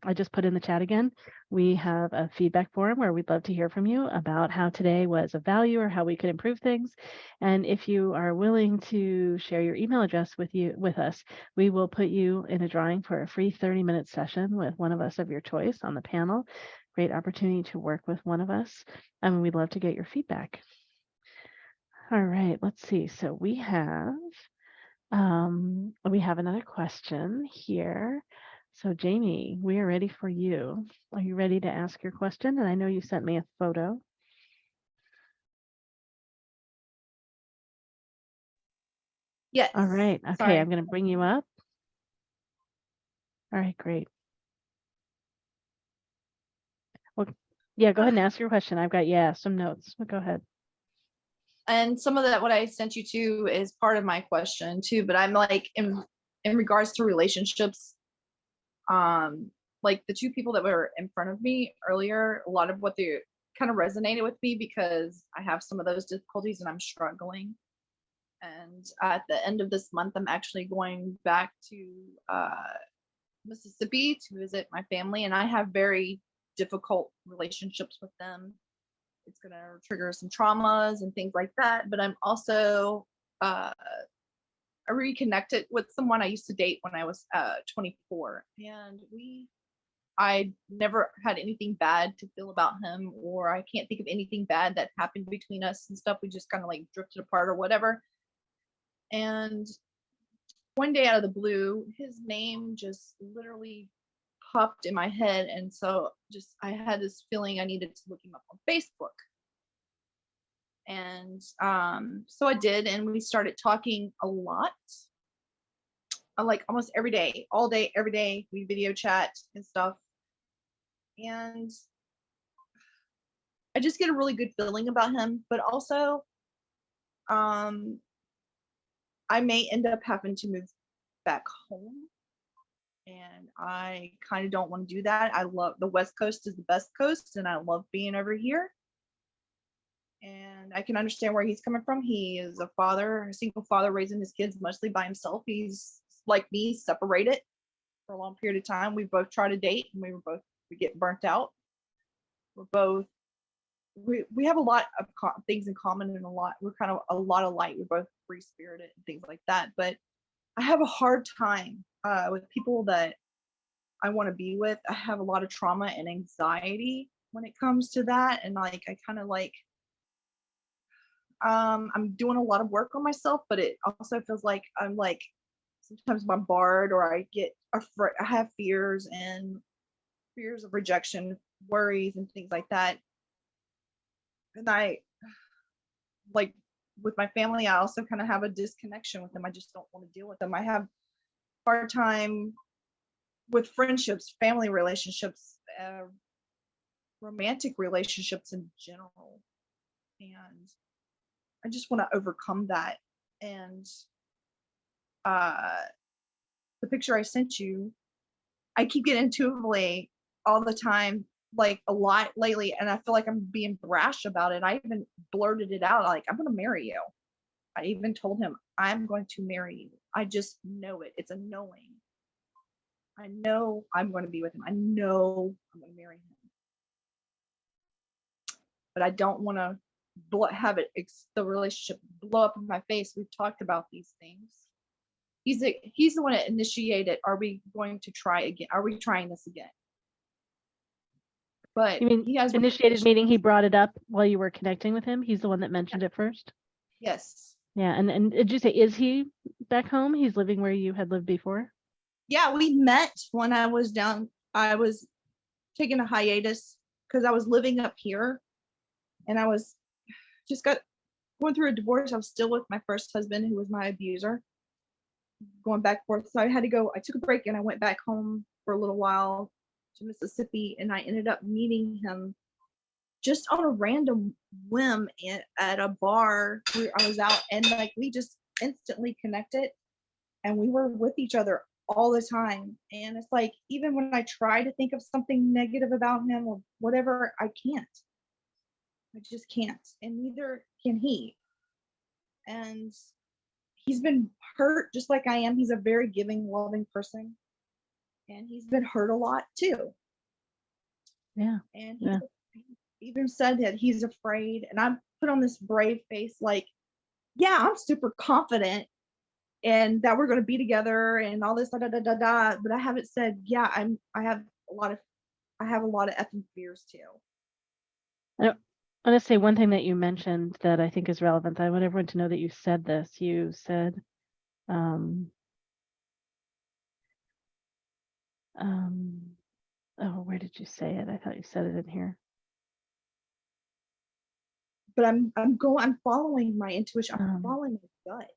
I just put in the chat again. We have a feedback forum where we'd love to hear from you about how today was of value or how we could improve things. And if you are willing to share your email address with us, we will put you in a drawing for a free 30-minute session with one of us of your choice on the panel. Great opportunity to work with one of us, and we'd love to get your feedback. All right, let's see. So we have another question here. So Jamie, we are ready for you. Are you ready to ask your question? And I know you sent me a photo. Yes. All right. Okay, Sorry. I'm going to bring you up. All right, great. Well, yeah, go ahead and ask your question. I've got, some notes, but go ahead. And some of that, what I sent you to, is part of my question too. But I'm like, in regards to relationships, like the two people that were in front of me earlier, a lot of what they kind of resonated with me because I have some of those difficulties and I'm struggling. And at the end of this month, I'm actually going back to Mississippi to visit my family, and I have very difficult relationships with them. It's going to trigger some traumas and things like that. But I'm also I reconnected with someone I used to date when I was 24, and I never had anything bad to feel about him, or I can't think of anything bad that happened between us and stuff. We just kind of like drifted apart or whatever. And one day out of the blue, his name just literally popped in my head. And so I had this feeling I needed to look him up on Facebook. And so I did, and we started talking a lot. Like almost every day, all day, every day, we video chat and stuff. And I just get a really good feeling about him, but also I may end up having to move back home. And I kind of don't want to do that. I love the West Coast is the best coast, and I love being over here. And I can understand where he's coming from. He is a single father raising his kids mostly by himself. He's like me, separated for a long period of time. We both try to date, and we get burnt out. We have a lot of things in common, and we're kind of a lot alike. We're both free spirited and things like that. But I have a hard time with people that I want to be with. I have a lot of trauma and anxiety when it comes to that. And like, I kind of like, I'm doing a lot of work on myself, but it also feels like I'm like sometimes bombarded, or I get afraid. I have fears of rejection, worries, and things like that. And I like with my family, I also kind of have a disconnection with them. I just don't want to deal with them. I have a hard time with friendships, family relationships, romantic relationships in general. And I just want to overcome that. And the picture I sent you, I keep getting intuitively all the time, like a lot lately, and I feel like I'm being brash about it. I even blurted it out, like, I'm going to marry you. I even told him, I'm going to marry you. I just know it. It's a knowing. I know I'm going to be with him. I know I'm going to marry him. But I don't want to have the relationship blow up in my face. We've talked about these things. He's the one that initiated. Are we going to try again? Are we trying this again? But You mean he has initiated, meaning he brought it up while you were connecting with him? He's the one that mentioned it first? Yes. Yeah, and did you say, is he back home? He's living where you had lived before? Yeah, we met when I was down. I was taking a hiatus because I was living up here, and I was going through a divorce. I was still with my first husband, who was my abuser, going back and forth. So I took a break, and I went back home for a little while to Mississippi, and I ended up meeting him just on a random whim at a bar where I was out, and like we just instantly connected, and we were with each other all the time. And it's like, even when I try to think of something negative about him or whatever, I can't. I just can't, and neither can he. And he's been hurt just like I am. He's a very giving, loving person, and he's been hurt a lot too. Yeah. And he even said that he's afraid, and I put on this brave face, like, yeah, I'm super confident and that we're going to be together and all this, da, da, da, da, da. But I haven't said, yeah, I have a lot of effing fears too. I want to say one thing that you mentioned that I think is relevant. I want everyone to know that you said this. You said, where did you say it? I thought you said it in here. But I'm following my intuition. I'm following my gut.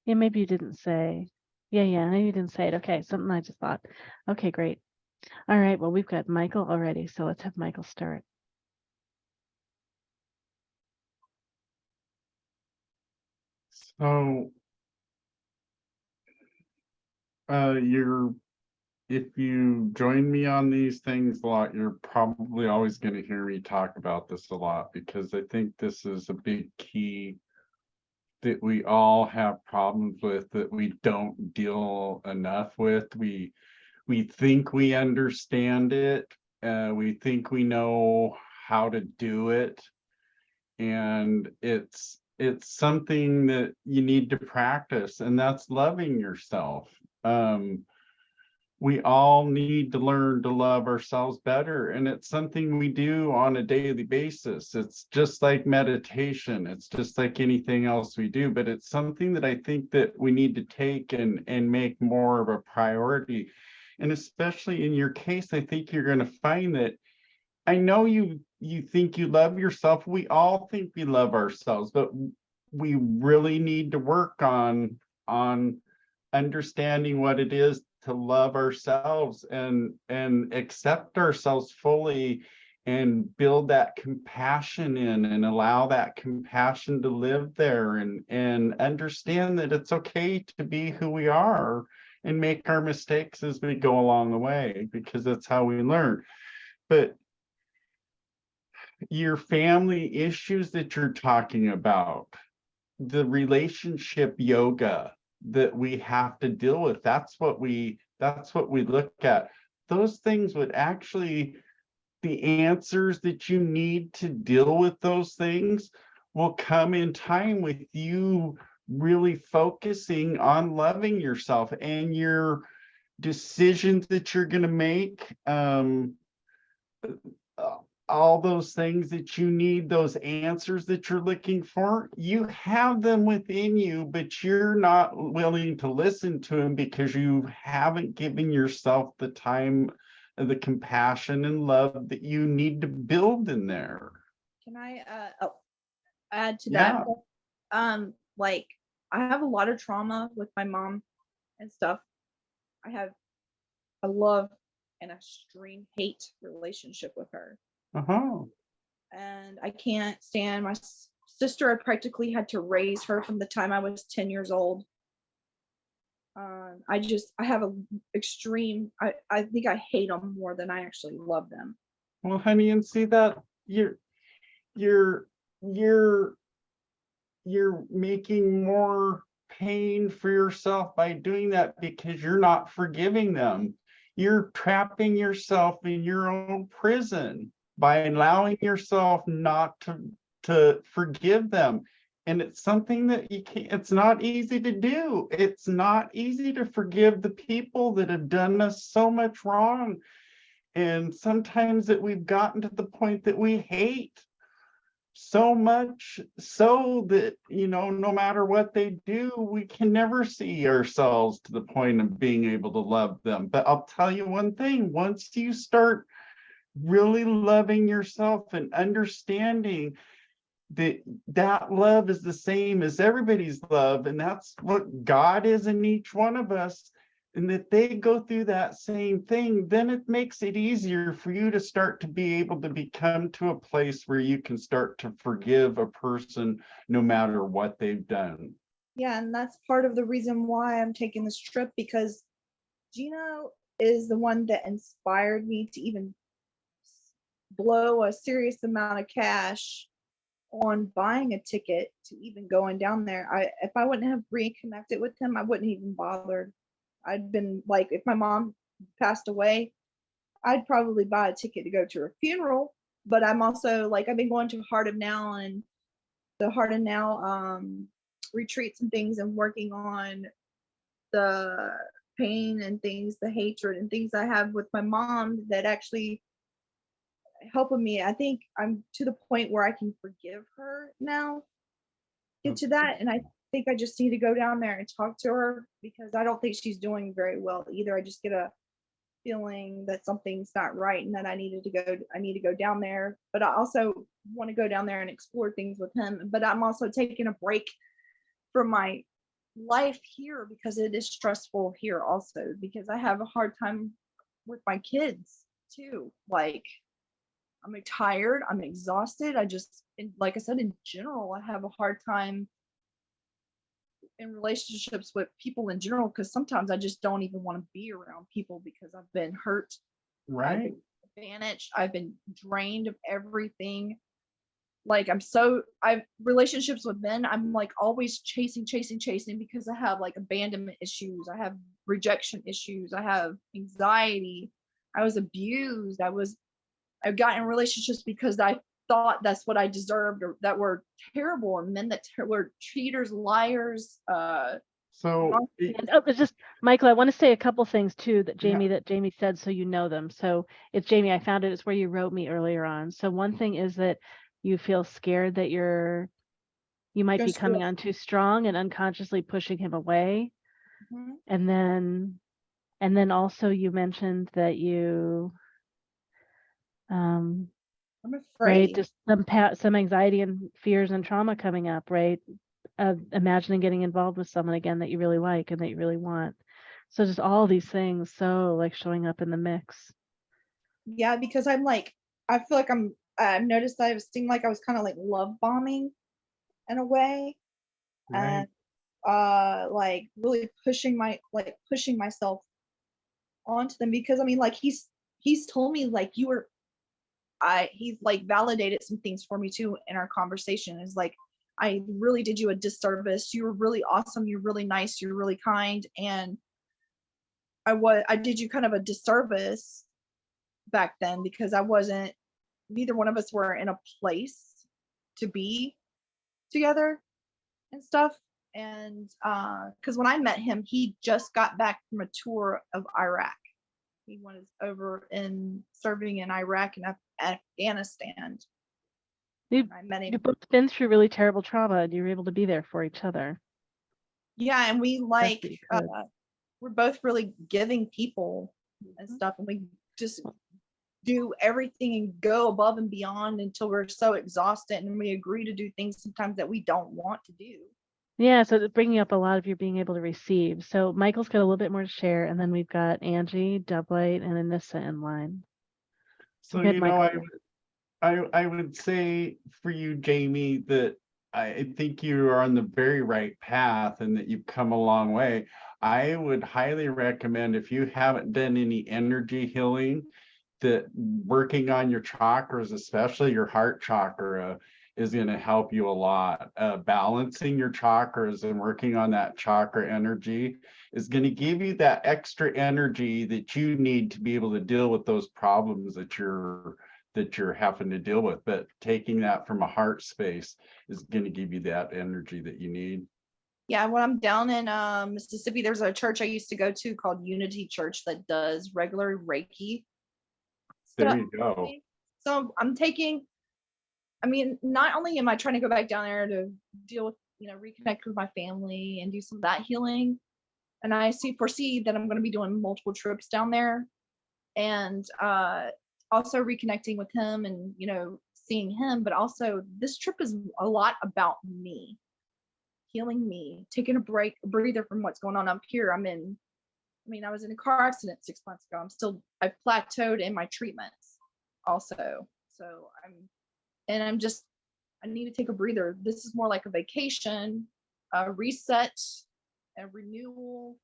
Yeah, maybe you didn't say. Yeah, maybe you didn't say it. Okay, something I just thought. Okay, great. All right, well, we've got Michael already, so let's have Michael start. So, if you join me on these things a lot, you're probably always going to hear me talk about this a lot, because I think this is a big key that we all have problems with, that we don't deal enough with. We think we understand it, we think we know how to do it, and it's something that you need to practice, and that's loving yourself. We all need to learn to love ourselves better, and it's something we do on a daily basis. It's just like meditation, it's just like anything else we do, but it's something that I think that we need to take and make more of a priority. And especially in your case, I think you're going to find that, I know you think you love yourself, we all think we love ourselves, but we really need to work on understanding what it is to love ourselves and accept ourselves fully, and build that compassion in, and allow that compassion to live there, and understand that it's okay to be who we are, and make our mistakes as we go along the way, because that's how we learn. But your family issues that you're talking about, the relationship yoga that we have to deal with, that's what we look at. Those things would actually, the answers that you need to deal with those things will come in time with you really focusing on loving yourself, and your decisions that you're going to make, all those things that you need, those answers that you're looking for, you have them within you, but you're not willing to listen to them because you haven't given yourself the time, the compassion and love that you need to build in there. Can I add to that? Like, I have a lot of trauma with my mom and stuff. I have a love and extreme hate relationship with her. And I can't stand my sister. I practically had to raise her from the time I was 10 years old. I have a extreme, I think I hate them more than I actually love them. Well, honey, and see that you're making more pain for yourself by doing that, because you're not forgiving them. You're trapping yourself in your own prison by allowing yourself not to forgive them. And it's something that you can't, it's not easy to do. It's not easy to forgive the people that have done us so much wrong. And sometimes that we've gotten to the point that we hate so much, so that, no matter what they do, we can never see ourselves to the point of being able to love them. But I'll tell you one thing, once you start really loving yourself and understanding that love is the same as everybody's love, and that's what God is in each one of us, and that they go through that same thing, then it makes it easier for you to start to be able to become to a place where you can start to forgive a person no matter what they've done. Yeah, and that's part of the reason why I'm taking this trip, because Gino is the one that inspired me to even blow a serious amount of cash on buying a ticket to even going down there. If I wouldn't have reconnected with him, I wouldn't even bothered. I'd been like, if my mom passed away, I'd probably buy a ticket to go to her funeral. But I'm also like, I've been going to Heart of Now and the Heart of Now retreats and things, and working on the pain and things, the hatred and things I have with my mom that actually helping me. I think I'm to the point where I can forgive her now, get to that. And I think I just need to go down there and talk to her, because I don't think she's doing very well either. I just get a feeling that something's not right, and that I need to go down there. But I also want to go down there and explore things with him. But I'm also taking a break from my life here, because it is stressful here also, because I have a hard time with my kids too. Like, I'm tired, I'm exhausted. Like I said, in general, I have a hard time in relationships with people in general, because sometimes I just don't even want to be around people because I've been hurt. I've Right. been advantaged. I've been drained of everything. Like, relationships with men, I'm like always chasing because I have like abandonment issues. I have rejection issues. I have anxiety. I was abused. I got in relationships because I thought that's what I deserved, or that were terrible, and men that were cheaters, liars. So And, it's just Michael, I want to say a couple things too that Yeah. Jamie said, so you know them. So it's Jamie, I found it. It's where you wrote me earlier on. So one thing is that you feel scared that you might be coming on too strong and unconsciously pushing him away. Mhm. And then also you mentioned that you I'm right, afraid. just some anxiety and fears and trauma coming up, right? Imagining getting involved with someone again that you really like and that you really want. So just all these things, so like showing up in the mix. Yeah, because I'm like, I feel like I've noticed I seem like I was kind of like love bombing in a way, Right. and like really pushing myself onto them, because I mean, like, he's told me like he's like validated some things for me too in our conversation. Is like, I really did you a disservice. You were really awesome. You're really nice. You're really kind. And I did you kind of a disservice back then, because neither one of us were in a place to be together and stuff. And because when I met him, he just got back from a tour of Iraq. He was over in serving in Iraq and Afghanistan. You I met him. you've both been through really terrible trauma and you were able to be there for each other. Yeah, and we Best like that you could. we're both really giving people and stuff, and we just do everything and go above and beyond until we're so exhausted, and we agree to do things sometimes that we don't want to do. Yeah, so it's bringing up a lot of your being able to receive. So Michael's got a little bit more to share, and then we've got Angie, DoveLight, and Anissa in line. So, Go ahead, you know, Michael. I would say for you, Jamie, that I think you are on the very right path and that you've come a long way. I would highly recommend, if you haven't done any energy healing, that working on your chakras, especially your heart chakra, is going to help you a lot. Balancing your chakras and working on that chakra energy is going to give you that extra energy that you need to be able to deal with those problems that you're having to deal with. But taking that from a heart space is going to give you that energy that you need. Yeah, when I'm down in Mississippi, there's a church I used to go to called Unity Church that does regular Reiki There stuff. you go. So I'm taking, I mean, not only am I trying to go back down there to deal with, reconnect with my family and do some of that healing, and I foresee that I'm going to be doing multiple trips down there, and also reconnecting with him and seeing him. But also, this trip is a lot about me, healing me, taking a breather from what's going on up here. I was in a car accident 6 months ago. I've plateaued in my treatments also. So I need to take a breather. This is more like a vacation, a reset, a renewal.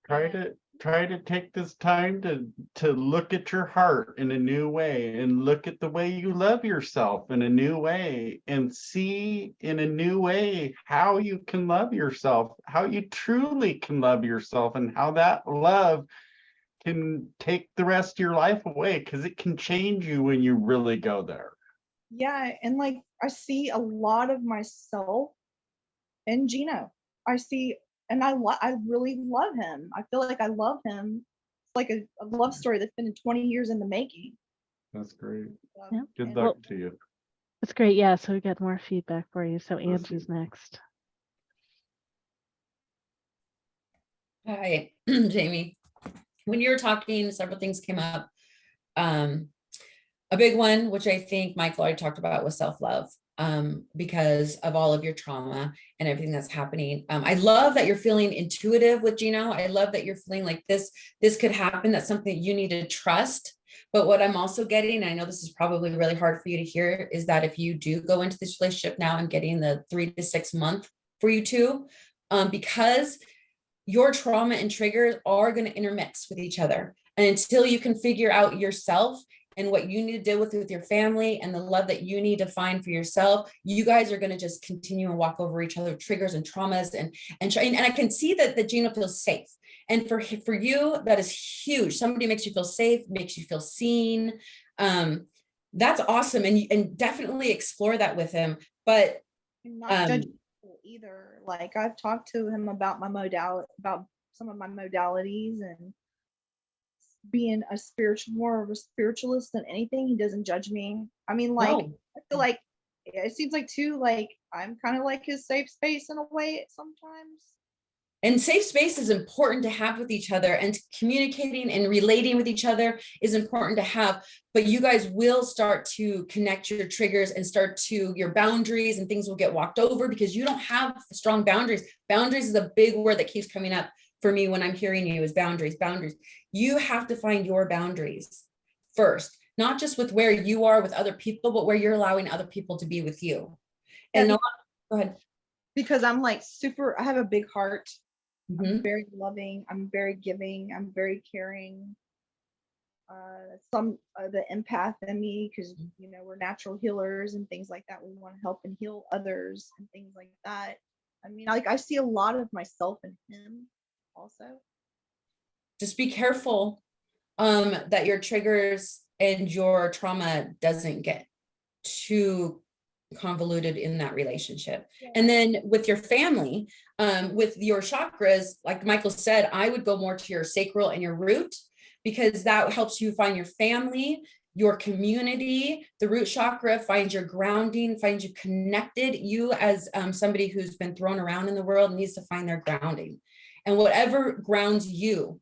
Try to take this time to look at your heart in a new way, and look at the way you love yourself in a new way, and see in a new way how you can love yourself, how you truly can love yourself, and how that love can take the rest of your life away, because it can change you when you really go there. Yeah, and like I see a lot of myself in Gino. And I really love him. I feel like I love him. It's like a love story that's been 20 years in the making. That's great. Yeah. Good Well, luck to you. that's great. Yeah, so we got more feedback for you. So Angie's next. Hi, Jamie. When you were talking, several things came up. A big one, which I think Michael already talked about, was self-love. because of all of your trauma and everything that's happening. I love that you're feeling intuitive with Gino. I love that you're feeling like this could happen. That's something that you need to trust. But what I'm also getting, and I know this is probably really hard for you to hear, is that if you do go into this relationship now, I'm getting the 3 to 6 month for you two, because your trauma and triggers are going to intermix with each other. And until you can figure out yourself and what you need to deal with your family and the love that you need to find for yourself, you guys are going to just continue and walk over each other triggers and traumas and I can see that Gino feels safe. And for you, that is huge. Somebody makes you feel safe, makes you feel seen. That's awesome. And definitely explore that with him. But I'm not judgmental either. Like, I've talked to him about about some of my modalities and being more of a spiritualist than anything. He doesn't judge me. I mean, like, no. I feel like it seems like too, like, I'm kind of like his safe space in a way sometimes. And safe space is important to have with each other, and communicating and relating with each other is important to have, but you guys will start to connect your triggers and start to your boundaries, and things will get walked over because you don't have strong boundaries. Boundaries is a big word that keeps coming up for me when I'm hearing you, is boundaries. You have to find your boundaries first, not just with where you are with other people, but where you're allowing other people to be with you. And go ahead. Because I'm like I have a big heart. Mm-hmm. I'm very loving. I'm very giving. I'm very caring. The empath in me, because we're natural healers and things like that. We want to help and heal others and things like that. I mean, like, I see a lot of myself in him also. Just be careful that your triggers and your trauma doesn't get too convoluted in that relationship. Yeah. And then with your family, with your chakras, like Michael said, I would go more to your sacral and your root, because that helps you find your family, your community. The root chakra finds your grounding, finds you connected. You as somebody who's been thrown around in the world needs to find their grounding, and whatever grounds you,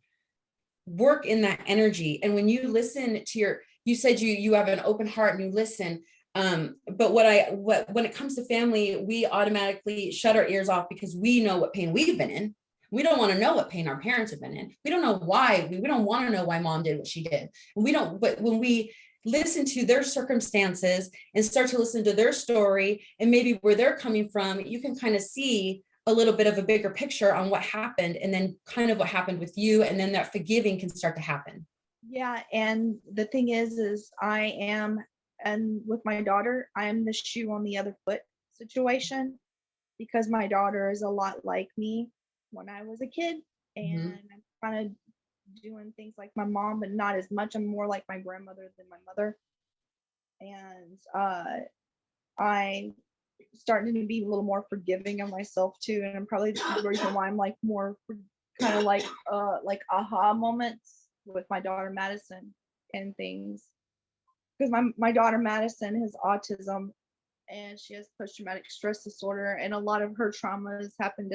work in that energy. And when you listen to you said you have an open heart and you listen. But when it comes to family, we automatically shut our ears off because we know what pain we've been in. We don't want to know what pain our parents have been in. We don't know why. We don't want to know why mom did what she did. But when we listen to their circumstances and start to listen to their story and maybe where they're coming from, you can kind of see a little bit of a bigger picture on what happened, and then kind of what happened with you. And then that forgiving can start to happen. Yeah. And the thing is and with my daughter, I am the shoe on the other foot situation, because my daughter is a lot like me when I was a kid, and I'm kind of doing things like my mom, but not as much. I'm more like my grandmother than my mother. And I starting to be a little more forgiving of myself too. And I'm probably the reason why I'm like more kind of like aha moments with my daughter Madison and things. Because my daughter Madison has autism, and she has post-traumatic stress disorder, and a lot of her traumas happened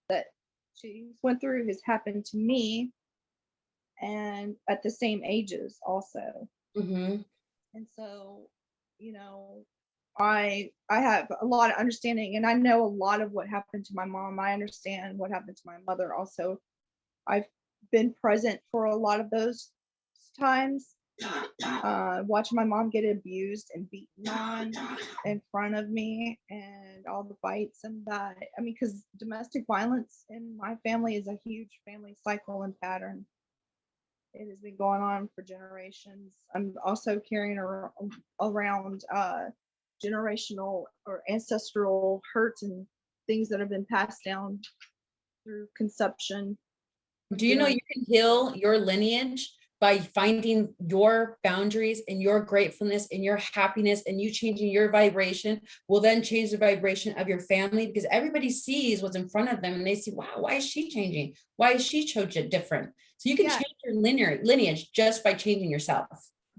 that she went through has happened to me, and at the same ages also. And so, I have a lot of understanding, and I know a lot of what happened to my mom. I understand what happened to my mother also. I've been present for a lot of those times. Watching my mom get abused and beaten on in front of me, and all the fights and that. I mean, because domestic violence in my family is a huge family cycle and pattern. It has been going on for generations. I'm also carrying around generational or ancestral hurts and things that have been passed down through conception. Do you know you can heal your lineage by finding your boundaries and your gratefulness and your happiness, and you changing your vibration will then change the vibration of your family, because everybody sees what's in front of them and they see, wow, why is she changing? Why is she chosen different? So you can change your lineage just by changing yourself.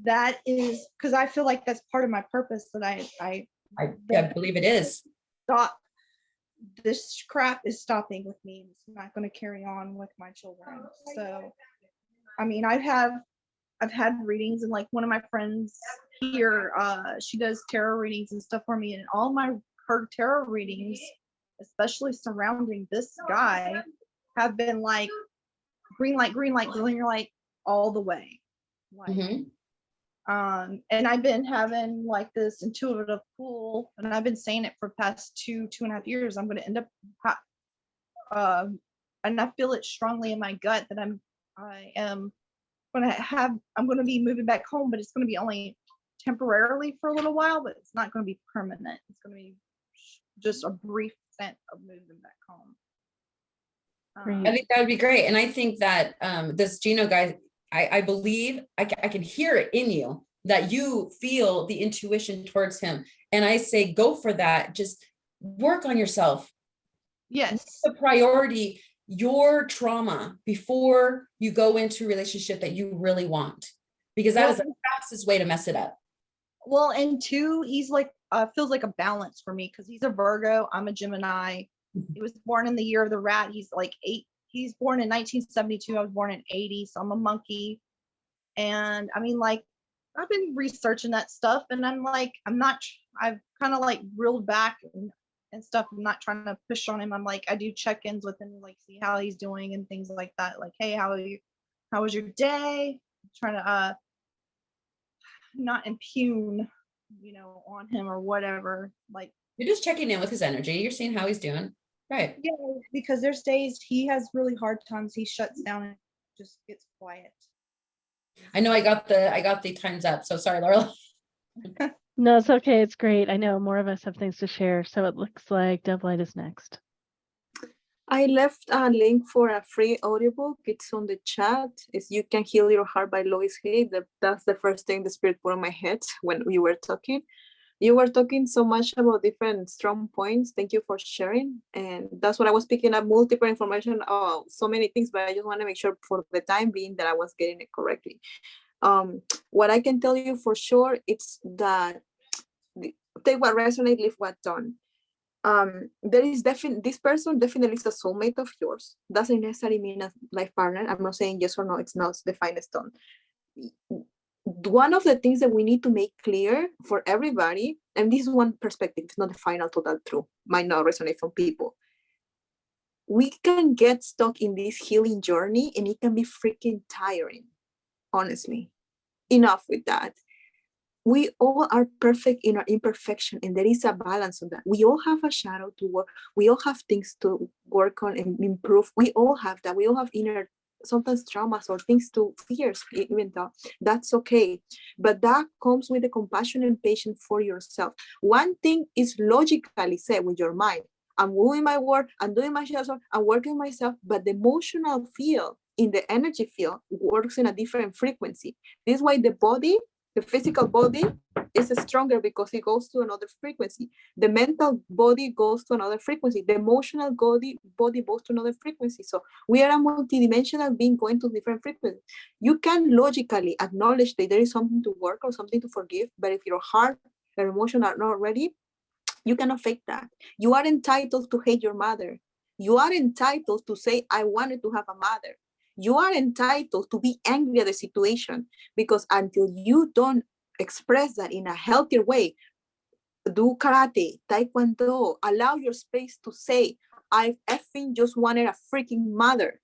That is because I feel like that's part of my purpose, that I believe it is. Stop. This crap is stopping with me. It's not going to carry on with my children. So I mean, I've had readings, and like one of my friends here. She does tarot readings and stuff for me, and all her tarot readings, especially surrounding this guy, have been like green light, green light all the way. Like, and I've been having like this intuitive pull, and I've been saying it for the past 2.5 years. I'm going to end up, and I feel it strongly in my gut that I'm going to be moving back home, but it's going to be only temporarily for a little while, but it's not going to be permanent. It's going to be just a brief stint of moving back home. I think that would be great. And I think that this Gino guy, I believe I can hear it in you that you feel the intuition towards him. And I say, go for that. Just work on yourself. Yes. Make the priority your trauma before you go into a relationship that you really want, because that is the fastest way to mess it up. Well, and two, he's like, feels like a balance for me because he's a Virgo. I'm a Gemini. He was born in the year of the rat. He's like 8. He's born in 1972. I was born in 80. So I'm a monkey. And I mean, like, I've been researching that stuff, and I'm like, I've kind of like reeled back and stuff. I'm not trying to push on him. I'm like, I do check-ins with him, like see how he's doing and things like that. Like, hey, how was your day? I'm trying to not impugn, on him or whatever. Like, you're just checking in with his energy. You're seeing how he's doing. Right. Yeah, because there's days he has really hard times. He shuts down and just gets quiet. I know I got the times up. So sorry, Laurel. No, it's okay. It's great. I know more of us have things to share. So it looks like DoveLight is next. I left a link for a free audiobook. It's on the chat. It's You Can Heal Your Heart by Lois Hay. That's the first thing the spirit put on my head when you were talking. You were talking so much about different strong points. Thank you for sharing. And that's what I was picking up, multiple information, so many things, but I just want to make sure for the time being that I was getting it correctly. What I can tell you for sure, it's that take what resonates, leave what don't. There is this person definitely is a soulmate of yours. Doesn't necessarily mean a life partner. I'm not saying yes or no. It's not the finest stone. One of the things that we need to make clear for everybody, and this is one perspective, it's not the final total truth, might not resonate from people. We can get stuck in this healing journey and it can be freaking tiring, honestly. Enough with that. We all are perfect in our imperfection, and there is a balance of that. We all have a shadow to work. We all have things to work on and improve. We all have that. We all have inner, sometimes traumas or things to fears, even though that's okay. But that comes with the compassion and patience for yourself. One thing is logically said with your mind. I'm doing my work, I'm doing my shadow, I'm working myself, but the emotional field in the energy field works in a different frequency. This is why the body, the physical body is stronger because it goes to another frequency. The mental body goes to another frequency. The emotional body goes to another frequency. So we are a multidimensional being going to different frequencies. You can logically acknowledge that there is something to work or something to forgive, but if your heart and emotion are not ready, you cannot fake that. You are entitled to hate your mother. You are entitled to say, I wanted to have a mother. You are entitled to be angry at the situation, because until you don't express that in a healthier way, do karate, taekwondo, allow your space to say, I effing just wanted a freaking mother.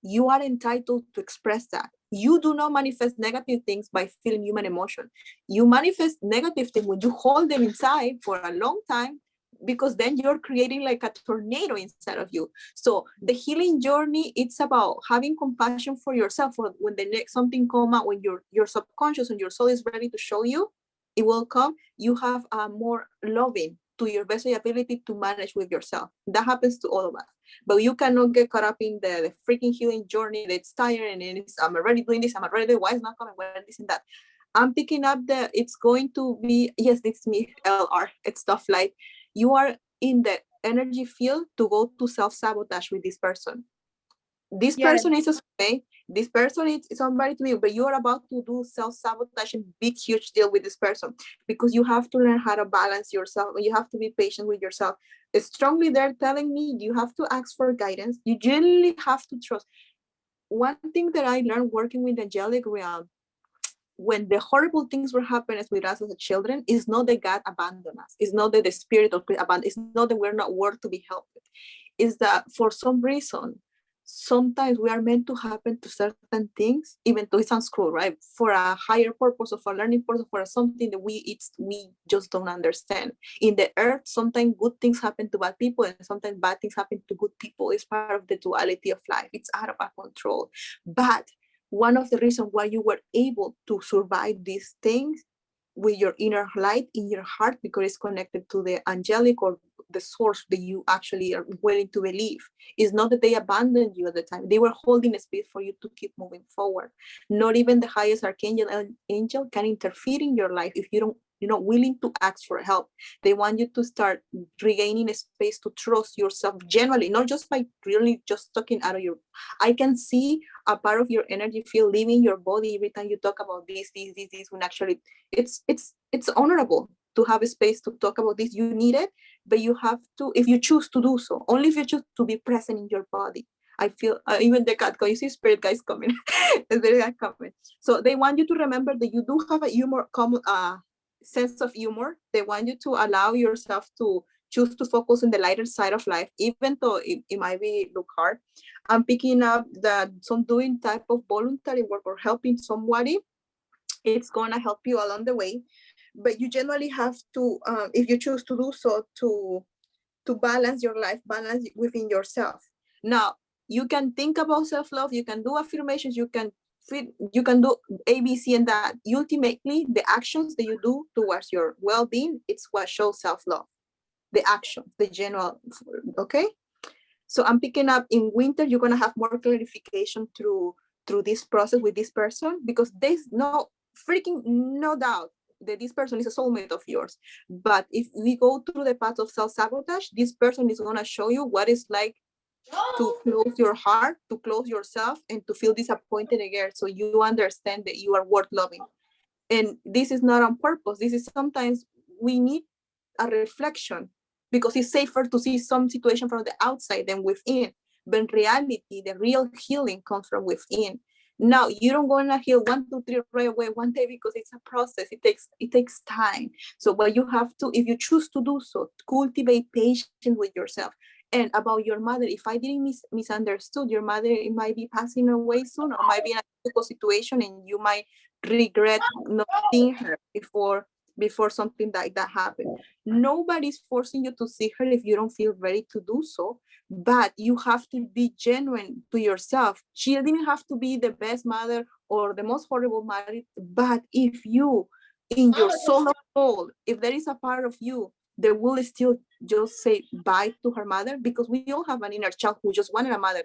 You are entitled to express that. You do not manifest negative things by feeling human emotion. You manifest negative things when you hold them inside for a long time, because then you're creating like a tornado inside of you. So the healing journey, it's about having compassion for yourself. For when the next something come out, when your subconscious and your soul is ready to show you, it will come. You have a more loving to your best ability to manage with yourself. That happens to all of us. But you cannot get caught up in the freaking healing journey that's tired and it's, I'm already doing this, I'm already doing, why is not coming, why this and that. I'm picking up that it's going to be, yes, it's me, LR, it's stuff like, you are in the energy field to go to self-sabotage with this person. This person is a soulmate. This person is somebody to you, but you are about to do self-sabotage and big, huge deal with this person, because you have to learn how to balance yourself and you have to be patient with yourself. It's strongly they're telling me you have to ask for guidance. You generally have to trust. One thing that I learned working with the angelic realm, when the horrible things were happening with us as children, it's not that God abandoned us. It's not that the spirit of abandon. It's not that we're not worth to be helped. It's that for some reason, sometimes we are meant to happen to certain things, even though it sounds cruel, right? For a higher purpose or for a learning purpose, for something that we just don't understand. In the earth, sometimes good things happen to bad people, and sometimes bad things happen to good people. It's part of the duality of life. It's out of our control. But one of the reasons why you were able to survive these things with your inner light in your heart, because it's connected to the angelic or the source that you actually are willing to believe. Is not that they abandoned you at the time. They were holding a space for you to keep moving forward. Not even the highest archangel angel can interfere in your life if you're not willing to ask for help. They want you to start regaining a space to trust yourself generally, not just by really just talking out of your. I can see a part of your energy field leaving your body every time you talk about this, when actually it's honorable to have a space to talk about this. You need it, but you have to, if you choose to do so, only if you choose to be present in your body. I feel even the cat, you see spirit guys coming, coming. So they want you to remember that you do have a humor, sense of humor. They want you to allow yourself to choose to focus on the lighter side of life, even though it might look hard. I'm picking up that some doing type of voluntary work or helping somebody. It's gonna help you along the way, but you generally have to, if you choose to do so, to balance your life, balance within yourself. Now, you can think about self-love, you can do affirmations, you can do ABC and that. Ultimately, the actions that you do towards your well-being, it's what shows self-love. The actions, the general, okay? So I'm picking up in winter, you're gonna have more clarification through this process with this person, because there's no doubt that this person is a soulmate of yours. But if we go through the path of self-sabotage, this person is gonna show you what it's like to close your heart, to close yourself, and to feel disappointed again. So you understand that you are worth loving. And this is not on purpose. This is sometimes we need a reflection, because it's safer to see some situation from the outside than within. But in reality, the real healing comes from within. Now, you don't gonna heal 1, 2, 3 right away one day, because it's a process. It takes time. So what you have to, if you choose to do so, cultivate patience with yourself. And about your mother, if I didn't misunderstood, your mother, it might be passing away soon, or might be in a difficult situation, and you might regret not seeing her before something like that happened. Nobody's forcing you to see her if you don't feel ready to do so, but you have to be genuine to yourself. She didn't have to be the best mother or the most horrible mother, but if you, in your soul of soul, if there is a part of you that will still just say bye to her mother, because we all have an inner child who just wanted a mother,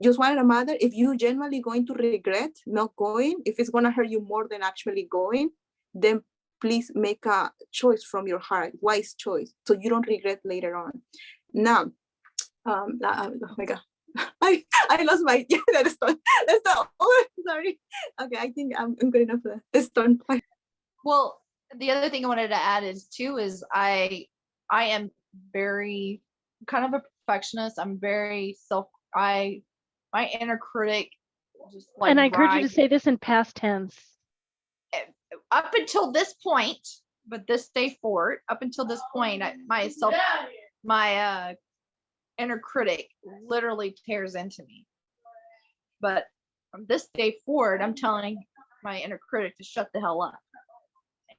just wanted a mother. If you genuinely going to regret not going, if it's going to hurt you more than actually going, then please make a choice from your heart, wise choice, so you don't regret later on. Now, oh my God, I lost my, that's not, oh, sorry. Okay, I think I'm good enough for that. It's done. Well, the other thing I wanted to add is I am very kind of a perfectionist. I'm very my inner critic just like, and I encourage you to say this in past tense. Up until this point, but this day forward, up until this point, my inner critic literally tears into me. But from this day forward, I'm telling my inner critic to shut the hell up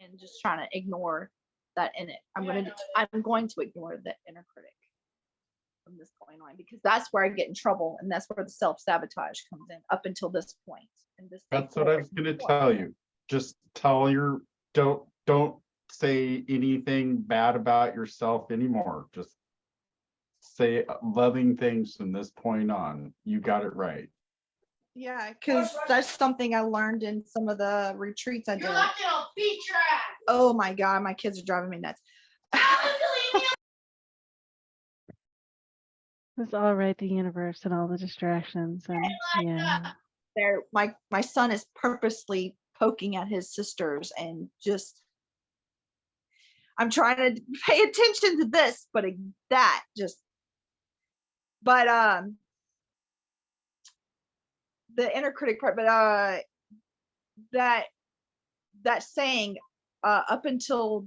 and just trying to ignore that in it. I'm going to ignore the inner critic from this point on, because that's where I get in trouble, and that's where the self-sabotage comes in up until this point. And that's what I was going to tell you. Just tell don't say anything bad about yourself anymore. Just say loving things from this point on. You got it right. Yeah, because that's something I learned in some of the retreats I did. Oh my God, my kids are driving me nuts. It's all right, the universe and all the distractions, and yeah. My son is purposely poking at his sisters, and just I'm trying to pay attention to this, but the inner critic part, but that saying up until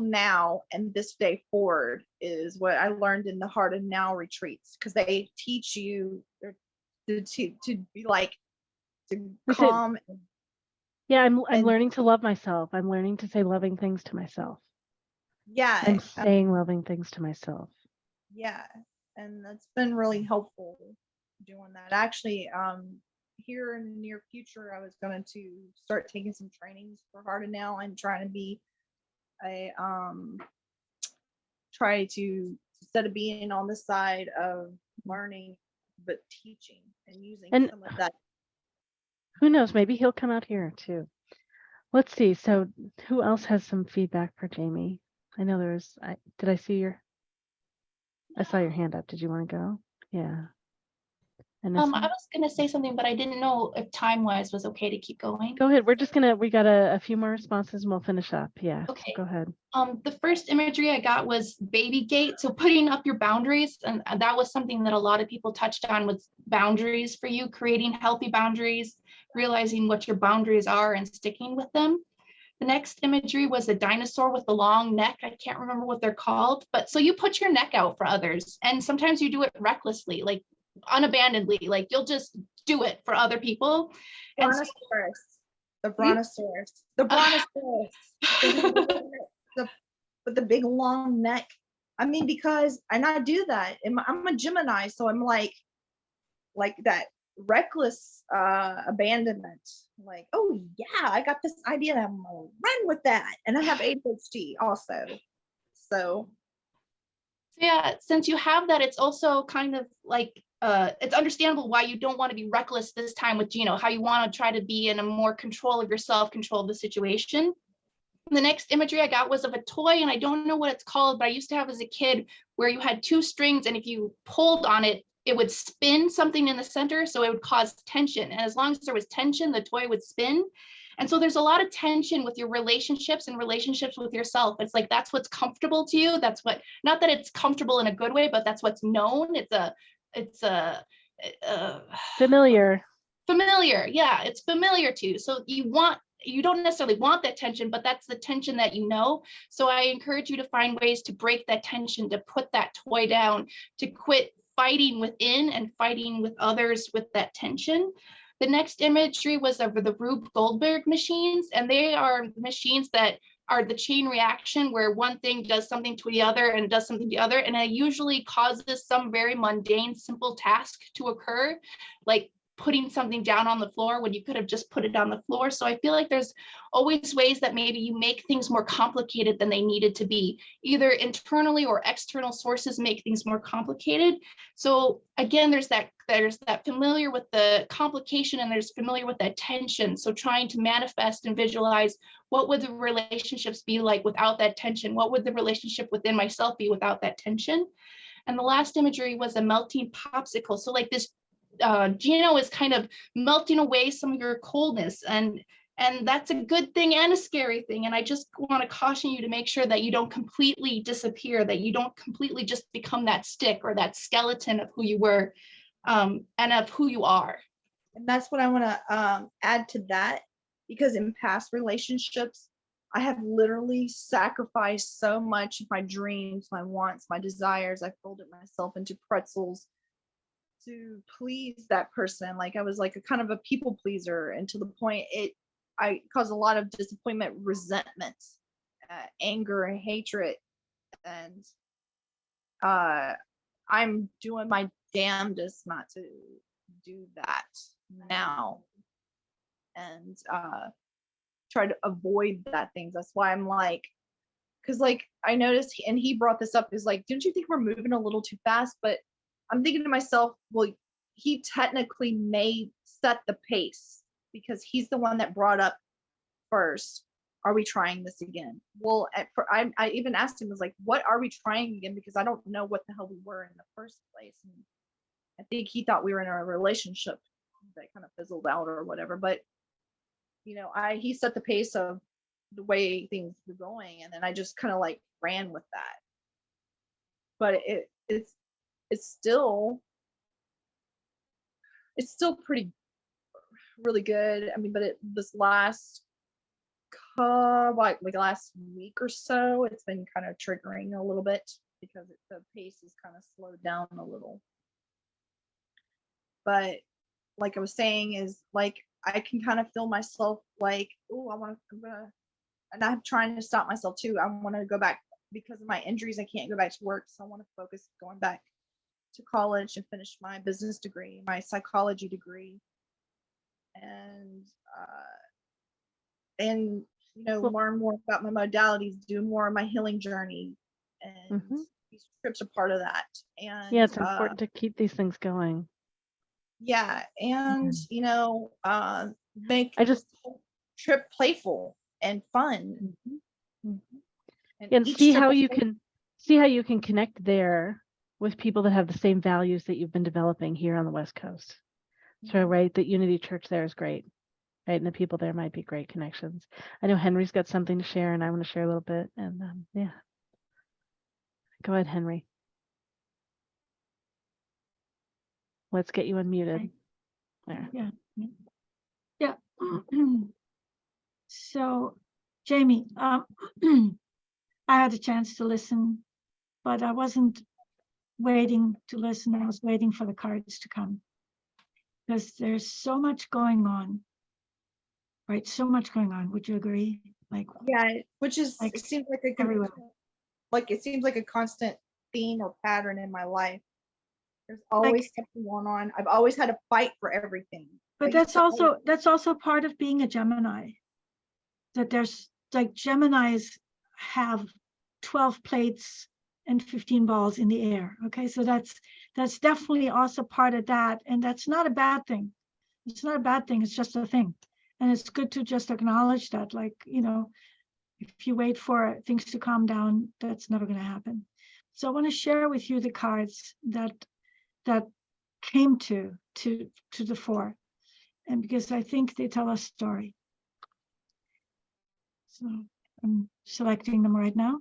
now and this day forward is what I learned in the Heart and Now retreats, because they teach you to be like to Listen, calm. Yeah, I'm And- learning to love myself. I'm learning to say loving things to myself. Yeah, I'm saying loving things to myself. yeah, and that's been really helpful doing that. Actually, here in the near future, I was going to start taking some trainings for Heart and Now and trying to be a try to, instead of being on the side of learning but teaching and using And some of that. who knows, maybe he'll come out here too. Let's see. So who else has some feedback for Jamie? I know there's, did I see I saw your hand up. Did you want to go? Yeah. I Anissa? was gonna say something, but I didn't know if time-wise was okay to keep going. Go ahead. We got a few more responses and we'll finish up. Yeah. Okay. Go ahead. The first imagery I got was baby gate. So putting up your boundaries, and that was something that a lot of people touched on, with boundaries for you, creating healthy boundaries, realizing what your boundaries are and sticking with them. The next imagery was a dinosaur with a long neck. I can't remember what they're called, but so you put your neck out for others, and sometimes you do it recklessly, like unabandonedly, like you'll just do it for other people. And so, The brontosaurus, the with the big long neck. I mean, because, and I do that. I'm a Gemini, so I'm like that reckless abandonment. Like, oh yeah, I got this idea, and I'm gonna run with that. And I have ADHD also, so yeah, since you have that, it's also kind of like it's understandable why you don't want to be reckless this time with Gino, how you want to try to be in a more control of yourself, control of the situation. The next imagery I got was of a toy, and I don't know what it's called, but I used to have as a kid, where you had two strings, and if you pulled on it, it would spin something in the center, so it would cause tension. And as long as there was tension, the toy would spin. And so there's a lot of tension with your relationships and relationships with yourself. It's like, that's what's comfortable to you. That's what, not that it's comfortable in a good way, but that's what's known. It's a Familiar. Yeah, it's familiar to you. So you don't necessarily want that tension, but that's the tension that you know. So I encourage you to find ways to break that tension, to put that toy down, to quit fighting within and fighting with others with that tension. The next imagery was of the Rube Goldberg machines, and they are machines that are the chain reaction, where one thing does something to the other and does something to the other, and it usually causes some very mundane, simple task to occur, like putting something down on the floor when you could have just put it on the floor. So I feel like there's always ways that maybe you make things more complicated than they needed to be. Either internally or external sources make things more complicated. So again, there's that familiar with the complication, and there's familiar with that tension. So trying to manifest and visualize, what would the relationships be like without that tension? What would the relationship within myself be without that tension? And the last imagery was a melting popsicle. So like this, Gino is kind of melting away some of your coldness, and that's a good thing and a scary thing. And I just want to caution you to make sure that you don't completely disappear, that you don't completely just become that stick or that skeleton of who you were, and of who you are. And that's what I want to add to that, because in past relationships, I have literally sacrificed so much of my dreams, my wants, my desires. I folded myself into pretzels to please that person. Like I was like a kind of a people pleaser, and to the point I caused a lot of disappointment, resentment, anger, and hatred. And I'm doing my damnedest not to do that now, and try to avoid that things. That's why I'm like, because like I noticed, and he brought this up, is like, don't you think we're moving a little too fast? But I'm thinking to myself, well, he technically may set the pace, because he's the one that brought up first, are we trying this again? Well, I even asked him, was like, what are we trying again? Because I don't know what the hell we were in the first place. And I think he thought we were in a relationship that kind of fizzled out or whatever. But he set the pace of the way things were going, and then I just kind of like ran with that. But it's still pretty really good. I mean, but this last like last week or so, it's been kind of triggering a little bit because the pace is kind of slowed down a little. But like I was saying, is like I can kind of feel myself like, oh, and I'm trying to stop myself too. I want to go back because of my injuries. I can't go back to work, so I want to focus going back to college and finish my business degree, my psychology degree, and you know, learn more about my modalities, do more of my healing journey, and these trips are part of that. And yeah, it's important to keep these things going. Yeah, and you know, make I just this whole trip playful and fun. And each see trip how is you fun. can connect there with people that have the same values that you've been developing here on the West Coast. So right, the Unity Church there is great. Right, and the people there might be great connections. I know Henry's got something to share, and I want to share a little bit. And yeah, go ahead, Henry. Let's get you unmuted. There. Yeah. So, Jamie, I had a chance to listen, but I wasn't waiting to listen. I was waiting for the cards to come because there's so much going on. Right, so much going on. Would you agree? Like, yeah, which is like it seems like a everywhere. like it seems like a constant theme or pattern in my life. There's always something going on. I've always had to fight for everything. But that's also part of being a Gemini. That there's like Geminis have 12 plates and 15 balls in the air. Okay, so that's definitely also part of that, and that's not a bad thing. It's not a bad thing. It's just a thing. And it's good to just acknowledge that, like, you know, if you wait for things to calm down, that's never going to happen. So I want to share with you the cards that came to the fore, and because I think they tell a story. So I'm selecting them right now.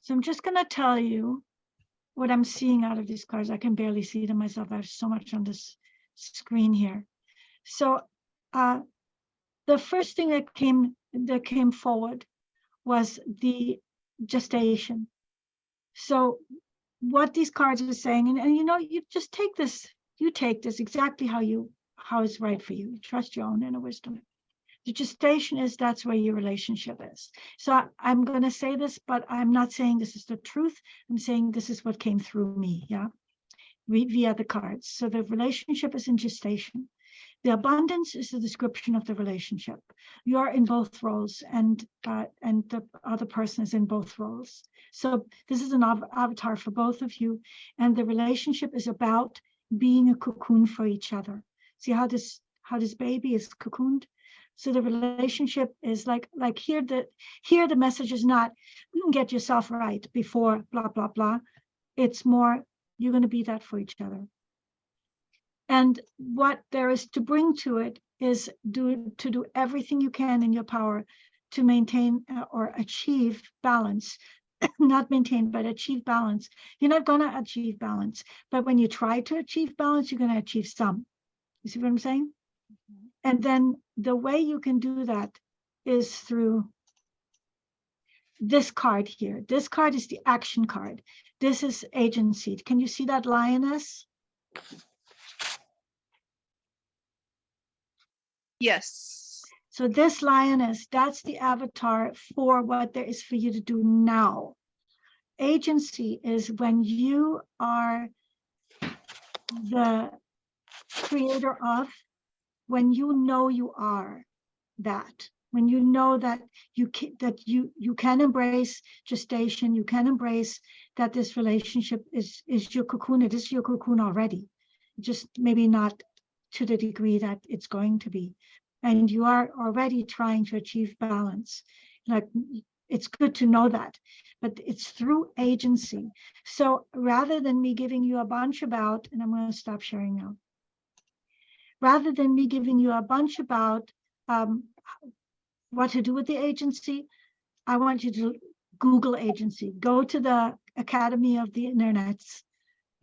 So I'm just going to tell you what I'm seeing out of these cards. I can barely see them myself. There's so much on this screen here. So the first thing that came forward was the gestation. So what these cards are saying, and you know, you just take this exactly how is right for you. Trust your own inner wisdom. The gestation is, that's where your relationship is. So I'm going to say this, but I'm not saying this is the truth. I'm saying this is what came through me, yeah, via the cards. So the relationship is in gestation. The abundance is the description of the relationship. You are in both roles, and the other person is in both roles. So this is an avatar for both of you, and the relationship is about being a cocoon for each other. See how this baby is cocooned? So the relationship is like here the message is not get yourself right before blah blah blah. It's more, you're going to be that for each other. And what there is to bring to it is to do everything you can in your power to maintain or achieve balance. Not maintain, but achieve balance. You're not going to achieve balance, but when you try to achieve balance, you're going to achieve some. You see what I'm saying? And then the way you can do that is through this card here. This card is the action card. This is agency. Can you see that lioness? Yes. So this lioness, that's the avatar for what there is for you to do now. Agency is when you are the creator of, when you know you are that, when you know that you can embrace gestation, you can embrace that this relationship is your cocoon. It is your cocoon already, just maybe not to the degree that it's going to be. And you are already trying to achieve balance. Like, it's good to know that, but it's through agency. So rather than me giving you a bunch about, and I'm going to stop sharing now. Rather than me giving you a bunch about what to do with the agency, I want you to Google agency. Go to the Academy of the Internets,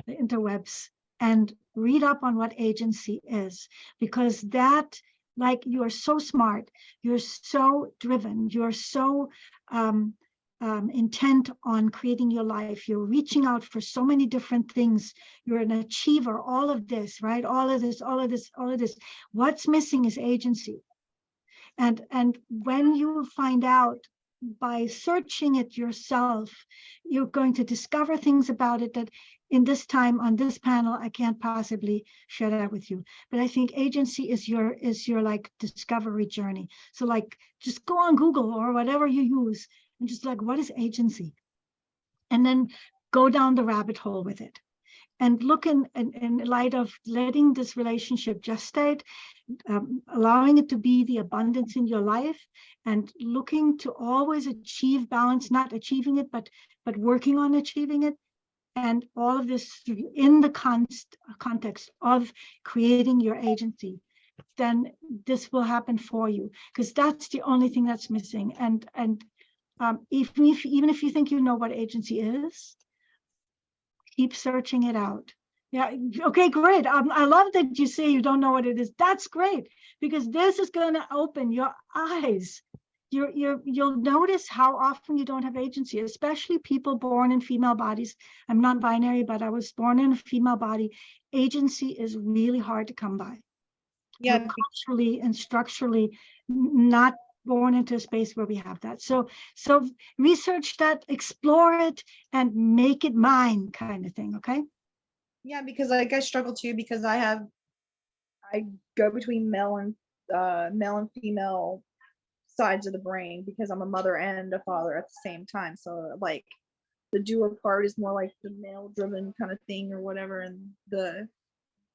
the interwebs, and read up on what agency is, because that, like, you are so smart, you're so driven, you're so intent on creating your life, you're reaching out for so many different things, you're an achiever, all of this, right? All of this. What's missing is agency. And when you find out by searching it yourself, you're going to discover things about it that in this time on this panel, I can't possibly share that with you. But I think agency is your like discovery journey. So like, just go on Google or whatever you use and just like, what is agency? And then go down the rabbit hole with it. And look in light of letting this relationship gestate, allowing it to be the abundance in your life, and looking to always achieve balance, not achieving it, but working on achieving it. And all of this in the context of creating your agency, then this will happen for you, because that's the only thing that's missing. And even if you think you know what agency is, keep searching it out. Yeah, okay, great. I love that you say you don't know what it is. That's great, because this is going to open your eyes. You'll notice how often you don't have agency, especially people born in female bodies. I'm non-binary, but I was born in a female body. Agency is really hard to come by. Yeah. We're culturally and structurally not born into a space where we have that. So research that, explore it, and make it mine, kind of thing. Okay. Yeah, because like I struggle too, because I go between male and female sides of the brain, because I'm a mother and a father at the same time. So like the doer part is more like the male driven kind of thing or whatever, and the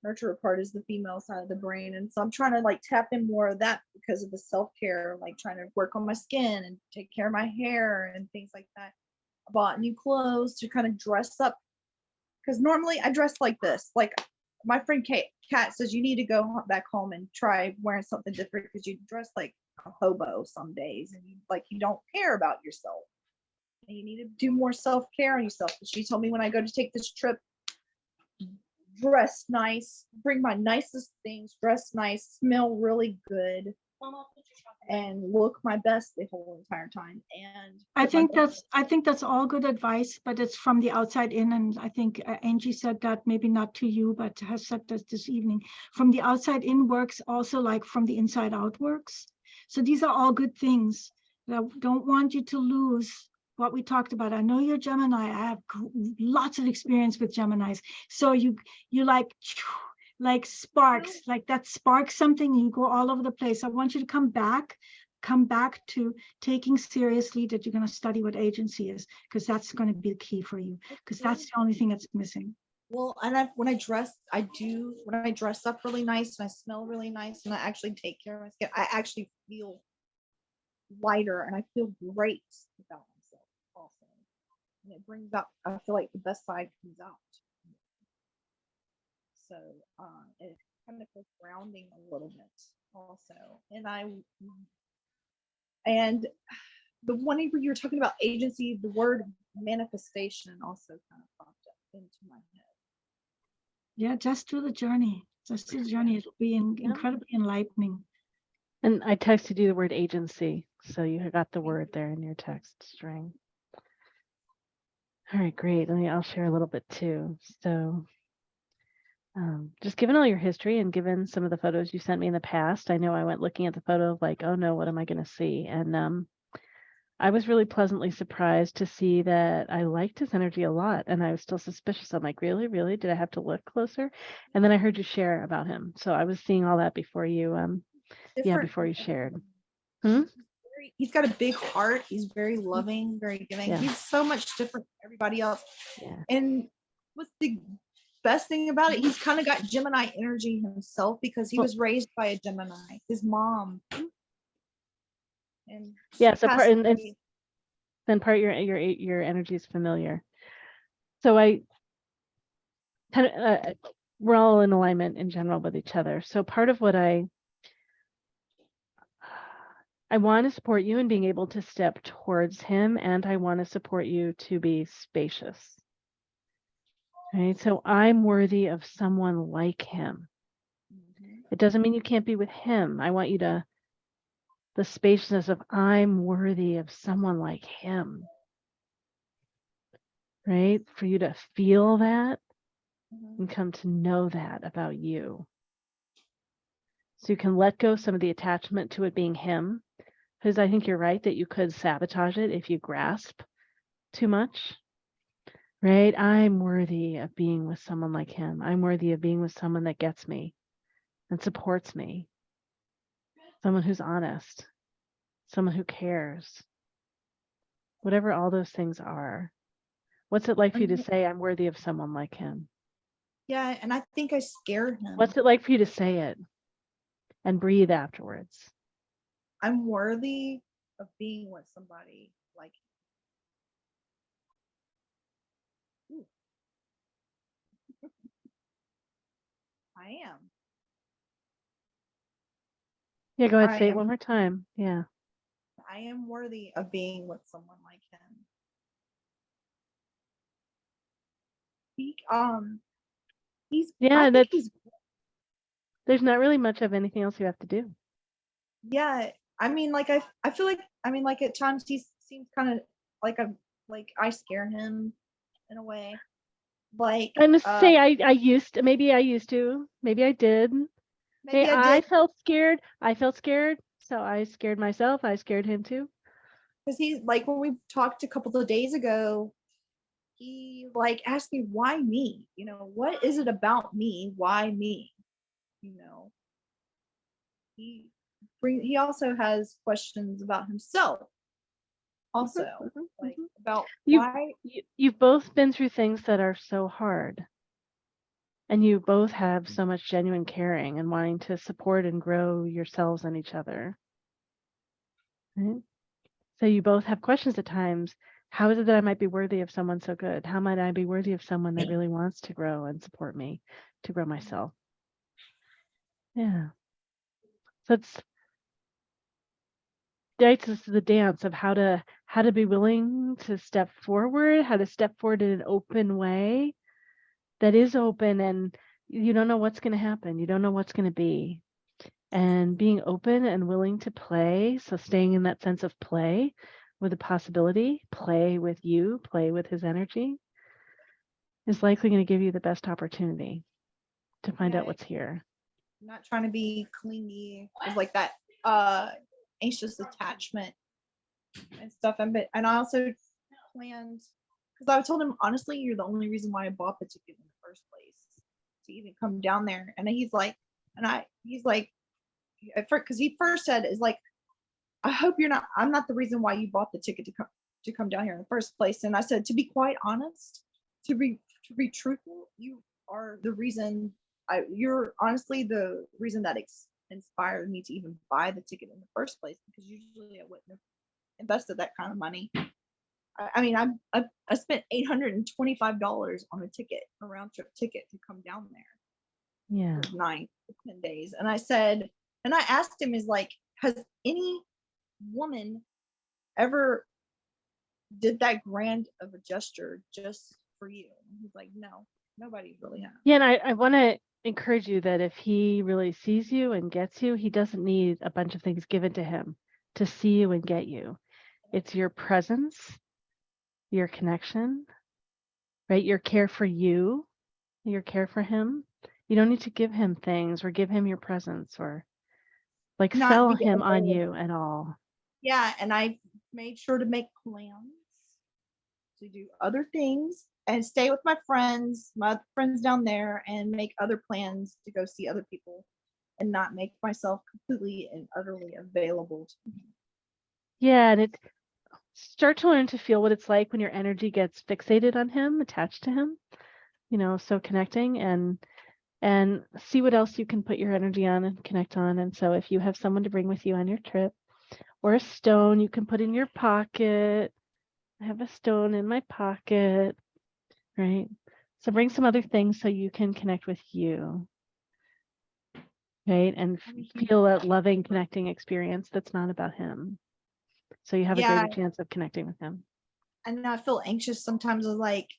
nurturer part is the female side of the brain. And so I'm trying to like tap in more of that because of the self-care, like trying to work on my skin and take care of my hair and things like that. I bought new clothes to kind of dress up, because normally I dress like this. Like my friend Kat says, you need to go back home and try wearing something different, because you dress like a hobo some days, and you don't care about yourself. And you need to do more self-care on yourself. She told me when I go to take this trip, dress nice, bring my nicest things, dress nice, smell really good, and look my best the whole entire time. And I think that's all good advice, but it's from the outside in. And I think Angie said that, maybe not to you, but has said that this evening. From the outside in works also like from the inside out works. So these are all good things. I don't want you to lose what we talked about. I know you're Gemini. I have lots of experience with Geminis. So you like sparks, like that sparks something, you go all over the place. I want you to come back to taking seriously that you're going to study what agency is, because that's going to be the key for you, because that's the only thing that's missing. Well, and when I dress up really nice and I smell really nice and I actually take care of my skin, I actually feel lighter and I feel great about myself also. And it brings out, I feel like the best side comes out. So it kind of feels grounding a little bit also. And the one where you were talking about agency, the word manifestation also kind of popped up into my head. Yeah, just do the journey. Just do the journey. It'll be incredibly enlightening. And I texted you the word agency, so you got the word there in your text string. All right, great. I'll share a little bit too. So just given all your history and given some of the photos you sent me in the past, I know I went looking at the photo of like, oh no, what am I going to see? And I was really pleasantly surprised to see that I liked his energy a lot, and I was still suspicious. I'm like, really? Did I have to look closer? And then I heard you share about him. So I was seeing all that before you, before you shared. He's got a big heart. He's very loving, very giving. Yeah. He's so much different from everybody else. Yeah. And what's the best thing about it? He's kind of got Gemini energy himself, because he was raised by a Gemini, his mom. And yeah, so then part your energy is familiar. So I kind of we're all in alignment in general with each other. So part of what I want to support you in being able to step towards him, and I want to support you to be spacious. right? So I'm worthy of someone like him. It doesn't mean you can't be with him. I want you to, the spaciousness of I'm worthy of someone like him, right? For you to feel that and come to know that about you. So you can let go some of the attachment to it being him, because I think you're right that you could sabotage it if you grasp too much, right? I'm worthy of being with someone like him. I'm worthy of being with someone that gets me and supports me, someone who's honest, someone who cares, whatever all those things are. What's it like for you to say, I'm worthy of someone like him? Yeah, and I think I scare him. What's it like for you to say it and breathe afterwards? I'm worthy of being with somebody like him. Ooh. I am. Yeah, go ahead, I say it am. one more time. Yeah. I am worthy of being with someone like him. He's Yeah, I think that's, he's there's not really much of anything else you have to do. yeah. I mean, like I feel like like at times he seems kind of like I scare him in a way. Like I'm gonna say I used to, maybe I did. Hey, maybe I I did felt scared. So I scared myself. I scared him too. because he like when we talked a couple of days ago, he like asked me why me. You know, what is it about me? Why me? You know, he also has questions about himself. Also, like about why You've both been through things that are so hard. And you both have so much genuine caring and wanting to support and grow yourselves and each other. Right? So you both have questions at times. How is it that I might be worthy of someone so good? How might I be worthy of someone that really wants to grow and support me to grow myself? Yeah. So it's the dance of how to be willing to step forward, how to step forward in an open way that is open, and you don't know what's going to happen. You don't know what's going to be. And being open and willing to play, so staying in that sense of play with a possibility, play with you, play with his energy, is likely going to give you the best opportunity to find out what's here. I'm not trying to be clingy with like that anxious attachment and stuff. And I also planned because I told him honestly, you're the only reason why I bought the ticket in the first place to even come down there. And he's like, because he first said is like, I hope I'm not the reason why you bought the ticket to come down here in the first place. And I said, to be quite honest, to be truthful, you are the reason. You're honestly the reason that inspired me to even buy the ticket in the first place, because usually I wouldn't have invested that kind of money. I mean, I spent $825 on a round trip ticket to come down there. Yeah. For 9 to 10 days. And I asked him, is like, has any woman ever did that grand of a gesture just for you? And he's like, no, nobody really has. Yeah, and I want to encourage you that if he really sees you and gets you, he doesn't need a bunch of things given to him to see you and get you. It's your presence, your connection, right? Your care for you, your care for him. You don't need to give him things or give him your presence or like sell him on you at all. Yeah, and I made sure to make plans to do other things and stay with my friends down there, and make other plans to go see other people and not make myself completely and utterly available to him. Yeah, and start to learn to feel what it's like when your energy gets fixated on him, attached to him, so connecting, and see what else you can put your energy on and connect on. And so if you have someone to bring with you on your trip, or a stone you can put in your pocket. I have a stone in my pocket, right? So bring some other things so you can connect with you, right? And feel that loving, connecting experience that's not about him. So you have a greater chance of connecting with him. And I feel anxious sometimes of like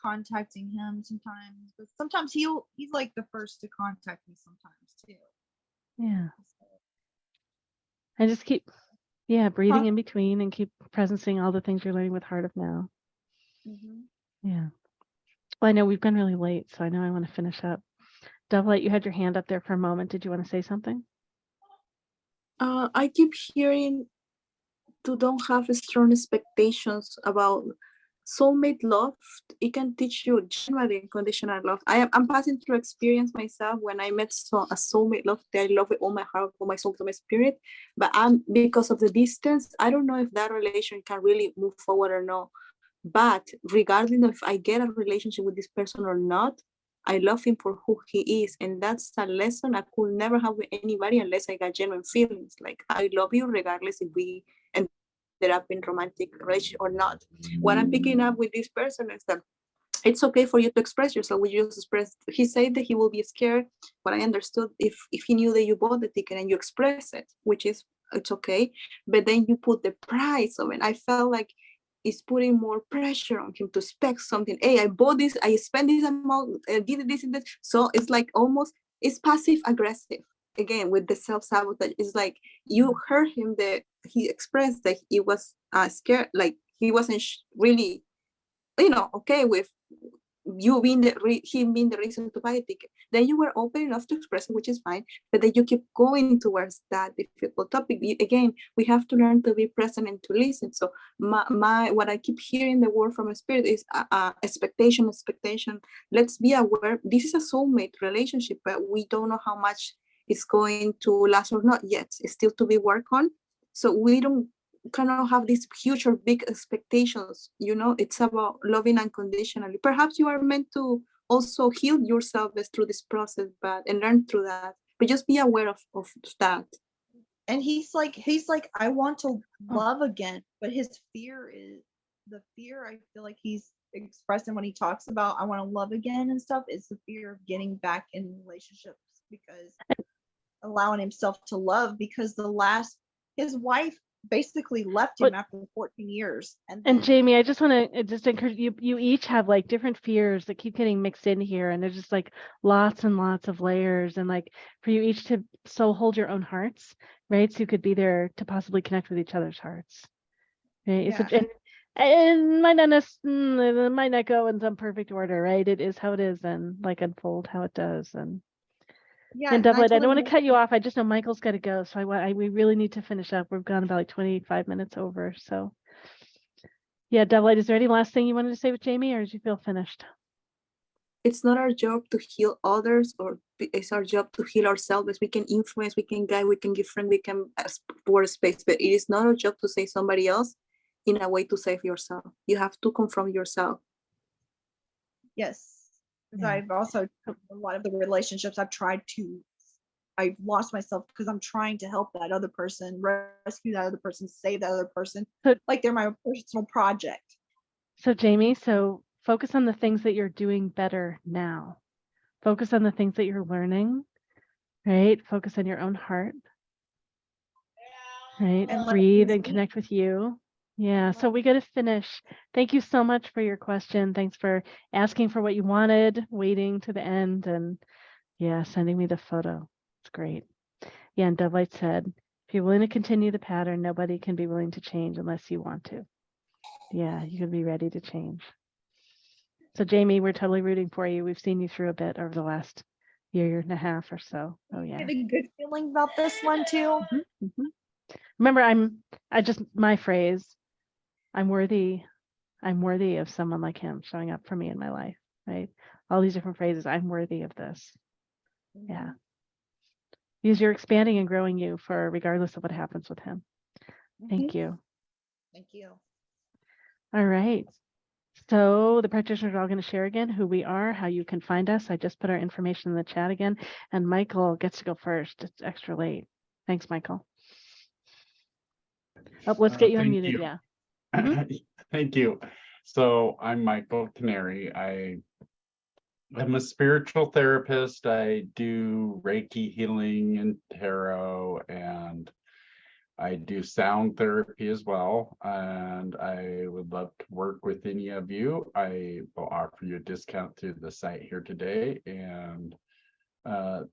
contacting him sometimes, but sometimes he's like the first to contact me sometimes too. Yeah. And just keep, breathing Huh? in between and keep presencing all the things you're learning with Heart of Now. Yeah. Well, I know we've been really late, so I know I want to finish up. DoveLight, you had your hand up there for a moment. Did you want to say something? I keep hearing to don't have strong expectations about soulmate love. It can teach you genuine unconditional love. I'm passing through experience myself when I met a soulmate love that I love with all my heart, all my soul, all my spirit. But because of the distance, I don't know if that relation can really move forward or not. But regardless of if I get a relationship with this person or not, I love him for who he is. And that's a lesson I could never have with anybody unless I got genuine feelings. Like, I love you regardless if we ended up in romantic relationship or not. What I'm picking up with this person is that it's okay for you to express yourself. We just express. He said that he will be scared. What I understood, if he knew that you bought the ticket and you express it, which is, it's okay. But then you put the price of it. I felt like it's putting more pressure on him to expect something. Hey, I bought this, I spent this amount, I did this and that. So it's like almost, it's passive aggressive. Again, with the self-sabotage, it's like you heard him that he expressed that he was scared, like he wasn't really, okay with you being him being the reason to buy a ticket. Then you were open enough to express it, which is fine. But then you keep going towards that difficult topic. Again, we have to learn to be present and to listen. So my what I keep hearing the word from a spirit is expectation. Let's be aware. This is a soulmate relationship, but we don't know how much it's going to last or not yet. It's still to be worked on. So we don't cannot have these huge or big expectations. It's about loving unconditionally. Perhaps you are meant to also heal yourself through this process, and learn through that, but just be aware of that. And he's like I want to love again, but his fear is the fear I feel like he's expressing when he talks about I want to love again and stuff, is the fear of getting back in relationships, because allowing himself to love, because his wife basically left him after 14 years. And Jamie, I just want to just encourage you, you each have like different fears that keep getting mixed in here. And there's just like lots and lots of layers, and like for you each to hold your own hearts, right? So you could be there to possibly connect with each other's hearts. Right? Yeah. And it might not go in some perfect order, right? It is how it is, and like unfold how it does. And yeah, and DoveLight, I don't want to cut you off. I just know Michael's got to go, so we really need to finish up. We've gone about like 25 minutes over. So yeah, DoveLight, is there any last thing you wanted to say with Jamie, or did you feel finished? It's not our job to heal others, or it's our job to heal ourselves. We can influence, we can guide, we can give friend, we can support space, but it is not our job to save somebody else in a way to save yourself. You have to confront yourself. Yes. Yeah. I've also, a lot of the relationships I've lost myself because I'm trying to help that other person, rescue that other person, save that other person, like they're my personal project. So Jamie, focus on the things that you're doing better now. Focus on the things that you're learning, right? Focus on your own heart, right? And breathe and connect with you. Yeah, so we got to finish. Thank you so much for your question. Thanks for asking for what you wanted, waiting to the end, and sending me the photo. It's great. Yeah, and DoveLight said, if you're willing to continue the pattern, nobody can be willing to change unless you want to. Yeah, you can be ready to change. So Jamie, we're totally rooting for you. We've seen you through a bit over the last year and a half or so. Oh yeah. I have a good feeling about this one too. Mm-hmm. Remember, my phrase, I'm worthy of someone like him showing up for me in my life, right? All these different phrases, I'm worthy of this. Yeah. Because you're expanding and growing you for regardless of what happens with him. Thank you. Thank you. All right. So the practitioners are all going to share again who we are, how you can find us. I just put our information in the chat again, and Michael gets to go first. It's extra late. Thanks, Michael. Oh, let's get you unmuted. Yeah. Mm-hmm. Thank you. So I'm Michael Canary. I'm a spiritual therapist. I do Reiki healing and tarot, and I do sound therapy as well, and I would love to work with any of you. I will offer you a discount through the site here today, and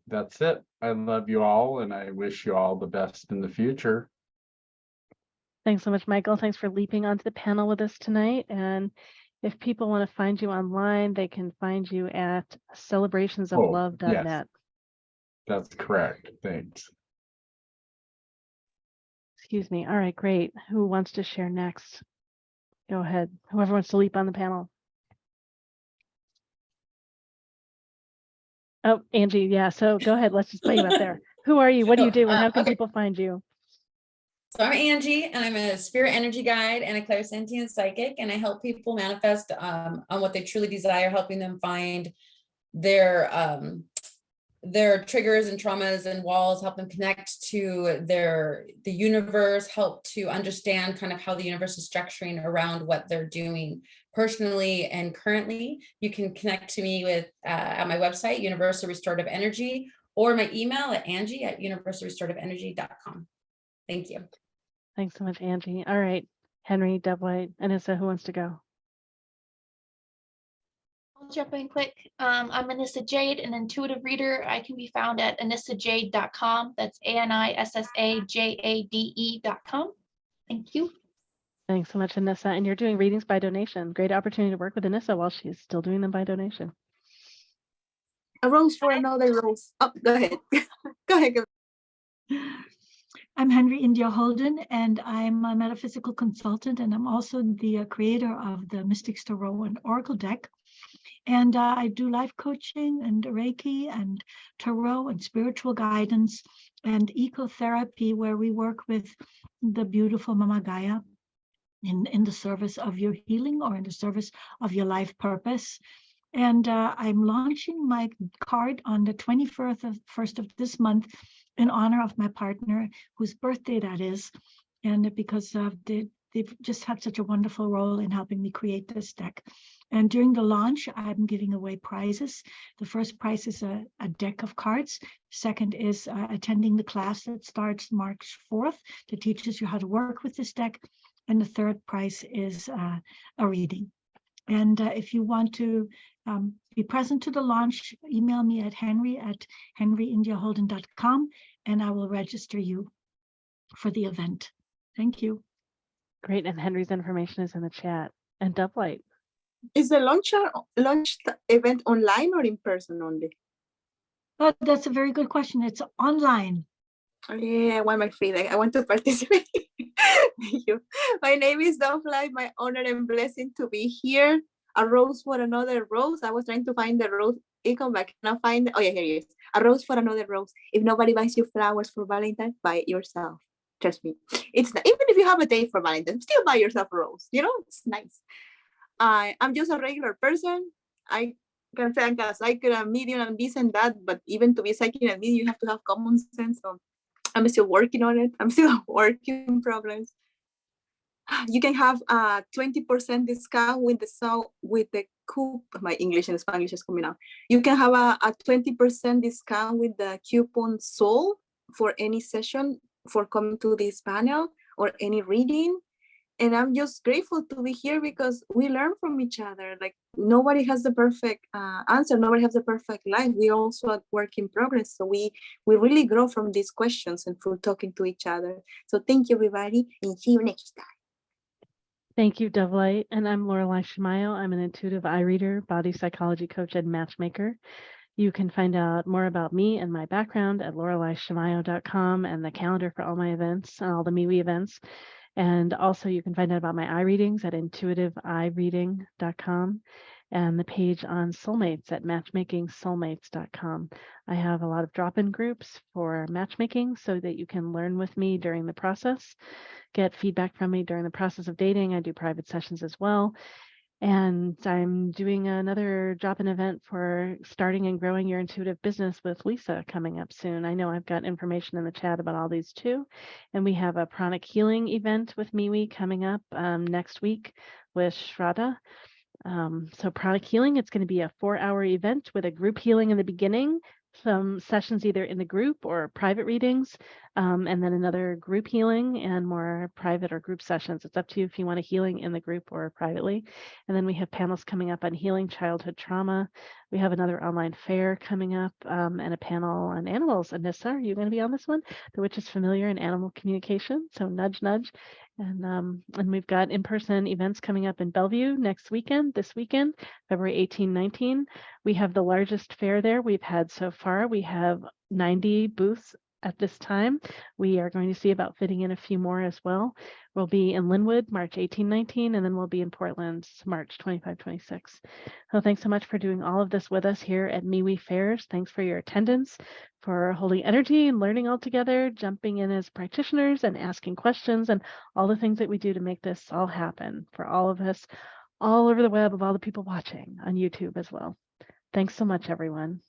that's it. I love you all, and I wish you all the best in the future. Thanks so much, Michael. Thanks for leaping onto the panel with us tonight. And if people want to find you online, they can find you at celebrationsoflove.net. Yes, that's correct. Thanks. Excuse me. All right, great. Who wants to share next? Go ahead. Whoever wants to leap on the panel. Oh, Angie, yeah. So go ahead. Let's just put you up there. Who are you? What do you do? And how can Okay. people find you? So I'm Angie, and I'm a spirit energy guide and a clairsentient psychic, and I help people manifest on what they truly desire, helping them find their triggers and traumas and walls, help them connect to the universe, help to understand kind of how the universe is structuring around what they're doing personally and currently. You can connect to me with at my website, Universal Restorative Energy, or my email at Angie@universalrestorativeenergy.com. Thank you. Thanks so much, Angie. All right, Henry, DoveLight, Anissa, who wants to go? I'll jump in quick. I'm Anissa Jade, an intuitive reader. I can be found at anissajade.com. That's ANISSAJADE.com. Thank you. Thanks so much, Anissa. And you're doing readings by donation. Great opportunity to work with Anissa while she's still doing them by donation. A rose for another rose. Oh, go ahead. Go ahead. I'm Henry India Holden, and I'm a metaphysical consultant, and I'm also the creator of the Mystics Tarot and Oracle deck. And I do life coaching and Reiki and tarot and spiritual guidance and ecotherapy, where we work with the beautiful Mama Gaia in the service of your healing or in the service of your life purpose. And I'm launching my card on the 21st of this month in honor of my partner, whose birthday that is, and because they've just had such a wonderful role in helping me create this deck. And during the launch, I'm giving away prizes. The first prize is a deck of cards. Second is attending the class that starts March 4th that teaches you how to work with this deck. And the third prize is a reading. And if you want to be present to the launch, email me at henry@henryindiaholden.com, and I will register you for the event. Thank you. Great. And Henry's information is in the chat. And DoveLight. Is the launch event online or in person only? Oh, that's a very good question. It's online. Oh, yeah, I want my free day. I want to participate. Thank you. My name is DoveLight. My honor and blessing to be here. A rose for another rose. I was trying to find the rose icon, but I cannot find it. Oh yeah, here it is. A rose for another rose. If nobody buys you flowers for Valentine's, buy it yourself. Trust me. It's not, even if you have a day for Valentine's, still buy yourself a rose. You know, it's nice. I'm just a regular person. I can say I'm a psychic, a medium, and this and that. But even to be psychic and medium, you have to have common sense. So I'm still working on it. I'm still working in progress. You can have a 20% discount with the coupon. My English and Spanish is coming out. You can have a 20% discount with the coupon SOUL for any session for coming to this panel or any reading. And I'm just grateful to be here because we learn from each other. Like nobody has the perfect answer. Nobody has the perfect life. We also a work in progress. So we really grow from these questions and from talking to each other. So thank you, everybody, and see you next time. Thank you, DoveLight. And I'm Laureli Shimayo. I'm an intuitive eye reader, body psychology coach, and matchmaker. You can find out more about me and my background at laurelishimayo.com and the calendar for all my events, all the MeWe events. And also you can find out about my eye readings at intuitiveeyereading.com and the page on soulmates at matchmakingsoulmates.com. I have a lot of drop-in groups for matchmaking so that you can learn with me during the process, get feedback from me during the process of dating. I do private sessions as well. And I'm doing another drop-in event for starting and growing your intuitive business with Lisa coming up soon. I know I've got information in the chat about all these too. And we have a pranic healing event with MeWe coming up next week with Shraddha. So pranic healing, it's going to be a 4-hour event with a group healing in the beginning, some sessions either in the group or private readings, and then another group healing and more private or group sessions. It's up to you if you want a healing in the group or privately. And then we have panels coming up on healing childhood trauma. We have another online fair coming up, and a panel on animals. Anissa, are you going to be on this one? The Witch is Familiar in Animal Communication. So nudge, nudge. And we've got in-person events coming up in Bellevue this weekend, February 18, 19. We have the largest fair there we've had so far. We have 90 booths at this time. We are going to see about fitting in a few more as well. We'll be in Linwood, March 18, 19, and then we'll be in Portland, March 25, 26. So thanks so much for doing all of this with us here at MeWe Fairs. Thanks for your attendance, for holding energy and learning all together, jumping in as practitioners and asking questions, and all the things that we do to make this all happen for all of us all over the web, of all the people watching on YouTube as well. Thanks so much, everyone.